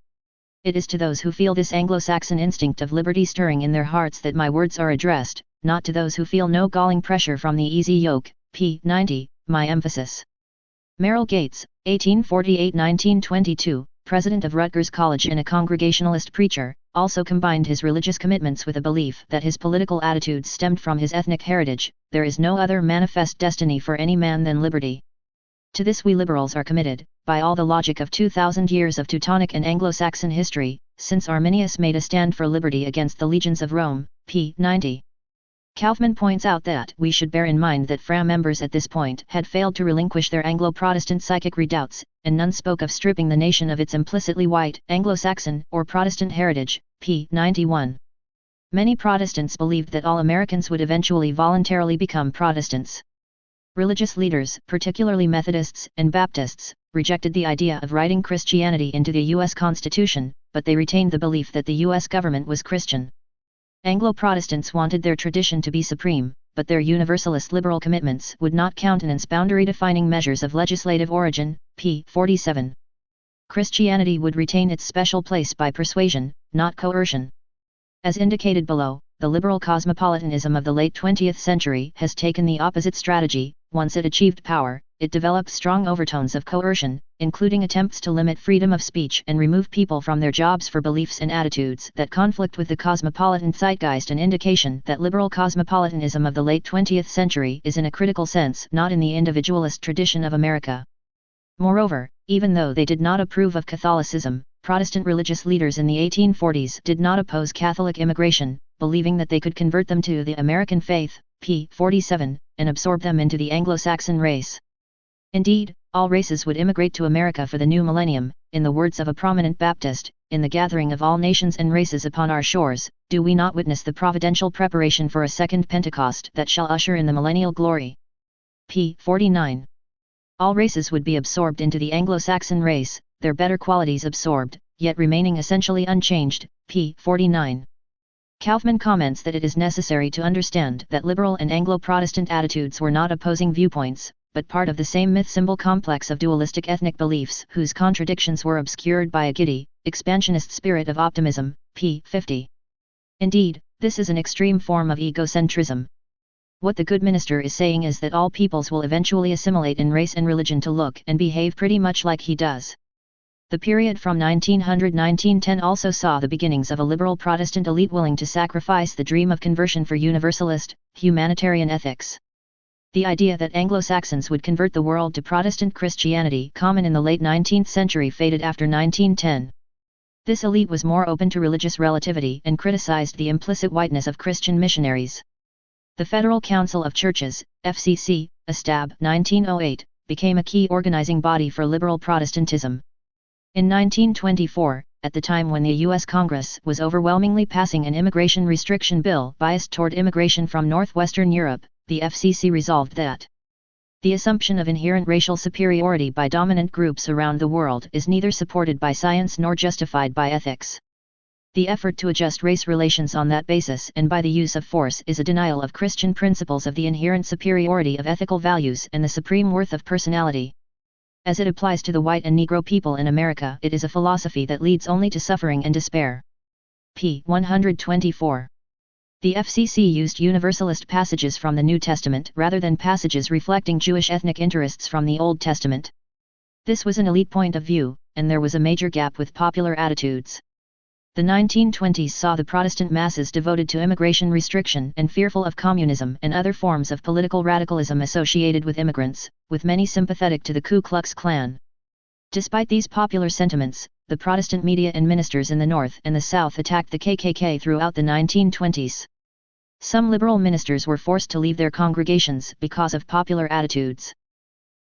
It is to those who feel this Anglo-Saxon instinct of liberty stirring in their hearts that my words are addressed, not to those who feel no galling pressure from the easy yoke, p. 90, my emphasis. Merrill Gates, 1848–1922, president of Rutgers College and a Congregationalist preacher, also combined his religious commitments with a belief that his political attitudes stemmed from his ethnic heritage. There is no other manifest destiny for any man than liberty. To this we liberals are committed, by all the logic of 2,000 years of Teutonic and Anglo-Saxon history, since Arminius made a stand for liberty against the legions of Rome, p. 90. Kaufman points out that we should bear in mind that FRA members at this point had failed to relinquish their Anglo-Protestant psychic redoubts, and none spoke of stripping the nation of its implicitly white, Anglo-Saxon, or Protestant heritage, p. 91. Many Protestants believed that all Americans would eventually voluntarily become Protestants. Religious leaders, particularly Methodists and Baptists, rejected the idea of writing Christianity into the U.S. Constitution, but they retained the belief that the U.S. government was Christian. Anglo-Protestants wanted their tradition to be supreme, but their Universalist liberal commitments would not countenance boundary-defining measures of legislative origin, p. 47. Christianity would retain its special place by persuasion, not coercion. As indicated below, the liberal cosmopolitanism of the late 20th century has taken the opposite strategy. Once it achieved power, it developed strong overtones of coercion, including attempts to limit freedom of speech and remove people from their jobs for beliefs and attitudes that conflict with the cosmopolitan zeitgeist, an indication that liberal cosmopolitanism of the late 20th century is in a critical sense not in the individualist tradition of America. Moreover, even though they did not approve of Catholicism, Protestant religious leaders in the 1840s did not oppose Catholic immigration, believing that they could convert them to the American faith, p. 47, and absorb them into the Anglo-Saxon race. Indeed, all races would immigrate to America for the new millennium. In the words of a prominent Baptist, in the gathering of all nations and races upon our shores, do we not witness the providential preparation for a second Pentecost that shall usher in the millennial glory? p. 49. All races would be absorbed into the Anglo-Saxon race, their better qualities absorbed, yet remaining essentially unchanged, p. 49. Kaufman comments that it is necessary to understand that liberal and Anglo-Protestant attitudes were not opposing viewpoints, but part of the same myth-symbol complex of dualistic ethnic beliefs whose contradictions were obscured by a giddy, expansionist spirit of optimism, p. 50. Indeed, this is an extreme form of egocentrism. What the good minister is saying is that all peoples will eventually assimilate in race and religion to look and behave pretty much like he does. The period from 1900–1910 also saw the beginnings of a liberal Protestant elite willing to sacrifice the dream of conversion for universalist, humanitarian ethics. The idea that Anglo-Saxons would convert the world to Protestant Christianity, common in the late 19th century, faded after 1910. This elite was more open to religious relativity and criticized the implicit whiteness of Christian missionaries. The Federal Council of Churches, FCC, estab. 1908, became a key organizing body for liberal Protestantism. In 1924, at the time when the U.S. Congress was overwhelmingly passing an immigration restriction bill biased toward immigration from Northwestern Europe, the FCC resolved that the assumption of inherent racial superiority by dominant groups around the world is neither supported by science nor justified by ethics. The effort to adjust race relations on that basis and by the use of force is a denial of Christian principles of the inherent superiority of ethical values and the supreme worth of personality. As it applies to the white and Negro people in America, it is a philosophy that leads only to suffering and despair. p. 124. The FCC used Universalist passages from the New Testament rather than passages reflecting Jewish ethnic interests from the Old Testament. This was an elite point of view, and there was a major gap with popular attitudes. The 1920s saw the Protestant masses devoted to immigration restriction and fearful of communism and other forms of political radicalism associated with immigrants, with many sympathetic to the Ku Klux Klan. Despite these popular sentiments, the Protestant media and ministers in the North and the South attacked the KKK throughout the 1920s. Some liberal ministers were forced to leave their congregations because of popular attitudes.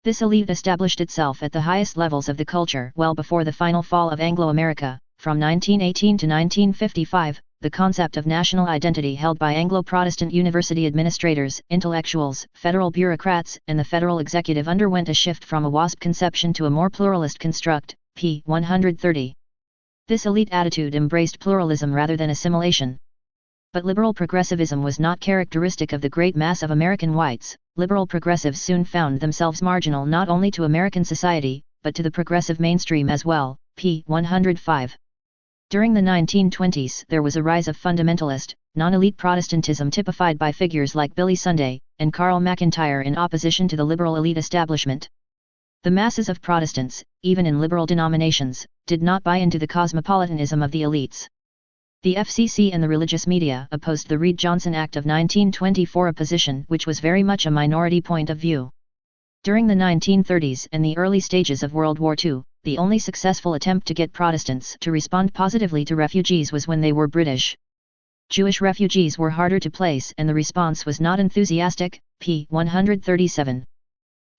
This elite established itself at the highest levels of the culture well before the final fall of Anglo-America. From 1918 to 1955, the concept of national identity held by Anglo-Protestant university administrators, intellectuals, federal bureaucrats, and the federal executive underwent a shift from a WASP conception to a more pluralist construct, p. 130. This elite attitude embraced pluralism rather than assimilation. But liberal progressivism was not characteristic of the great mass of American whites. Liberal progressives soon found themselves marginal not only to American society, but to the progressive mainstream as well, p. 105. During the 1920s there was a rise of fundamentalist, non-elite Protestantism typified by figures like Billy Sunday and Carl McIntyre in opposition to the liberal elite establishment. The masses of Protestants, even in liberal denominations, did not buy into the cosmopolitanism of the elites. The FCC and the religious media opposed the Reed-Johnson Act of 1924, a position which was very much a minority point of view. During the 1930s and the early stages of World War II, the only successful attempt to get Protestants to respond positively to refugees was when they were British. Jewish refugees were harder to place and the response was not enthusiastic, p. 137.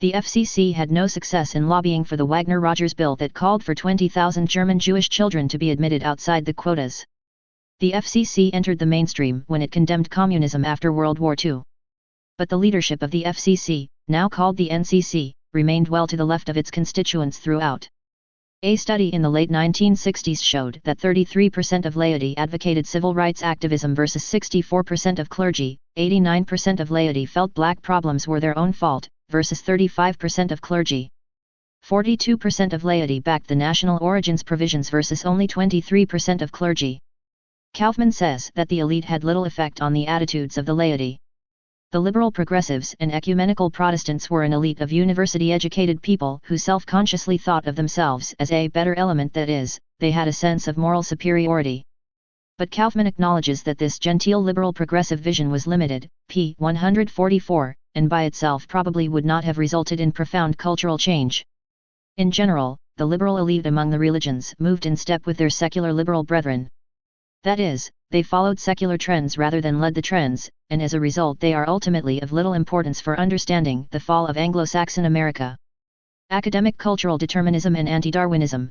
The FCC had no success in lobbying for the Wagner-Rogers bill that called for 20,000 German Jewish children to be admitted outside the quotas. The FCC entered the mainstream when it condemned communism after World War II. But the leadership of the FCC, now called the NCC, remained well to the left of its constituents throughout. A study in the late 1960s showed that 33% of laity advocated civil rights activism versus 64% of clergy, 89% of laity felt black problems were their own fault, versus 35% of clergy. 42% of laity backed the national origins provisions versus only 23% of clergy. Kaufman says that the elite had little effect on the attitudes of the laity. The liberal progressives and ecumenical Protestants were an elite of university-educated people who self-consciously thought of themselves as a better element, that is, they had a sense of moral superiority. But Kaufman acknowledges that this genteel liberal progressive vision was limited, p. 144, and by itself probably would not have resulted in profound cultural change. In general, the liberal elite among the religions moved in step with their secular liberal brethren. That is, they followed secular trends rather than led the trends, and as a result they are ultimately of little importance for understanding the fall of Anglo-Saxon America. Academic cultural determinism and anti-Darwinism.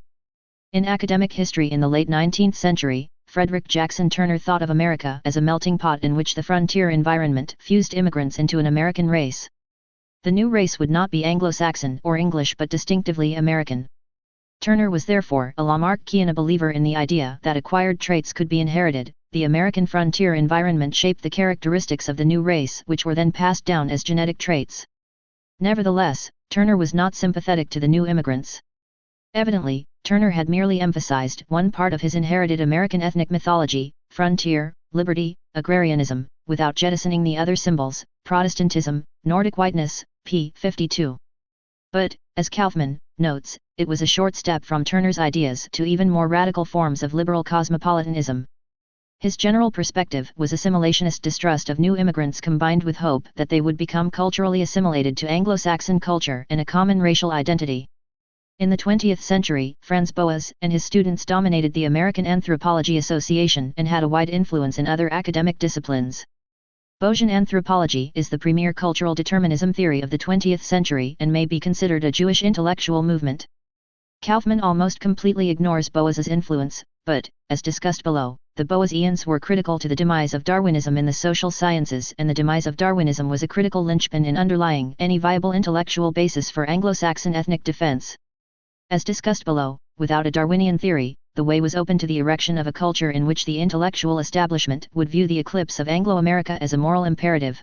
In academic history in the late 19th century, Frederick Jackson Turner thought of America as a melting pot in which the frontier environment fused immigrants into an American race. The new race would not be Anglo-Saxon or English but distinctively American. Turner was therefore a Lamarckian, a believer in the idea that acquired traits could be inherited. The American frontier environment shaped the characteristics of the new race, which were then passed down as genetic traits. Nevertheless, Turner was not sympathetic to the new immigrants. Evidently, Turner had merely emphasized one part of his inherited American ethnic mythology, frontier, liberty, agrarianism, without jettisoning the other symbols, Protestantism, Nordic whiteness, p. 52. But, as Kaufman notes, it was a short step from Turner's ideas to even more radical forms of liberal cosmopolitanism. His general perspective was assimilationist distrust of new immigrants combined with hope that they would become culturally assimilated to Anglo-Saxon culture and a common racial identity. In the 20th century, Franz Boas and his students dominated the American Anthropology Association and had a wide influence in other academic disciplines. Bayesian anthropology is the premier cultural determinism theory of the 20th century and may be considered a Jewish intellectual movement. Kaufman almost completely ignores Boas's influence, but, as discussed below, the Boasians were critical to the demise of Darwinism in the social sciences, and the demise of Darwinism was a critical linchpin in underlying any viable intellectual basis for Anglo-Saxon ethnic defense. As discussed below, without a Darwinian theory, the way was open to the erection of a culture in which the intellectual establishment would view the eclipse of Anglo-America as a moral imperative.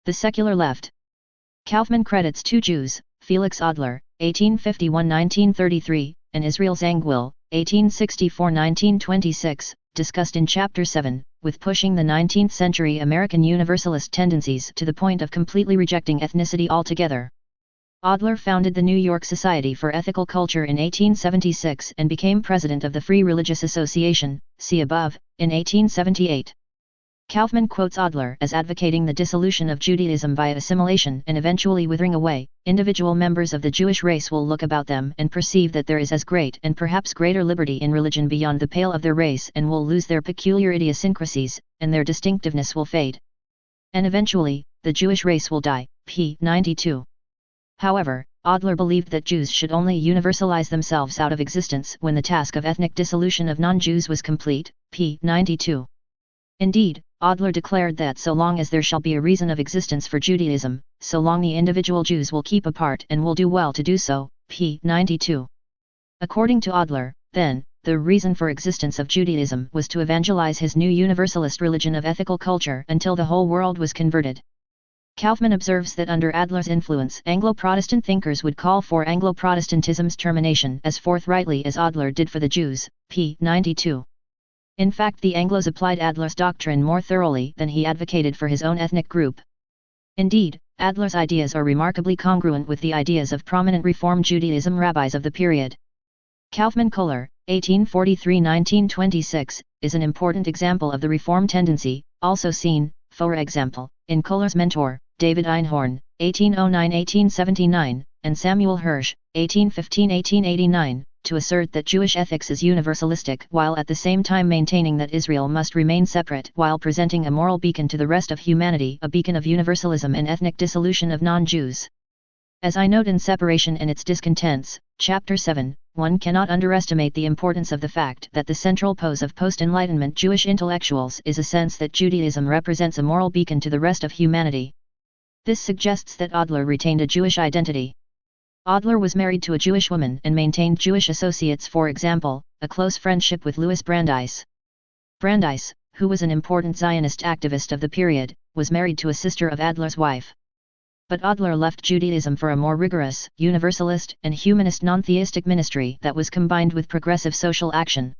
The secular left. Kaufmann credits two Jews, Felix Adler, 1851–1933, and Israel Zangwill, 1864–1926, discussed in Chapter 7, with pushing the 19th-century American Universalist tendencies to the point of completely rejecting ethnicity altogether. Adler founded the New York Society for Ethical Culture in 1876 and became president of the Free Religious Association, see above, in 1878. Kaufmann quotes Adler as advocating the dissolution of Judaism via assimilation and eventually withering away. Individual members of the Jewish race will look about them and perceive that there is as great and perhaps greater liberty in religion beyond the pale of their race and will lose their peculiar idiosyncrasies, and their distinctiveness will fade. And eventually, the Jewish race will die, p. 92. However, Adler believed that Jews should only universalize themselves out of existence when the task of ethnic dissolution of non-Jews was complete, p. 92. Indeed, Adler declared that so long as there shall be a reason of existence for Judaism, so long the individual Jews will keep apart and will do well to do so, p. 92. According to Adler, then, the reason for existence of Judaism was to evangelize his new universalist religion of ethical culture until the whole world was converted. Kaufmann observes that under Adler's influence Anglo-Protestant thinkers would call for Anglo-Protestantism's termination as forthrightly as Adler did for the Jews, p. 92. In fact, the Anglos applied Adler's doctrine more thoroughly than he advocated for his own ethnic group. Indeed, Adler's ideas are remarkably congruent with the ideas of prominent Reform Judaism rabbis of the period. Kaufmann Kohler, 1843–1926, is an important example of the Reform tendency, also seen, for example, in Kohler's mentor, David Einhorn, 1809–1879, and Samuel Hirsch, 1815–1889, to assert that Jewish ethics is universalistic while at the same time maintaining that Israel must remain separate while presenting a moral beacon to the rest of humanity, a beacon of universalism and ethnic dissolution of non-Jews. As I note in Separation and its Discontents, Chapter 7, one cannot underestimate the importance of the fact that the central pose of post-Enlightenment Jewish intellectuals is a sense that Judaism represents a moral beacon to the rest of humanity. This suggests that Adler retained a Jewish identity. Adler was married to a Jewish woman and maintained Jewish associates, for example, a close friendship with Louis Brandeis. Brandeis, who was an important Zionist activist of the period, was married to a sister of Adler's wife. But Adler left Judaism for a more rigorous, universalist and humanist non-theistic ministry that was combined with progressive social action.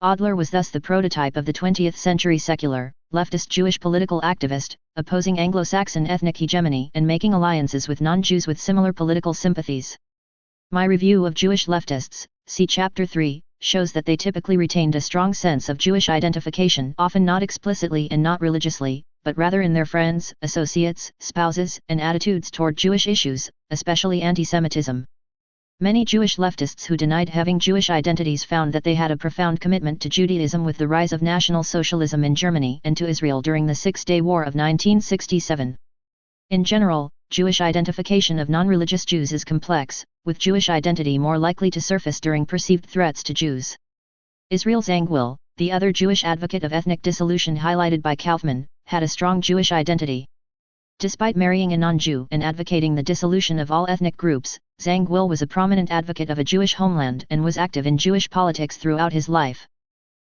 Adler was thus the prototype of the 20th century secular, leftist Jewish political activist, opposing Anglo-Saxon ethnic hegemony and making alliances with non-Jews with similar political sympathies. My review of Jewish leftists, see Chapter 3, shows that they typically retained a strong sense of Jewish identification, often not explicitly and not religiously, but rather in their friends, associates, spouses, and attitudes toward Jewish issues, especially anti-Semitism. Many Jewish leftists who denied having Jewish identities found that they had a profound commitment to Judaism with the rise of National Socialism in Germany and to Israel during the Six-Day War of 1967. In general, Jewish identification of non-religious Jews is complex, with Jewish identity more likely to surface during perceived threats to Jews. Israel Zangwill, the other Jewish advocate of ethnic dissolution highlighted by Kaufmann, had a strong Jewish identity. Despite marrying a non-Jew and advocating the dissolution of all ethnic groups, Zangwill was a prominent advocate of a Jewish homeland and was active in Jewish politics throughout his life.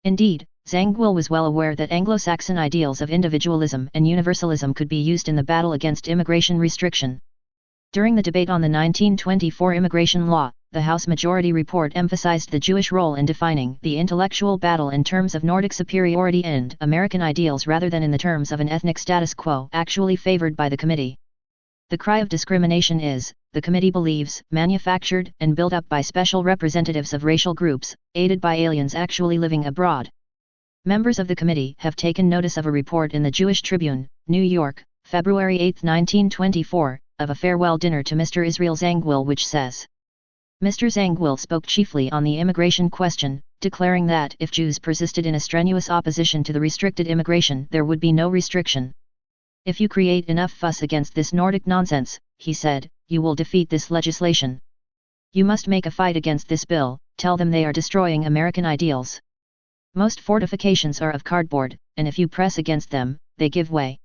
Indeed, Zangwill was well aware that Anglo-Saxon ideals of individualism and universalism could be used in the battle against immigration restriction. During the debate on the 1924 immigration law, the House Majority Report emphasized the Jewish role in defining the intellectual battle in terms of Nordic superiority and American ideals rather than in the terms of an ethnic status quo actually favored by the committee. The cry of discrimination is, the committee believes, manufactured and built up by special representatives of racial groups, aided by aliens actually living abroad. Members of the committee have taken notice of a report in the Jewish Tribune, New York, February 8, 1924, of a farewell dinner to Mr. Israel Zangwill which says, Mr. Zangwill spoke chiefly on the immigration question, declaring that if Jews persisted in a strenuous opposition to the restricted immigration there would be no restriction. If you create enough fuss against this Nordic nonsense, he said, you will defeat this legislation. You must make a fight against this bill, tell them they are destroying American ideals. Most fortifications are of cardboard, and if you press against them, they give way.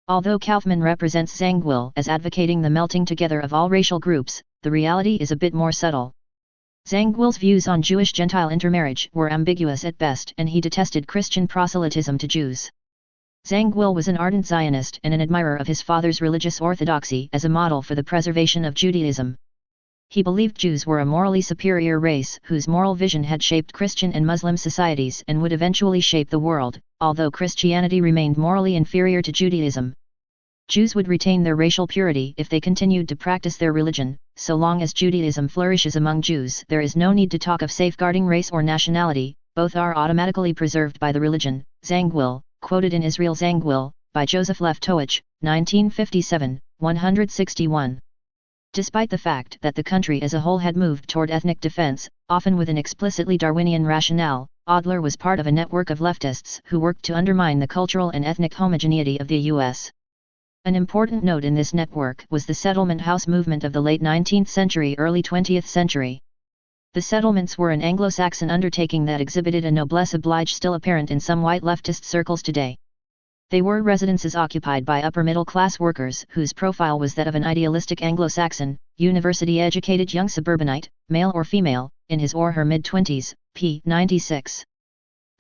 Although Kaufmann represents Zangwill as advocating the melting together of all racial groups, the reality is a bit more subtle. Zangwill's views on Jewish-Gentile intermarriage were ambiguous at best, and he detested Christian proselytism to Jews. Zangwill was an ardent Zionist and an admirer of his father's religious orthodoxy as a model for the preservation of Judaism. He believed Jews were a morally superior race whose moral vision had shaped Christian and Muslim societies and would eventually shape the world, although Christianity remained morally inferior to Judaism. Jews would retain their racial purity if they continued to practice their religion. So long as Judaism flourishes among Jews, there is no need to talk of safeguarding race or nationality, both are automatically preserved by the religion. Zangwill, quoted in Israel Zangwill, by Joseph Lefkowitz, 1957, 161. Despite the fact that the country as a whole had moved toward ethnic defense, often with an explicitly Darwinian rationale, Adler was part of a network of leftists who worked to undermine the cultural and ethnic homogeneity of the U.S. An important note in this network was the settlement house movement of the late 19th century, early 20th century. The settlements were an Anglo-Saxon undertaking that exhibited a noblesse oblige still apparent in some white leftist circles today. They were residences occupied by upper-middle-class workers whose profile was that of an idealistic Anglo-Saxon, university-educated young suburbanite, male or female, in his or her mid-twenties, p. 96.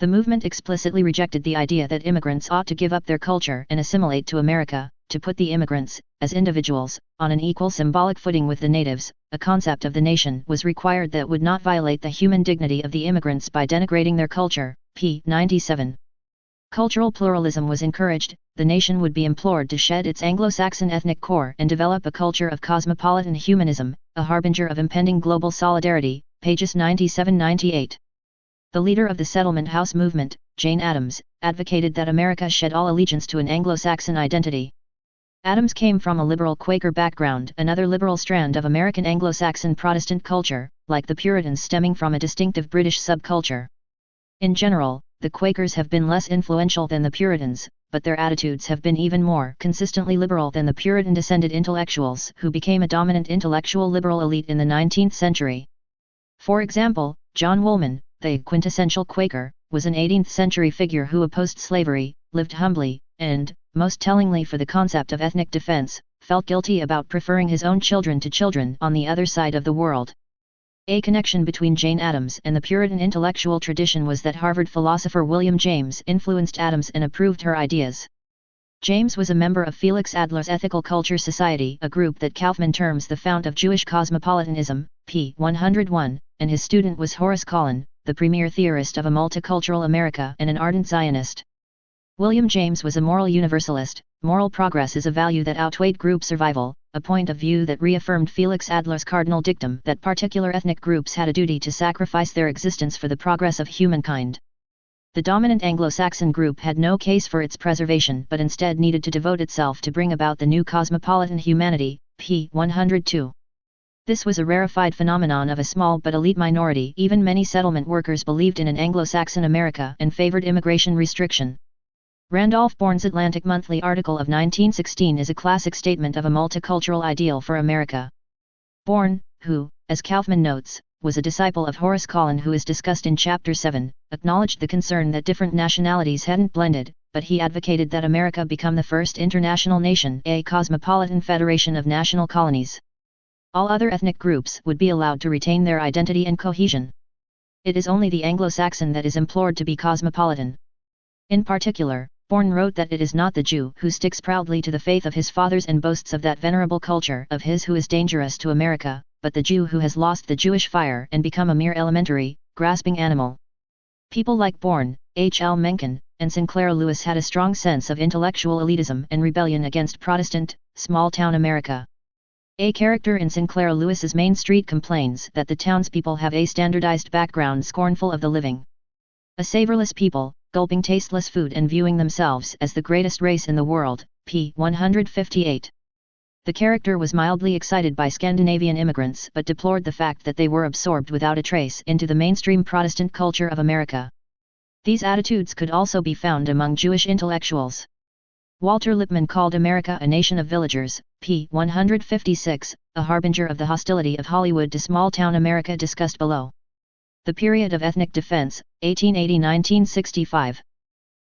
The movement explicitly rejected the idea that immigrants ought to give up their culture and assimilate to America, to put the immigrants, as individuals, on an equal symbolic footing with the natives. A concept of the nation was required that would not violate the human dignity of the immigrants by denigrating their culture, p. 97. Cultural pluralism was encouraged. The nation would be implored to shed its Anglo-Saxon ethnic core and develop a culture of cosmopolitan humanism, a harbinger of impending global solidarity, pages 97-98. The leader of the settlement house movement, Jane Addams, advocated that America shed all allegiance to an Anglo-Saxon identity. Addams came from a liberal Quaker background, another liberal strand of American Anglo-Saxon Protestant culture, like the Puritans stemming from a distinctive British subculture. In general, the Quakers have been less influential than the Puritans, but their attitudes have been even more consistently liberal than the Puritan-descended intellectuals who became a dominant intellectual liberal elite in the 19th century. For example, John Woolman, the quintessential Quaker, was an 18th-century figure who opposed slavery, lived humbly, and, most tellingly for the concept of ethnic defense, felt guilty about preferring his own children to children on the other side of the world. A connection between Jane Addams and the Puritan intellectual tradition was that Harvard philosopher William James influenced Addams and approved her ideas. James was a member of Felix Adler's Ethical Culture Society, a group that Kaufman terms the fount of Jewish cosmopolitanism, p. 101, and his student was Horace Collin, the premier theorist of a multicultural America and an ardent Zionist. William James was a moral universalist. Moral progress is a value that outweighed group survival, a point of view that reaffirmed Felix Adler's cardinal dictum that particular ethnic groups had a duty to sacrifice their existence for the progress of humankind. The dominant Anglo-Saxon group had no case for its preservation but instead needed to devote itself to bring about the new cosmopolitan humanity, p. 102. This was a rarefied phenomenon of a small but elite minority. Even many settlement workers believed in an Anglo-Saxon America and favored immigration restriction. Randolph Bourne's Atlantic Monthly article of 1916 is a classic statement of a multicultural ideal for America. Bourne, who, as Kaufman notes, was a disciple of Horace Collin who is discussed in Chapter 7, acknowledged the concern that different nationalities hadn't blended, but he advocated that America become the first international nation, a cosmopolitan federation of national colonies. All other ethnic groups would be allowed to retain their identity and cohesion. It is only the Anglo-Saxon that is implored to be cosmopolitan. In particular, Bourne wrote that it is not the Jew who sticks proudly to the faith of his fathers and boasts of that venerable culture of his who is dangerous to America, but the Jew who has lost the Jewish fire and become a mere elementary, grasping animal. People like Bourne, H. L. Mencken, and Sinclair Lewis had a strong sense of intellectual elitism and rebellion against Protestant, small-town America. A character in Sinclair Lewis's Main Street complains that the townspeople have a standardized background scornful of the living. A savorless people, gulping tasteless food and viewing themselves as the greatest race in the world, p. 158. The character was mildly excited by Scandinavian immigrants but deplored the fact that they were absorbed without a trace into the mainstream Protestant culture of America. These attitudes could also be found among Jewish intellectuals. Walter Lippmann called America a nation of villagers, p. 156, a harbinger of the hostility of Hollywood to small-town America discussed below. The period of ethnic defense, 1880–1965.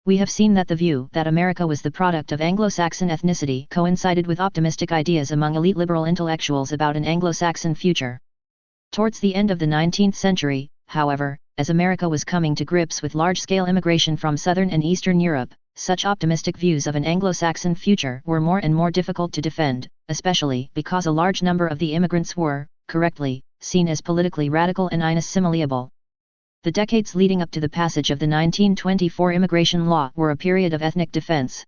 We have seen that the view that America was the product of Anglo-Saxon ethnicity coincided with optimistic ideas among elite liberal intellectuals about an Anglo-Saxon future. Towards the end of the 19th century, however, as America was coming to grips with large-scale immigration from Southern and Eastern Europe, such optimistic views of an Anglo-Saxon future were more and more difficult to defend, especially because a large number of the immigrants were, correctly, seen as politically radical and inassimilable. The decades leading up to the passage of the 1924 immigration law were a period of ethnic defense.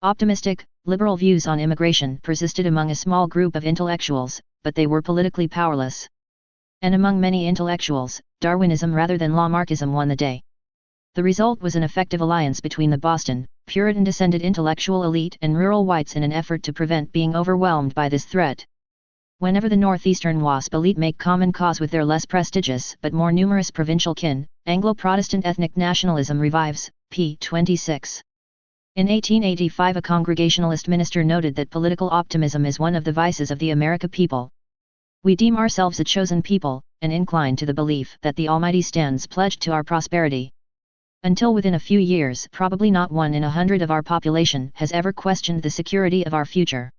Optimistic, liberal views on immigration persisted among a small group of intellectuals, but they were politically powerless. And among many intellectuals, Darwinism rather than Lamarckism won the day. The result was an effective alliance between the Boston, Puritan-descended intellectual elite and rural whites in an effort to prevent being overwhelmed by this threat. Whenever the northeastern WASP elite make common cause with their less prestigious but more numerous provincial kin, Anglo-Protestant ethnic nationalism revives, p. 26. In 1885 a Congregationalist minister noted that political optimism is one of the vices of the American people. We deem ourselves a chosen people, and incline to the belief that the Almighty stands pledged to our prosperity. Until within a few years, probably not 1 in 100 of our population has ever questioned the security of our future.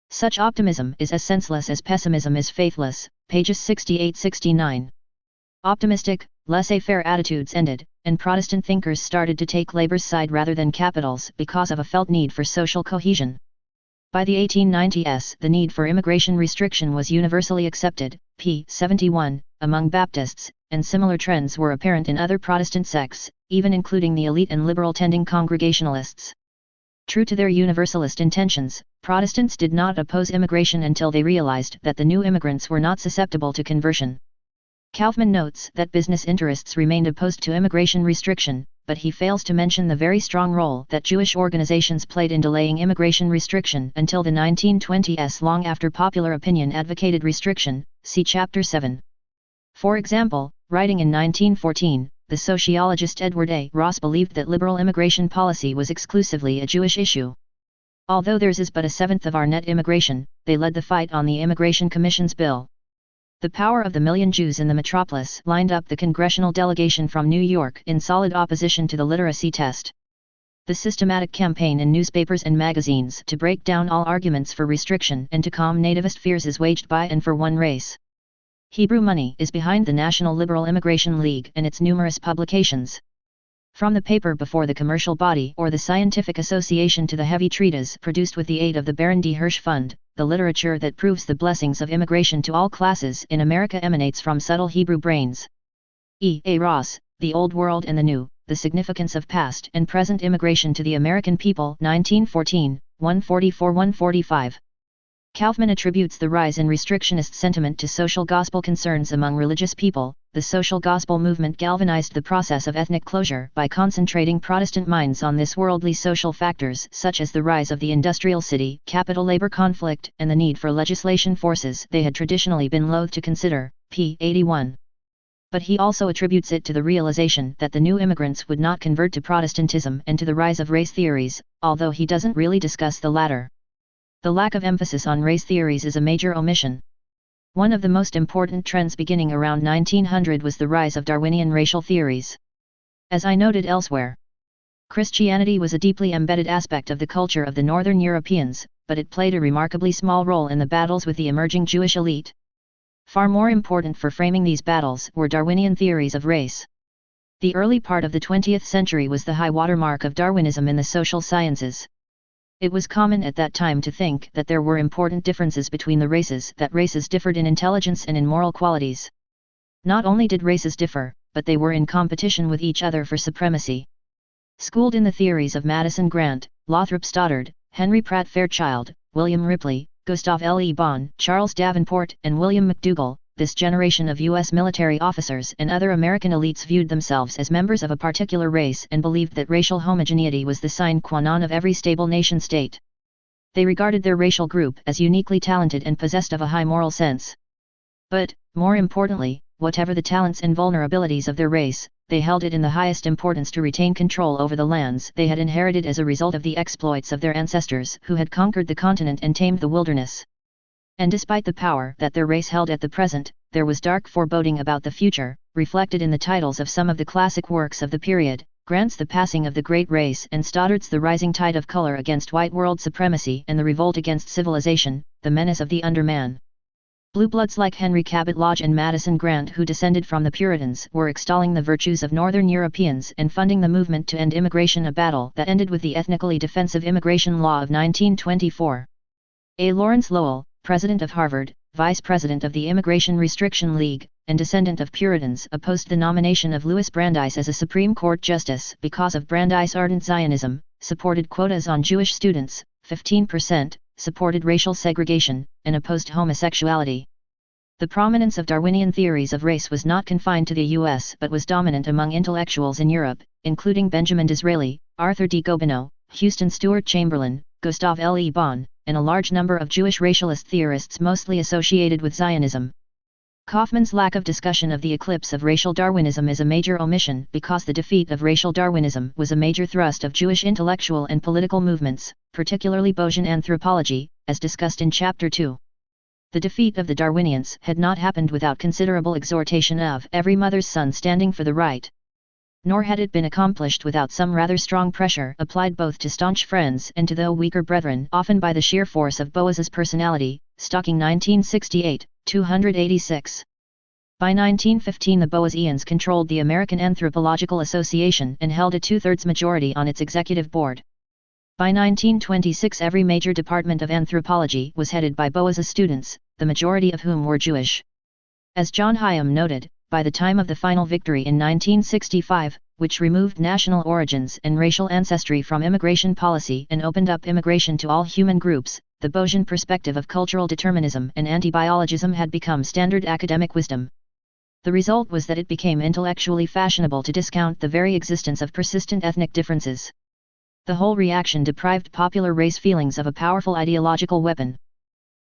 Such optimism is as senseless as pessimism is faithless, pages 68-69. Optimistic, laissez-faire attitudes ended, and Protestant thinkers started to take labor's side rather than capital's because of a felt need for social cohesion. By the 1890s, the need for immigration restriction was universally accepted, p. 71, among Baptists, and similar trends were apparent in other Protestant sects, even including the elite and liberal-tending Congregationalists. True to their universalist intentions, Protestants did not oppose immigration until they realized that the new immigrants were not susceptible to conversion. Kaufman notes that business interests remained opposed to immigration restriction, but he fails to mention the very strong role that Jewish organizations played in delaying immigration restriction until the 1920s, long after popular opinion advocated restriction, see Chapter 7. For example, writing in 1914, the sociologist Edward A. Ross believed that liberal immigration policy was exclusively a Jewish issue. Although theirs is but a seventh of our net immigration, they led the fight on the Immigration Commission's bill. The power of the million Jews in the metropolis lined up the congressional delegation from New York in solid opposition to the literacy test. The systematic campaign in newspapers and magazines to break down all arguments for restriction and to calm nativist fears is waged by and for one race. Hebrew money is behind the National Liberal Immigration League and its numerous publications. From the paper before the commercial body or the scientific association to the heavy treatise produced with the aid of the Baron D. Hirsch Fund, the literature that proves the blessings of immigration to all classes in America emanates from subtle Hebrew brains. E. A. Ross, The Old World and the New, The Significance of Past and Present Immigration to the American People, 1914, 144-145. Kaufman attributes the rise in restrictionist sentiment to social gospel concerns among religious people. The social gospel movement galvanized the process of ethnic closure by concentrating Protestant minds on this worldly social factors such as the rise of the industrial city, capital labor conflict, and the need for legislation forces they had traditionally been loath to consider, p. 81. But he also attributes it to the realization that the new immigrants would not convert to Protestantism and to the rise of race theories, although he doesn't really discuss the latter. The lack of emphasis on race theories is a major omission. One of the most important trends beginning around 1900 was the rise of Darwinian racial theories. As I noted elsewhere, Christianity was a deeply embedded aspect of the culture of the Northern Europeans, but it played a remarkably small role in the battles with the emerging Jewish elite. Far more important for framing these battles were Darwinian theories of race. The early part of the 20th century was the high watermark of Darwinism in the social sciences. It was common at that time to think that there were important differences between the races, that races differed in intelligence and in moral qualities. Not only did races differ, but they were in competition with each other for supremacy. Schooled in the theories of Madison Grant, Lothrop Stoddard, Henry Pratt Fairchild, William Ripley, Gustav L. E. Bond, Charles Davenport, and William McDougall, this generation of U.S. military officers and other American elites viewed themselves as members of a particular race and believed that racial homogeneity was the sine qua non of every stable nation-state. They regarded their racial group as uniquely talented and possessed of a high moral sense. But, more importantly, whatever the talents and vulnerabilities of their race, they held it in the highest importance to retain control over the lands they had inherited as a result of the exploits of their ancestors who had conquered the continent and tamed the wilderness. And despite the power that their race held at the present, there was dark foreboding about the future, reflected in the titles of some of the classic works of the period, Grant's The Passing of the Great Race and Stoddard's The Rising Tide of Color Against White World Supremacy and the Revolt Against Civilization, The Menace of the Underman. Blue bloods like Henry Cabot Lodge and Madison Grant, who descended from the Puritans, were extolling the virtues of Northern Europeans and funding the movement to end immigration, a battle that ended with the ethnically defensive immigration law of 1924. A. Lawrence Lowell, president of Harvard, vice president of the Immigration Restriction League, and descendant of Puritans, opposed the nomination of Louis Brandeis as a Supreme Court justice because of Brandeis' ardent Zionism, supported quotas on Jewish students, 15%, supported racial segregation, and opposed homosexuality. The prominence of Darwinian theories of race was not confined to the U.S. but was dominant among intellectuals in Europe, including Benjamin Disraeli, Arthur D. Gobineau, Houston Stewart Chamberlain, Gustav L. E. Bonn, and a large number of Jewish racialist theorists mostly associated with Zionism. Kaufman's lack of discussion of the eclipse of racial Darwinism is a major omission because the defeat of racial Darwinism was a major thrust of Jewish intellectual and political movements, particularly Bayesian anthropology, as discussed in Chapter 2. The defeat of the Darwinians had not happened without considerable exhortation of every mother's son standing for the right. Nor had it been accomplished without some rather strong pressure applied both to staunch friends and to the weaker brethren, often by the sheer force of Boas's personality. Stocking 1968, 286. By 1915 the Boasians controlled the American Anthropological Association and held a two-thirds majority on its executive board. By 1926 every major department of anthropology was headed by Boas's students, the majority of whom were Jewish. As John Hyam noted, by the time of the final victory in 1965, which removed national origins and racial ancestry from immigration policy and opened up immigration to all human groups, the Bayesian perspective of cultural determinism and anti-biologism had become standard academic wisdom. The result was that it became intellectually fashionable to discount the very existence of persistent ethnic differences. The whole reaction deprived popular race feelings of a powerful ideological weapon.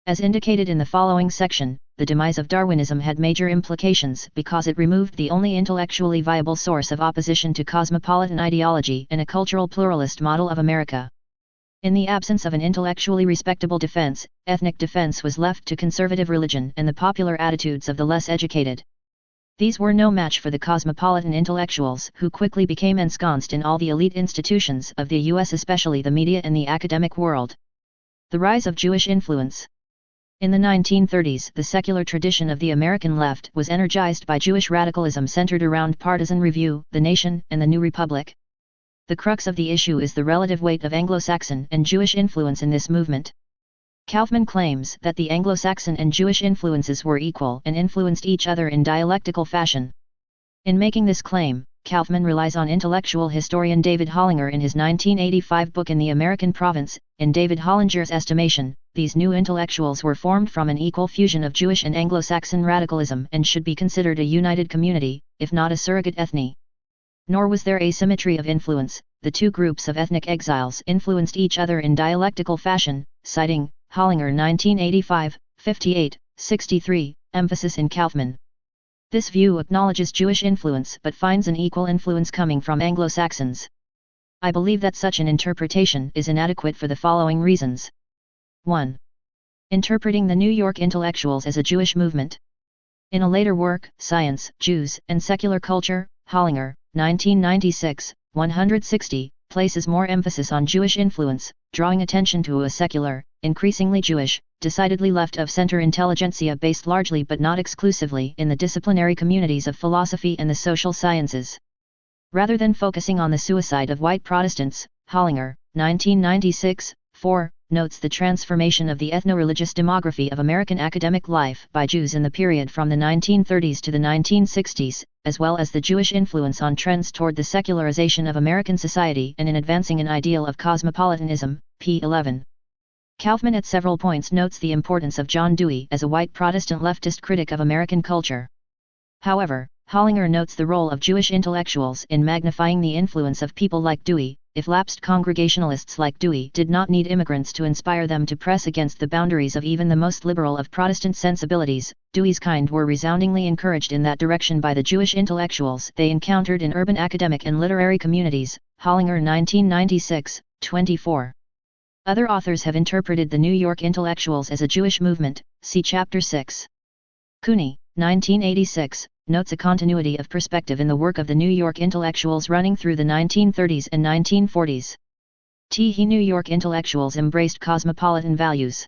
As indicated in the following section, the demise of Darwinism had major implications because it removed the only intellectually viable source of opposition to cosmopolitan ideology and a cultural pluralist model of America. In the absence of an intellectually respectable defense, ethnic defense was left to conservative religion and the popular attitudes of the less educated. These were no match for the cosmopolitan intellectuals who quickly became ensconced in all the elite institutions of the U.S., especially the media and the academic world. The rise of Jewish influence. In the 1930s, the secular tradition of the American left was energized by Jewish radicalism centered around Partisan Review, The Nation, and the New Republic. The crux of the issue is the relative weight of Anglo-Saxon and Jewish influence in this movement. Kaufman claims that the Anglo-Saxon and Jewish influences were equal and influenced each other in dialectical fashion. In making this claim, Kaufman relies on intellectual historian David Hollinger in his 1985 book In the American Province. In David Hollinger's estimation, these new intellectuals were formed from an equal fusion of Jewish and Anglo-Saxon radicalism and should be considered a united community, if not a surrogate ethne. Nor was there asymmetry of influence, the two groups of ethnic exiles influenced each other in dialectical fashion, citing Hollinger 1985, 58, 63, emphasis in Kaufman. This view acknowledges Jewish influence but finds an equal influence coming from Anglo-Saxons. I believe that such an interpretation is inadequate for the following reasons. 1. Interpreting the New York intellectuals as a Jewish movement. In a later work, Science, Jews, and Secular Culture, Hollinger, 1996, 160, places more emphasis on Jewish influence, drawing attention to a secular, increasingly Jewish, decidedly left-of-center intelligentsia based largely but not exclusively in the disciplinary communities of philosophy and the social sciences. Rather than focusing on the suicide of white Protestants, Hollinger, 1996, 4, notes the transformation of the ethno-religious demography of American academic life by Jews in the period from the 1930s to the 1960s, as well as the Jewish influence on trends toward the secularization of American society and in advancing an ideal of cosmopolitanism, p. 11. Kaufman at several points notes the importance of John Dewey as a white Protestant leftist critic of American culture. However, Hollinger notes the role of Jewish intellectuals in magnifying the influence of people like Dewey. If lapsed Congregationalists like Dewey did not need immigrants to inspire them to press against the boundaries of even the most liberal of Protestant sensibilities, Dewey's kind were resoundingly encouraged in that direction by the Jewish intellectuals they encountered in urban academic and literary communities, Hollinger 1996, 24. Other authors have interpreted the New York intellectuals as a Jewish movement, see Chapter 6. Cooney, 1986, notes a continuity of perspective in the work of the New York intellectuals running through the 1930s and 1940s. New York intellectuals embraced cosmopolitan values.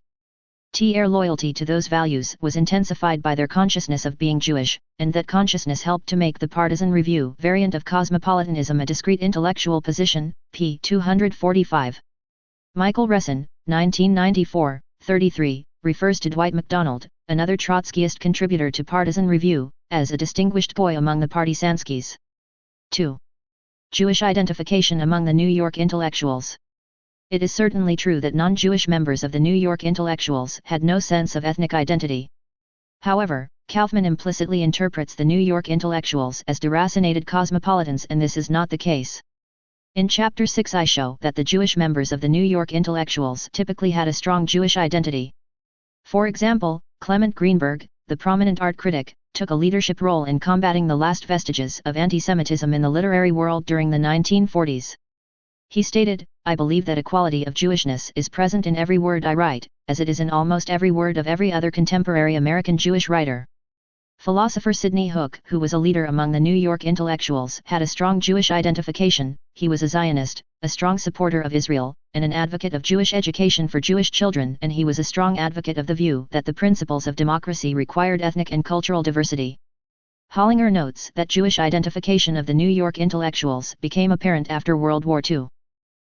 Their loyalty to those values was intensified by their consciousness of being Jewish, and that consciousness helped to make the partisan review variant of cosmopolitanism a discrete intellectual position, p. 245. Michael Resson, 1994, 33, refers to Dwight MacDonald, another Trotskyist contributor to Partisan Review, as a distinguished boy among the Partisanskis. 2. Jewish identification among the New York intellectuals. It is certainly true that non-Jewish members of the New York intellectuals had no sense of ethnic identity. However, Kaufman implicitly interprets the New York intellectuals as deracinated cosmopolitans, and this is not the case. In Chapter 6 I show that the Jewish members of the New York intellectuals typically had a strong Jewish identity. For example, Clement Greenberg, the prominent art critic, took a leadership role in combating the last vestiges of anti-Semitism in the literary world during the 1940s. He stated, "I believe that a quality of Jewishness is present in every word I write, as it is in almost every word of every other contemporary American Jewish writer." Philosopher Sidney Hook, who was a leader among the New York intellectuals, had a strong Jewish identification. He was a Zionist, a strong supporter of Israel, and an advocate of Jewish education for Jewish children, and he was a strong advocate of the view that the principles of democracy required ethnic and cultural diversity. Hollinger notes that Jewish identification of the New York intellectuals became apparent after World War II.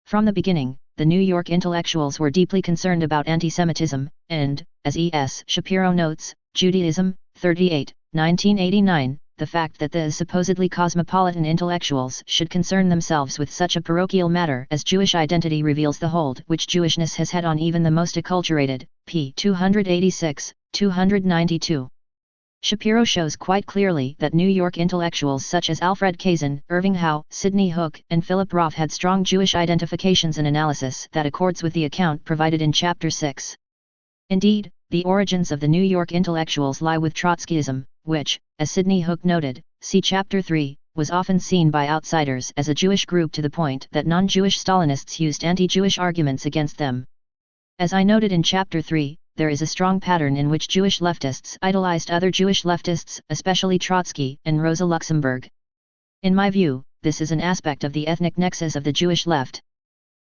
From the beginning, the New York intellectuals were deeply concerned about anti-Semitism, and, as E.S. Shapiro notes, Judaism, 38, 1989, the fact that the supposedly cosmopolitan intellectuals should concern themselves with such a parochial matter as Jewish identity reveals the hold which Jewishness has had on even the most acculturated, p. 286, 292. Shapiro shows quite clearly that New York intellectuals such as Alfred Kazin, Irving Howe, Sidney Hook, and Philip Roth had strong Jewish identifications and analysis that accords with the account provided in Chapter 6. Indeed, the origins of the New York intellectuals lie with Trotskyism, which, as Sidney Hook noted, see Chapter 3, was often seen by outsiders as a Jewish group to the point that non-Jewish Stalinists used anti-Jewish arguments against them. As I noted in Chapter 3, there is a strong pattern in which Jewish leftists idolized other Jewish leftists, especially Trotsky and Rosa Luxemburg. In my view, this is an aspect of the ethnic nexus of the Jewish left.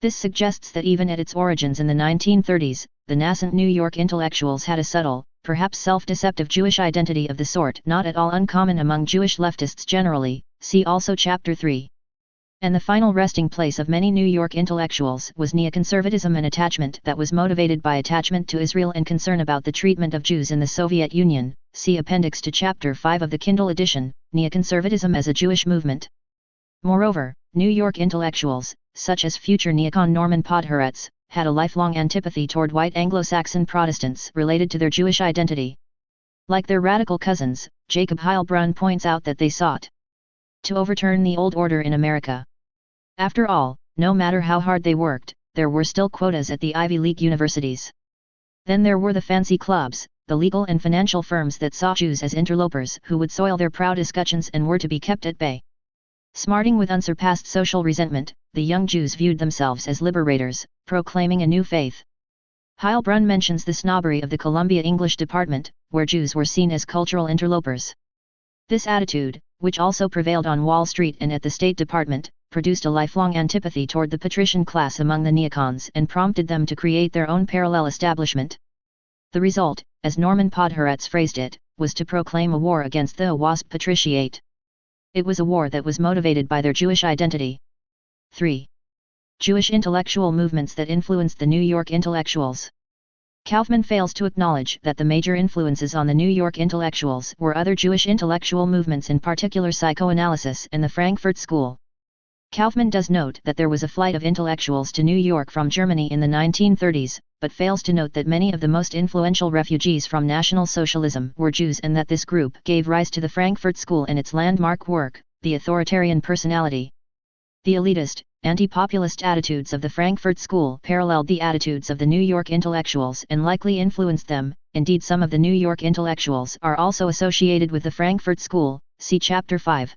This suggests that even at its origins in the 1930s, the nascent New York intellectuals had a subtle, perhaps self-deceptive Jewish identity of the sort not at all uncommon among Jewish leftists generally, see also Chapter 3. And the final resting place of many New York intellectuals was neoconservatism, an attachment that was motivated by attachment to Israel and concern about the treatment of Jews in the Soviet Union, see Appendix to Chapter 5 of the Kindle edition, Neoconservatism as a Jewish Movement. Moreover, New York intellectuals, such as future neocon Norman Podhoretz, had a lifelong antipathy toward white Anglo-Saxon Protestants related to their Jewish identity. Like their radical cousins, Jacob Heilbrunn points out that they sought to overturn the old order in America. After all, no matter how hard they worked, there were still quotas at the Ivy League universities. Then there were the fancy clubs, the legal and financial firms that saw Jews as interlopers who would soil their proud escutcheons and were to be kept at bay. Smarting with unsurpassed social resentment, the young Jews viewed themselves as liberators, proclaiming a new faith. Heilbrunn mentions the snobbery of the Columbia English department, where Jews were seen as cultural interlopers. This attitude, which also prevailed on Wall Street and at the State Department, produced a lifelong antipathy toward the patrician class among the neocons and prompted them to create their own parallel establishment. The result, as Norman Podhoretz phrased it, was to proclaim a war against the WASP patriciate. It was a war that was motivated by their Jewish identity. 3. Jewish intellectual movements that influenced the New York intellectuals. Kaufman fails to acknowledge that the major influences on the New York intellectuals were other Jewish intellectual movements, in particular psychoanalysis and the Frankfurt School. Kaufman does note that there was a flight of intellectuals to New York from Germany in the 1930s, but fails to note that many of the most influential refugees from National Socialism were Jews, and that this group gave rise to the Frankfurt School and its landmark work, The Authoritarian Personality. The elitist, anti-populist attitudes of the Frankfurt School paralleled the attitudes of the New York intellectuals and likely influenced them. Indeed, some of the New York intellectuals are also associated with the Frankfurt School, see Chapter 5.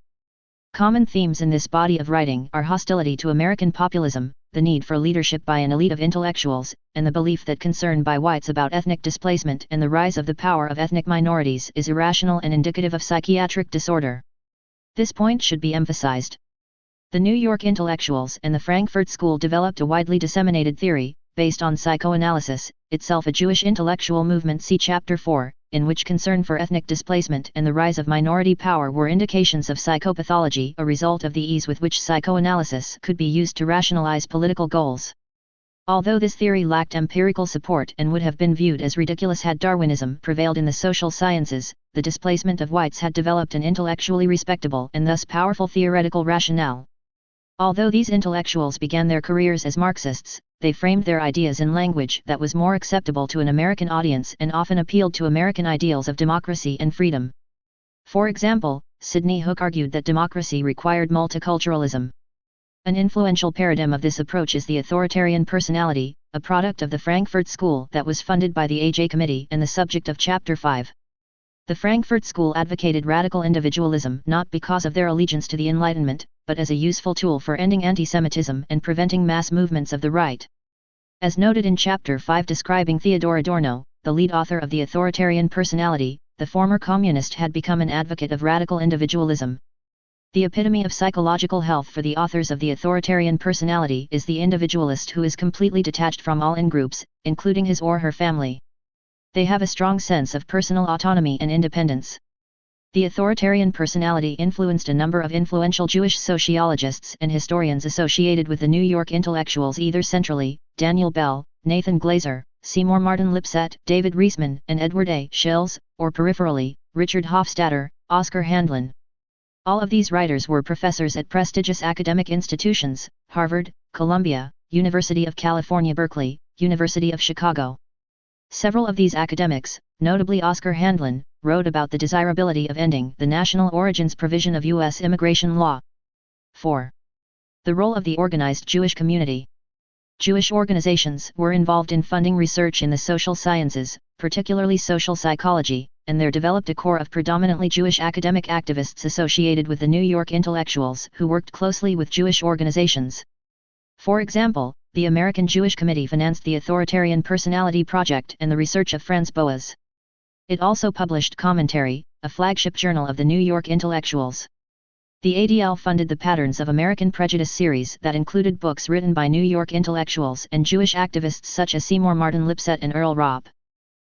Common themes in this body of writing are hostility to American populism, the need for leadership by an elite of intellectuals, and the belief that concern by whites about ethnic displacement and the rise of the power of ethnic minorities is irrational and indicative of psychiatric disorder. This point should be emphasized. The New York intellectuals and the Frankfurt School developed a widely disseminated theory, based on psychoanalysis, itself a Jewish intellectual movement. See Chapter 4, in which concern for ethnic displacement and the rise of minority power were indications of psychopathology, a result of the ease with which psychoanalysis could be used to rationalize political goals. Although this theory lacked empirical support and would have been viewed as ridiculous had Darwinism prevailed in the social sciences, the displacement of whites had developed an intellectually respectable and thus powerful theoretical rationale. Although these intellectuals began their careers as Marxists, they framed their ideas in language that was more acceptable to an American audience and often appealed to American ideals of democracy and freedom. For example, Sidney Hook argued that democracy required multiculturalism. An influential paradigm of this approach is the authoritarian personality, a product of the Frankfurt School that was funded by the AJ Committee and the subject of Chapter 5. The Frankfurt School advocated radical individualism not because of their allegiance to the Enlightenment, but as a useful tool for ending anti-Semitism and preventing mass movements of the right. As noted in Chapter 5 describing Theodor Adorno, the lead author of The Authoritarian Personality, the former communist had become an advocate of radical individualism. The epitome of psychological health for the authors of The Authoritarian Personality is the individualist who is completely detached from all in-groups, including his or her family. They have a strong sense of personal autonomy and independence. The authoritarian personality influenced a number of influential Jewish sociologists and historians associated with the New York intellectuals either centrally, Daniel Bell, Nathan Glazer, Seymour Martin Lipset, David Reisman, and Edward A. Shills, or peripherally, Richard Hofstadter, Oscar Handlin. All of these writers were professors at prestigious academic institutions, Harvard, Columbia, University of California Berkeley, University of Chicago. Several of these academics, notably Oscar Handlin, wrote about the desirability of ending the national origins provision of U.S. immigration law. 4. The role of the organized Jewish community. Jewish organizations were involved in funding research in the social sciences, particularly social psychology, and there developed a core of predominantly Jewish academic activists associated with the New York intellectuals who worked closely with Jewish organizations. For example, the American Jewish Committee financed the Authoritarian Personality Project and the research of Franz Boas. It also published Commentary, a flagship journal of the New York intellectuals. The ADL funded the Patterns of American Prejudice series that included books written by New York intellectuals and Jewish activists such as Seymour Martin Lipset and Earl Robb.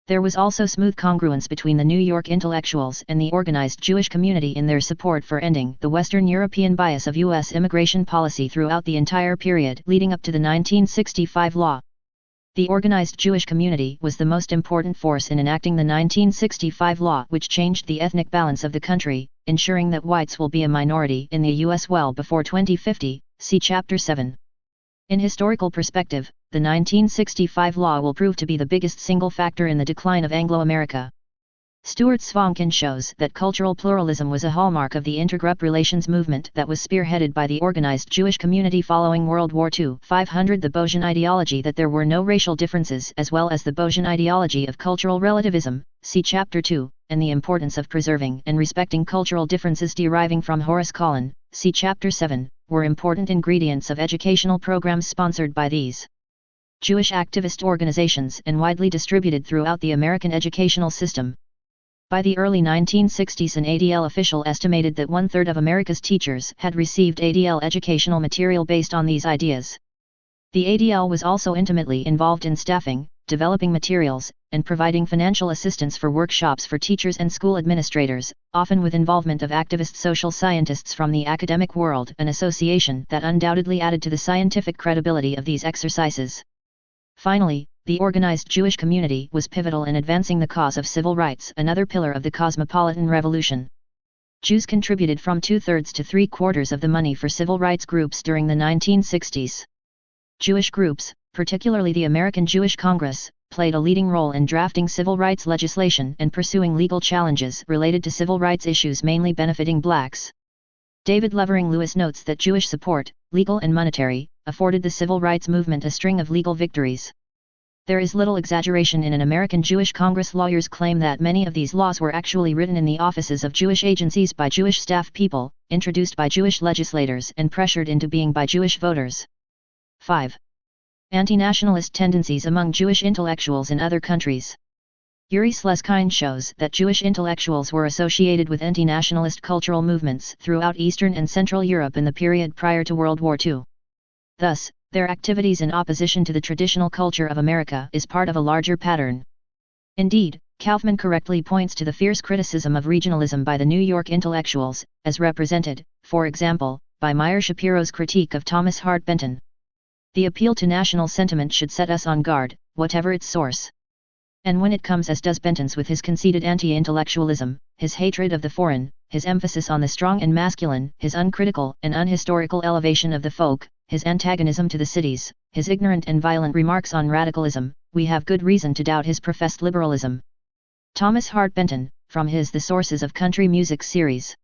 There was also smooth congruence between the New York intellectuals and the organized Jewish community in their support for ending the Western European bias of U.S. immigration policy throughout the entire period leading up to the 1965 law. The organized Jewish community was the most important force in enacting the 1965 law, which changed the ethnic balance of the country, ensuring that whites will be a minority in the U.S. well before 2050, see Chapter 7. In historical perspective, the 1965 law will prove to be the biggest single factor in the decline of Anglo-America. Stuart Svonkin shows that cultural pluralism was a hallmark of the intergroup relations movement that was spearheaded by the organized Jewish community following World War II. 500 The Bojan ideology that there were no racial differences as well as the Bojan ideology of cultural relativism, see Chapter 2, and the importance of preserving and respecting cultural differences deriving from Horace Collin, see Chapter 7, were important ingredients of educational programs sponsored by these Jewish activist organizations and widely distributed throughout the American educational system. By the early 1960s, an ADL official estimated that 1/3 of America's teachers had received ADL educational material based on these ideas. The ADL was also intimately involved in staffing, developing materials, and providing financial assistance for workshops for teachers and school administrators, often with involvement of activist social scientists from the academic world, an association that undoubtedly added to the scientific credibility of these exercises. Finally, the organized Jewish community was pivotal in advancing the cause of civil rights, another pillar of the cosmopolitan revolution. Jews contributed from 2/3 to 3/4 of the money for civil rights groups during the 1960s. Jewish groups, particularly the American Jewish Congress, played a leading role in drafting civil rights legislation and pursuing legal challenges related to civil rights issues mainly benefiting blacks. David Levering Lewis notes that Jewish support, legal and monetary, afforded the civil rights movement a string of legal victories. There is little exaggeration in an American Jewish Congress lawyer's claim that many of these laws were actually written in the offices of Jewish agencies by Jewish staff people, introduced by Jewish legislators and pressured into being by Jewish voters. 5. Anti-nationalist tendencies among Jewish intellectuals in other countries. Yuri Slezkine shows that Jewish intellectuals were associated with anti-nationalist cultural movements throughout Eastern and Central Europe in the period prior to World War II. Thus, Their activities in opposition to the traditional culture of America is part of a larger pattern. Indeed, Kaufman correctly points to the fierce criticism of regionalism by the New York intellectuals, as represented, for example, by Meyer Shapiro's critique of Thomas Hart Benton. The appeal to national sentiment should set us on guard, whatever its source. And when it comes as does Benton's with his conceited anti-intellectualism, his hatred of the foreign, his emphasis on the strong and masculine, his uncritical and unhistorical elevation of the folk, his antagonism to the cities, his ignorant and violent remarks on radicalism, we have good reason to doubt his professed liberalism. Thomas Hart Benton, from his The Sources of Country Music series.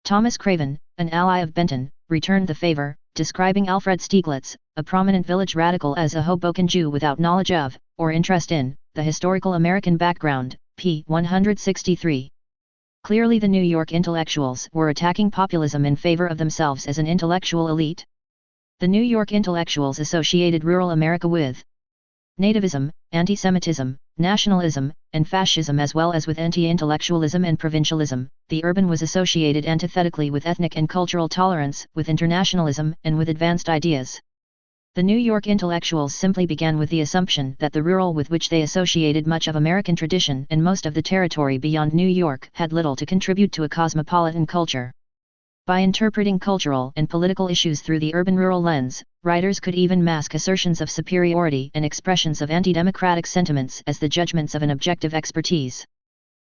Thomas Craven, an ally of Benton, returned the favor, describing Alfred Stieglitz, a prominent village radical, as a Hoboken Jew without knowledge of, or interest in, the historical American background, p. 163. Clearly the New York intellectuals were attacking populism in favor of themselves as an intellectual elite. The New York intellectuals associated rural America with nativism, anti-Semitism, nationalism, and fascism, as well as with anti-intellectualism and provincialism. The urban was associated antithetically with ethnic and cultural tolerance, with internationalism, and with advanced ideas. The New York intellectuals simply began with the assumption that the rural, with which they associated much of American tradition and most of the territory beyond New York, had little to contribute to a cosmopolitan culture. By interpreting cultural and political issues through the urban-rural lens, writers could even mask assertions of superiority and expressions of anti-democratic sentiments as the judgments of an objective expertise.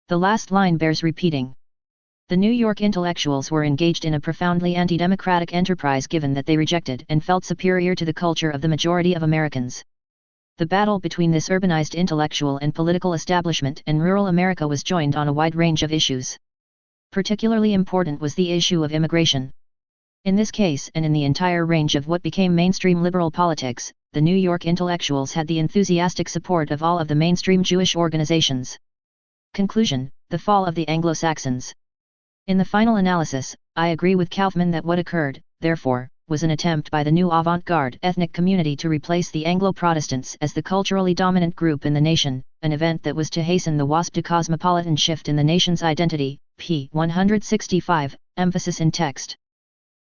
The last line bears repeating. The New York intellectuals were engaged in a profoundly anti-democratic enterprise, given that they rejected and felt superior to the culture of the majority of Americans. The battle between this urbanized intellectual and political establishment and rural America was joined on a wide range of issues. Particularly important was the issue of immigration. In this case, and in the entire range of what became mainstream liberal politics, the New York intellectuals had the enthusiastic support of all of the mainstream Jewish organizations. Conclusion: the fall of the Anglo-Saxons. In the final analysis, I agree with Kaufman that what occurred, therefore, was an attempt by the new avant-garde ethnic community to replace the Anglo-Protestants as the culturally dominant group in the nation, an event that was to hasten the WASP to cosmopolitan shift in the nation's identity, p. 165, emphasis in text.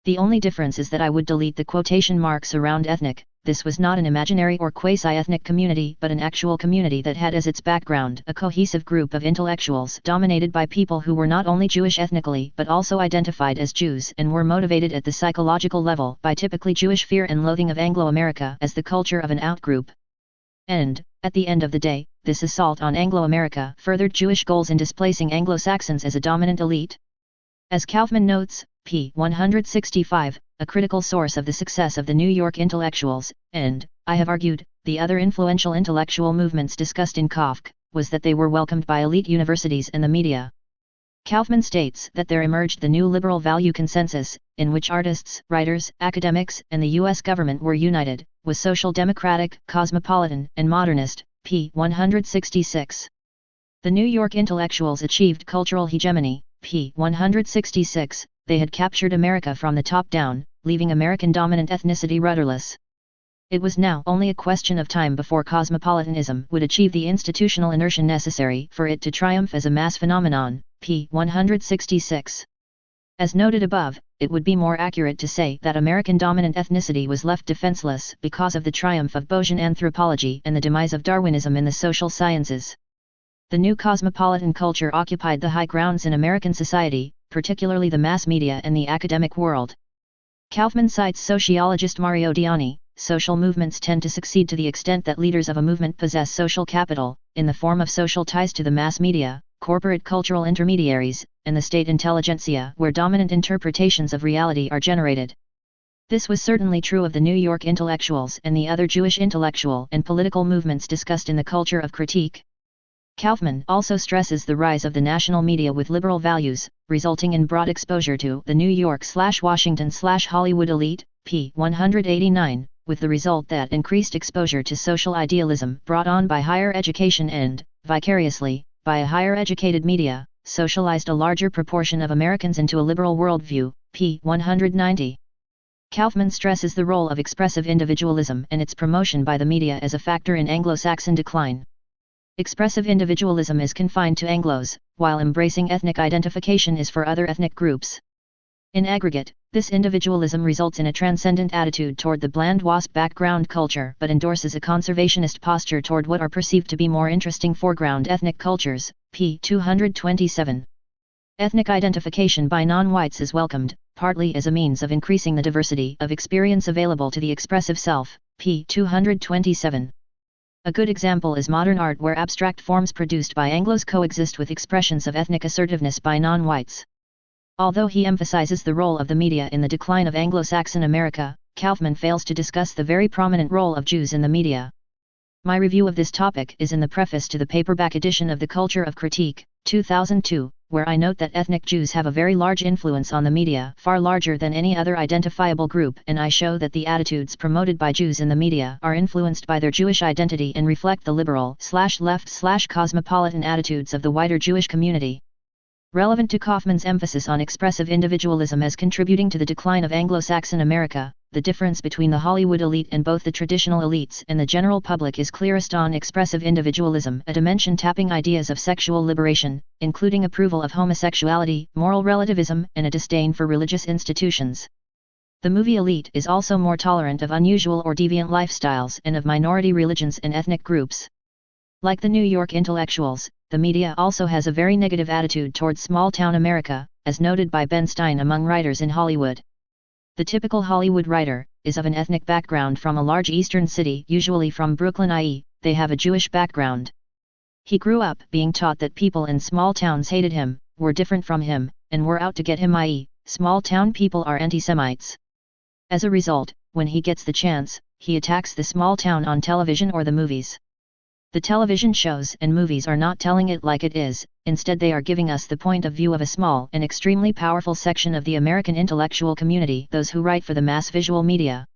The only difference is that I would delete the quotation marks around ethnic. This was not an imaginary or quasi-ethnic community, but an actual community that had as its background a cohesive group of intellectuals dominated by people who were not only Jewish ethnically but also identified as Jews and were motivated at the psychological level by typically Jewish fear and loathing of Anglo-America as the culture of an outgroup. And, at the end of the day, this assault on Anglo-America furthered Jewish goals in displacing Anglo-Saxons as a dominant elite. As Kaufman notes, p. 165, a critical source of the success of the New York intellectuals, and, I have argued, the other influential intellectual movements discussed in Kafka, was that they were welcomed by elite universities and the media. Kaufman states that there emerged the new liberal value consensus, in which artists, writers, academics, and the U.S. government were united, was social democratic, cosmopolitan, and modernist, p. 166. The New York intellectuals achieved cultural hegemony, p. 166, they had captured America from the top down, leaving American dominant ethnicity rudderless. It was now only a question of time before cosmopolitanism would achieve the institutional inertia necessary for it to triumph as a mass phenomenon, p. 166. As noted above, it would be more accurate to say that American dominant ethnicity was left defenseless because of the triumph of Bayesian anthropology and the demise of Darwinism in the social sciences. The new cosmopolitan culture occupied the high grounds in American society, particularly the mass media and the academic world. Kaufman cites sociologist Mario Diani. Social movements tend to succeed to the extent that leaders of a movement possess social capital, in the form of social ties to the mass media, corporate cultural intermediaries, and the state intelligentsia, where dominant interpretations of reality are generated. This was certainly true of the New York intellectuals and the other Jewish intellectual and political movements discussed in The Culture of Critique. Kaufman also stresses the rise of the national media with liberal values, resulting in broad exposure to the New York/Washington/Hollywood elite, p. 189, with the result that increased exposure to social idealism brought on by higher education and, vicariously, by a higher educated media, socialized a larger proportion of Americans into a liberal worldview, p. 190. Kaufman stresses the role of expressive individualism and its promotion by the media as a factor in Anglo-Saxon decline. Expressive individualism is confined to Anglos, while embracing ethnic identification is for other ethnic groups. In aggregate, This individualism results in a transcendent attitude toward the bland WASP background culture but endorses a conservationist posture toward what are perceived to be more interesting foreground ethnic cultures, p. 227. Ethnic identification by non-whites is welcomed, partly as a means of increasing the diversity of experience available to the expressive self, p. 227. A good example is modern art where abstract forms produced by Anglos coexist with expressions of ethnic assertiveness by non-whites. Although he emphasizes the role of the media in the decline of Anglo-Saxon America, Kaufman fails to discuss the very prominent role of Jews in the media. My review of this topic is in the preface to the paperback edition of The Culture of Critique, 2002, where I note that ethnic Jews have a very large influence on the media, far larger than any other identifiable group, and I show that the attitudes promoted by Jews in the media are influenced by their Jewish identity and reflect the liberal/left/cosmopolitan attitudes of the wider Jewish community. Relevant to Kaufman's emphasis on expressive individualism as contributing to the decline of Anglo-Saxon America, the difference between the Hollywood elite and both the traditional elites and the general public is clearest on expressive individualism, a dimension tapping ideas of sexual liberation, including approval of homosexuality, moral relativism, and a disdain for religious institutions. The movie elite is also more tolerant of unusual or deviant lifestyles and of minority religions and ethnic groups. Like the New York intellectuals, the media also has a very negative attitude towards small-town America, as noted by Ben Stein among writers in Hollywood. The typical Hollywood writer is of an ethnic background from a large eastern city, usually from Brooklyn, i.e., they have a Jewish background. He grew up being taught that people in small towns hated him, were different from him, and were out to get him, i.e., small-town people are anti-Semites. As a result, when he gets the chance, he attacks the small town on television or the movies. The television shows and movies are not telling it like it is, instead they are giving us the point of view of a small and extremely powerful section of the American intellectual community, those who write for the mass visual media.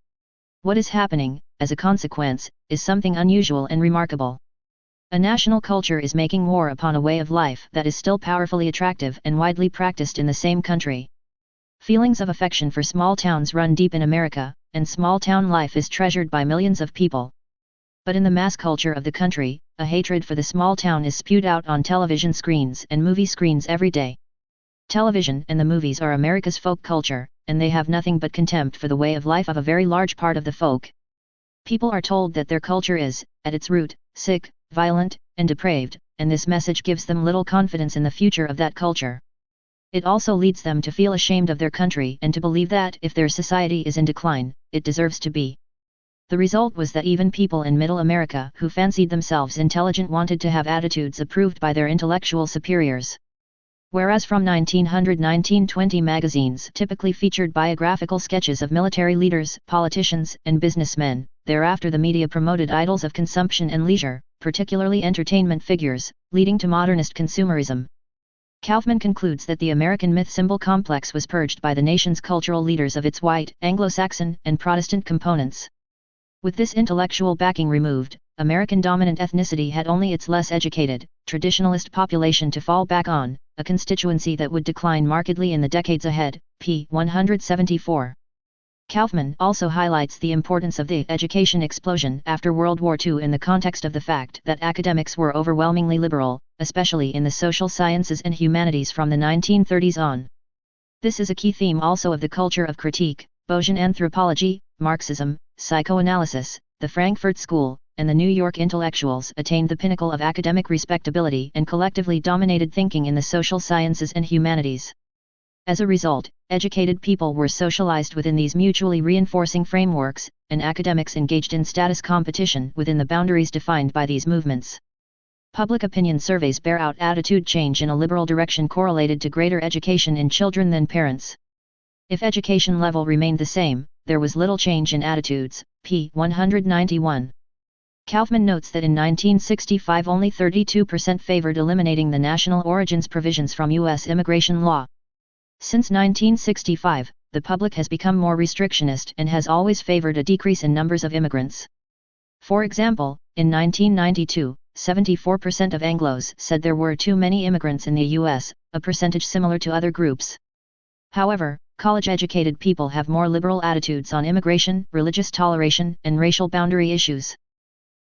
What is happening, as a consequence, is something unusual and remarkable. A national culture is making war upon a way of life that is still powerfully attractive and widely practiced in the same country. Feelings of affection for small towns run deep in America, and small town life is treasured by millions of people. But in the mass culture of the country, a hatred for the small town is spewed out on television screens and movie screens every day. Television and the movies are America's folk culture, and they have nothing but contempt for the way of life of a very large part of the folk. People are told that their culture is, at its root, sick, violent, and depraved, and this message gives them little confidence in the future of that culture. It also leads them to feel ashamed of their country and to believe that if their society is in decline, it deserves to be. The result was that even people in Middle America who fancied themselves intelligent wanted to have attitudes approved by their intellectual superiors. Whereas from 1900-1920 magazines typically featured biographical sketches of military leaders, politicians, and businessmen, thereafter the media promoted idols of consumption and leisure, particularly entertainment figures, leading to modernist consumerism. Kaufman concludes that the American myth-symbol complex was purged by the nation's cultural leaders of its white, Anglo-Saxon, and Protestant components. With this intellectual backing removed, American dominant ethnicity had only its less educated, traditionalist population to fall back on, a constituency that would decline markedly in the decades ahead, p. 174. Kaufman also highlights the importance of the education explosion after World War II in the context of the fact that academics were overwhelmingly liberal, especially in the social sciences and humanities from the 1930s on. This is a key theme also of the culture of critique, Bayesian anthropology, Marxism, psychoanalysis, the Frankfurt School, and the New York intellectuals attained the pinnacle of academic respectability and collectively dominated thinking in the social sciences and humanities. As a result, educated people were socialized within these mutually reinforcing frameworks, and academics engaged in status competition within the boundaries defined by these movements. Public opinion surveys bear out attitude change in a liberal direction correlated to greater education in children than parents. If education level remained the same, there was little change in attitudes, p. 191. Kaufman notes that in 1965 only 32% favored eliminating the national origins provisions from U.S. immigration law. Since 1965, the public has become more restrictionist and has always favored a decrease in numbers of immigrants. For example, in 1992, 74% of Anglos said there were too many immigrants in the U.S., a percentage similar to other groups. However, college-educated people have more liberal attitudes on immigration, religious toleration, and racial boundary issues.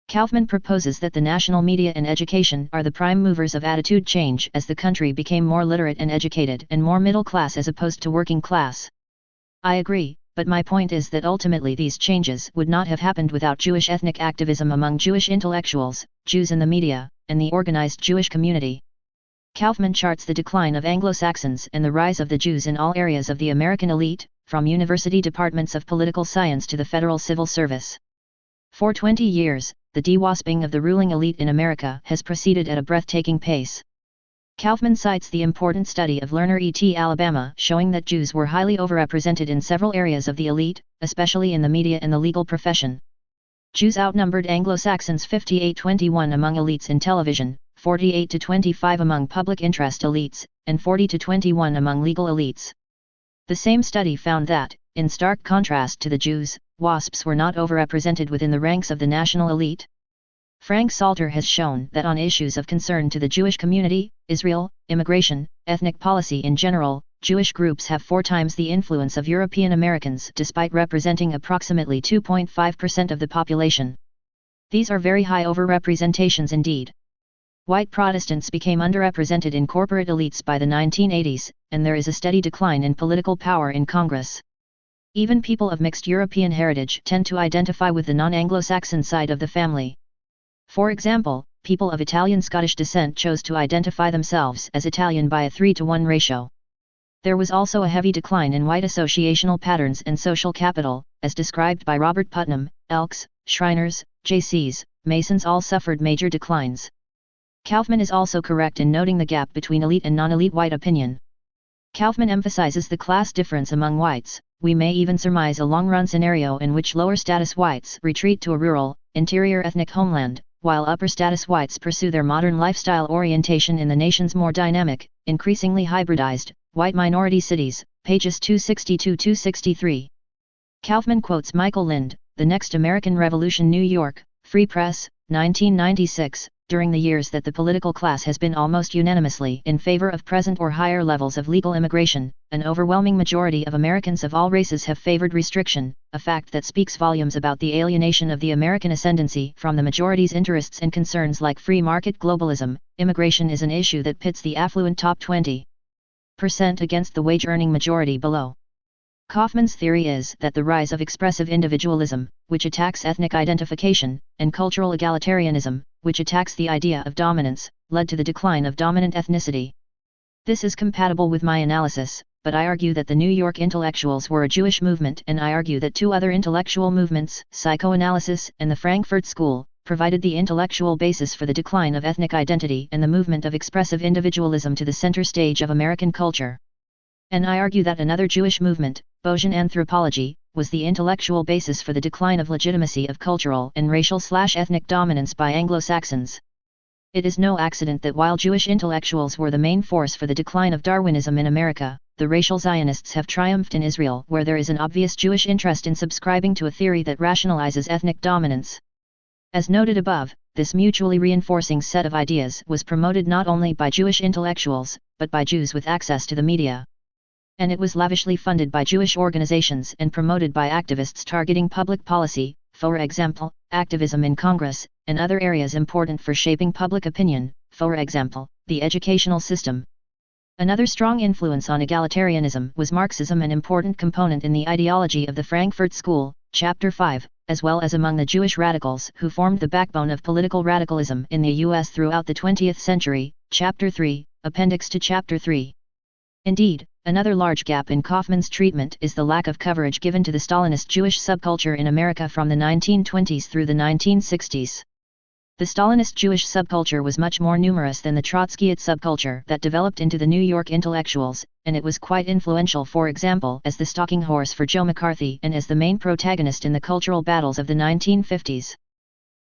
Kaufman proposes that the national media and education are the prime movers of attitude change as the country became more literate and educated and more middle class as opposed to working class. I agree, but my point is that ultimately these changes would not have happened without Jewish ethnic activism among Jewish intellectuals, Jews in the media, and the organized Jewish community. Kaufman charts the decline of Anglo-Saxons and the rise of the Jews in all areas of the American elite, from university departments of political science to the federal civil service. For 20 years, the dewasping of the ruling elite in America has proceeded at a breathtaking pace. Kaufman cites the important study of Lerner et al., showing that Jews were highly overrepresented in several areas of the elite, especially in the media and the legal profession. Jews outnumbered Anglo-Saxons 58-21 among elites in television, 48-25 among public interest elites, and 40-21 among legal elites. The same study found that, in stark contrast to the Jews, WASPs were not overrepresented within the ranks of the national elite. Frank Salter has shown that on issues of concern to the Jewish community, Israel, immigration, ethnic policy in general, Jewish groups have 4 times the influence of European Americans despite representing approximately 2.5% of the population. These are very high overrepresentations indeed. White Protestants became underrepresented in corporate elites by the 1980s, and there is a steady decline in political power in Congress. Even people of mixed European heritage tend to identify with the non-Anglo-Saxon side of the family. For example, people of Italian-Scottish descent chose to identify themselves as Italian by a 3-to-1 ratio. There was also a heavy decline in white associational patterns and social capital, as described by Robert Putnam. Elks, Shriners, JCs, Masons all suffered major declines. Kaufman is also correct in noting the gap between elite and non-elite white opinion. Kaufman emphasizes the class difference among whites. We may even surmise a long-run scenario in which lower-status whites retreat to a rural, interior ethnic homeland, while upper-status whites pursue their modern lifestyle orientation in the nation's more dynamic, increasingly hybridized, white minority cities, pages 262-263. Kaufman quotes Michael Lind, The Next American Revolution, New York, Free Press, 1996, during the years that the political class has been almost unanimously in favor of present or higher levels of legal immigration, an overwhelming majority of Americans of all races have favored restriction, a fact that speaks volumes about the alienation of the American ascendancy from the majority's interests and concerns like free market globalism. Immigration is an issue that pits the affluent top 20% against the wage-earning majority below. Kaufman's theory is that the rise of expressive individualism, which attacks ethnic identification, and cultural egalitarianism, which attacks the idea of dominance, led to the decline of dominant ethnicity. This is compatible with my analysis, but I argue that the New York intellectuals were a Jewish movement, and I argue that 2 other intellectual movements, psychoanalysis and the Frankfurt School, provided the intellectual basis for the decline of ethnic identity and the movement of expressive individualism to the center stage of American culture. And I argue that another Jewish movement, Bayesian anthropology, was the intellectual basis for the decline of legitimacy of cultural and racial/ethnic dominance by Anglo-Saxons. It is no accident that while Jewish intellectuals were the main force for the decline of Darwinism in America, the racial Zionists have triumphed in Israel, where there is an obvious Jewish interest in subscribing to a theory that rationalizes ethnic dominance. As noted above, this mutually reinforcing set of ideas was promoted not only by Jewish intellectuals, but by Jews with access to the media. And it was lavishly funded by Jewish organizations and promoted by activists targeting public policy, for example, activism in Congress, and other areas important for shaping public opinion, for example, the educational system. Another strong influence on egalitarianism was Marxism, an important component in the ideology of the Frankfurt School, Chapter 5, as well as among the Jewish radicals who formed the backbone of political radicalism in the U.S. throughout the 20th century, Chapter 3, Appendix to Chapter 3. Indeed, another large gap in Kaufman's treatment is the lack of coverage given to the Stalinist Jewish subculture in America from the 1920s through the 1960s. The Stalinist Jewish subculture was much more numerous than the Trotskyite subculture that developed into the New York intellectuals, and it was quite influential, for example, as the stalking horse for Joe McCarthy and as the main protagonist in the cultural battles of the 1950s.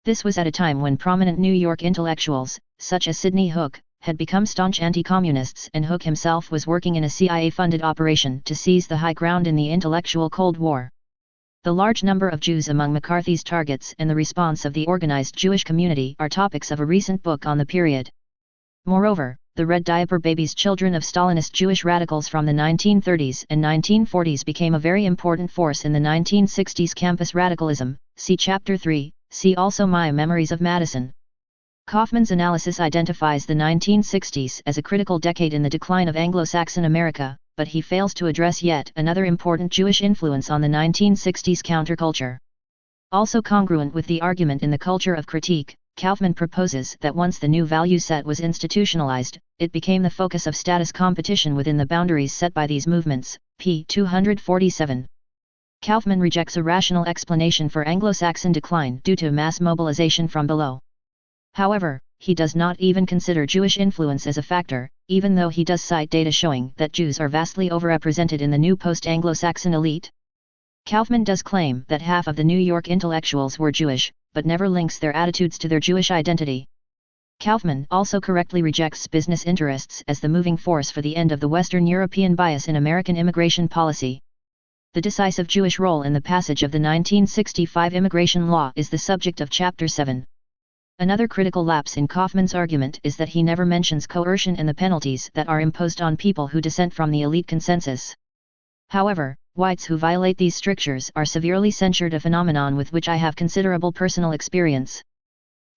This was at a time when prominent New York intellectuals, such as Sidney Hook, had become staunch anti-communists, and Hook himself was working in a CIA-funded operation to seize the high ground in the intellectual Cold War. The large number of Jews among McCarthy's targets and the response of the organized Jewish community are topics of a recent book on the period. Moreover, the red diaper babies, children of Stalinist Jewish radicals from the 1930s and 1940s, became a very important force in the 1960s campus radicalism. See Chapter 3, see also My Memories of Madison. Kaufman's analysis identifies the 1960s as a critical decade in the decline of Anglo-Saxon America, but he fails to address yet another important Jewish influence on the 1960s counterculture. Also congruent with the argument in The Culture of Critique, Kaufman proposes that once the new value set was institutionalized, it became the focus of status competition within the boundaries set by these movements, p. 247. Kaufman rejects a rational explanation for Anglo-Saxon decline due to mass mobilization from below. However, he does not even consider Jewish influence as a factor, even though he does cite data showing that Jews are vastly overrepresented in the new post-Anglo-Saxon elite. Kaufman does claim that half of the New York intellectuals were Jewish, but never links their attitudes to their Jewish identity. Kaufman also correctly rejects business interests as the moving force for the end of the Western European bias in American immigration policy. The decisive Jewish role in the passage of the 1965 immigration law is the subject of Chapter 7. Another critical lapse in Kaufman's argument is that he never mentions coercion and the penalties that are imposed on people who dissent from the elite consensus. However, whites who violate these strictures are severely censured, a phenomenon with which I have considerable personal experience.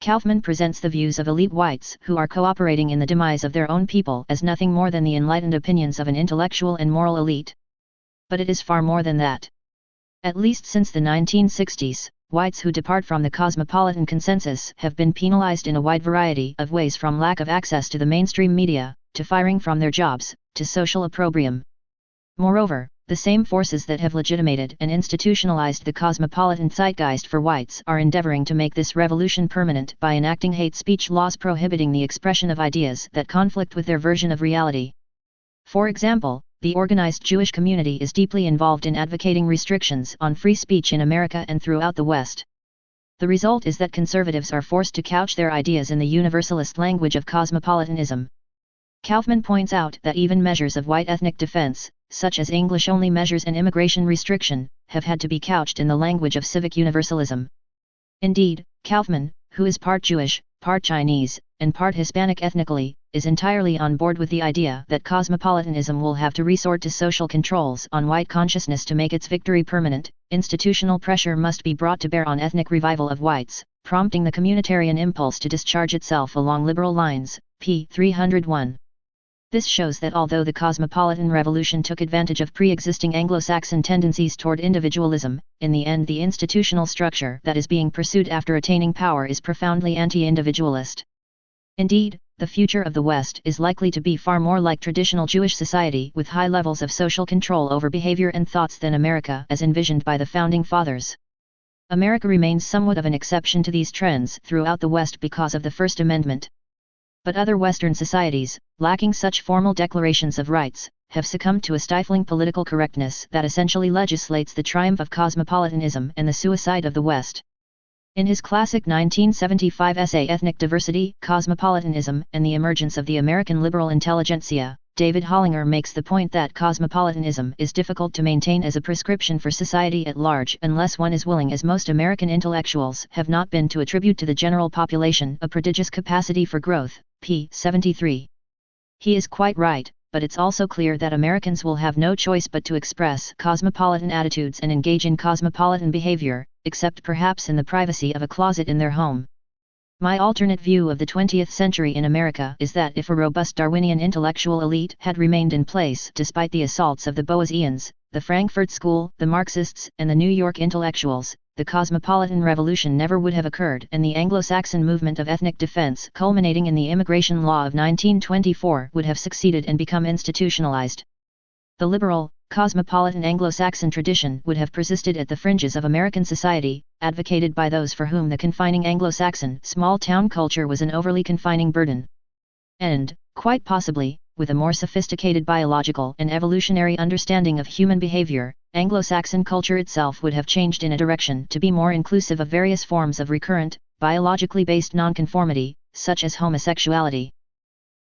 Kaufman presents the views of elite whites who are cooperating in the demise of their own people as nothing more than the enlightened opinions of an intellectual and moral elite. But it is far more than that. At least since the 1960s, whites who depart from the cosmopolitan consensus have been penalized in a wide variety of ways, from lack of access to the mainstream media, to firing from their jobs, to social opprobrium. Moreover, the same forces that have legitimated and institutionalized the cosmopolitan zeitgeist for whites are endeavoring to make this revolution permanent by enacting hate speech laws prohibiting the expression of ideas that conflict with their version of reality. For example, the organized Jewish community is deeply involved in advocating restrictions on free speech in America and throughout the West. The result is that conservatives are forced to couch their ideas in the universalist language of cosmopolitanism. Kaufman points out that even measures of white ethnic defense, such as English-only measures and immigration restriction, have had to be couched in the language of civic universalism. Indeed, Kaufman, who is part Jewish, part Chinese, and part Hispanic ethnically, is entirely on board with the idea that cosmopolitanism will have to resort to social controls on white consciousness to make its victory permanent. Institutional pressure must be brought to bear on ethnic revival of whites, prompting the communitarian impulse to discharge itself along liberal lines, p. 301. This shows that although the cosmopolitan revolution took advantage of pre-existing Anglo-Saxon tendencies toward individualism, in the end the institutional structure that is being pursued after attaining power is profoundly anti-individualist. Indeed, the future of the West is likely to be far more like traditional Jewish society with high levels of social control over behavior and thoughts than America as envisioned by the Founding Fathers. America remains somewhat of an exception to these trends throughout the West because of the First Amendment. But other Western societies, lacking such formal declarations of rights, have succumbed to a stifling political correctness that essentially legislates the triumph of cosmopolitanism and the suicide of the West. In his classic 1975 essay Ethnic Diversity, Cosmopolitanism, and the Emergence of the American Liberal Intelligentsia, David Hollinger makes the point that cosmopolitanism is difficult to maintain as a prescription for society at large unless one is willing, as most American intellectuals have not been, to attribute to the general population a prodigious capacity for growth, p. 73. He is quite right, but it's also clear that Americans will have no choice but to express cosmopolitan attitudes and engage in cosmopolitan behavior, except perhaps in the privacy of a closet in their home. My alternate view of the 20th century in America is that if a robust Darwinian intellectual elite had remained in place despite the assaults of the Boasians, the Frankfurt School, the Marxists, and the New York intellectuals, the cosmopolitan revolution never would have occurred, and the Anglo-Saxon movement of ethnic defense, culminating in the immigration law of 1924, would have succeeded and become institutionalized. The liberal, cosmopolitan Anglo-Saxon tradition would have persisted at the fringes of American society, advocated by those for whom the confining Anglo-Saxon small-town culture was an overly confining burden. And, quite possibly, with a more sophisticated biological and evolutionary understanding of human behavior, Anglo-Saxon culture itself would have changed in a direction to be more inclusive of various forms of recurrent, biologically based nonconformity, such as homosexuality.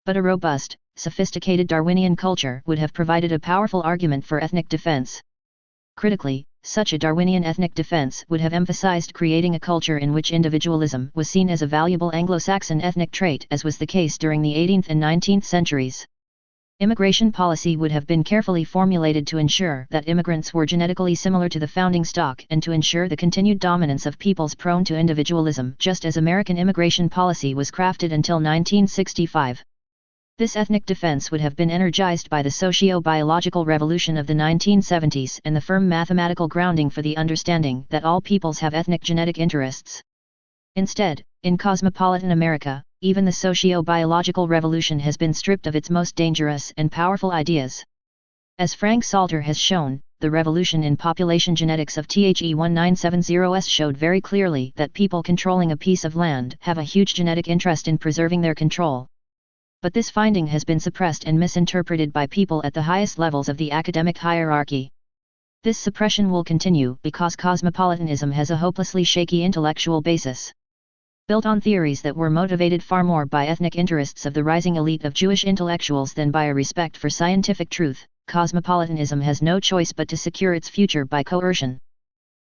But a robust, sophisticated Darwinian culture would have provided a powerful argument for ethnic defense. Critically, such a Darwinian ethnic defense would have emphasized creating a culture in which individualism was seen as a valuable Anglo-Saxon ethnic trait, as was the case during the 18th and 19th centuries. Immigration policy would have been carefully formulated to ensure that immigrants were genetically similar to the founding stock and to ensure the continued dominance of peoples prone to individualism, just as American immigration policy was crafted until 1965. This ethnic defense would have been energized by the socio-biological revolution of the 1970s and the firm mathematical grounding for the understanding that all peoples have ethnic genetic interests. Instead, in cosmopolitan America, even the socio-biological revolution has been stripped of its most dangerous and powerful ideas. As Frank Salter has shown, the revolution in population genetics of THE1970s showed very clearly that people controlling a piece of land have a huge genetic interest in preserving their control. But this finding has been suppressed and misinterpreted by people at the highest levels of the academic hierarchy. This suppression will continue because cosmopolitanism has a hopelessly shaky intellectual basis. Built on theories that were motivated far more by ethnic interests of the rising elite of Jewish intellectuals than by a respect for scientific truth, cosmopolitanism has no choice but to secure its future by coercion.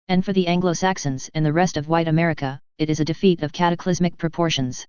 And for the Anglo-Saxons and the rest of white America, it is a defeat of cataclysmic proportions.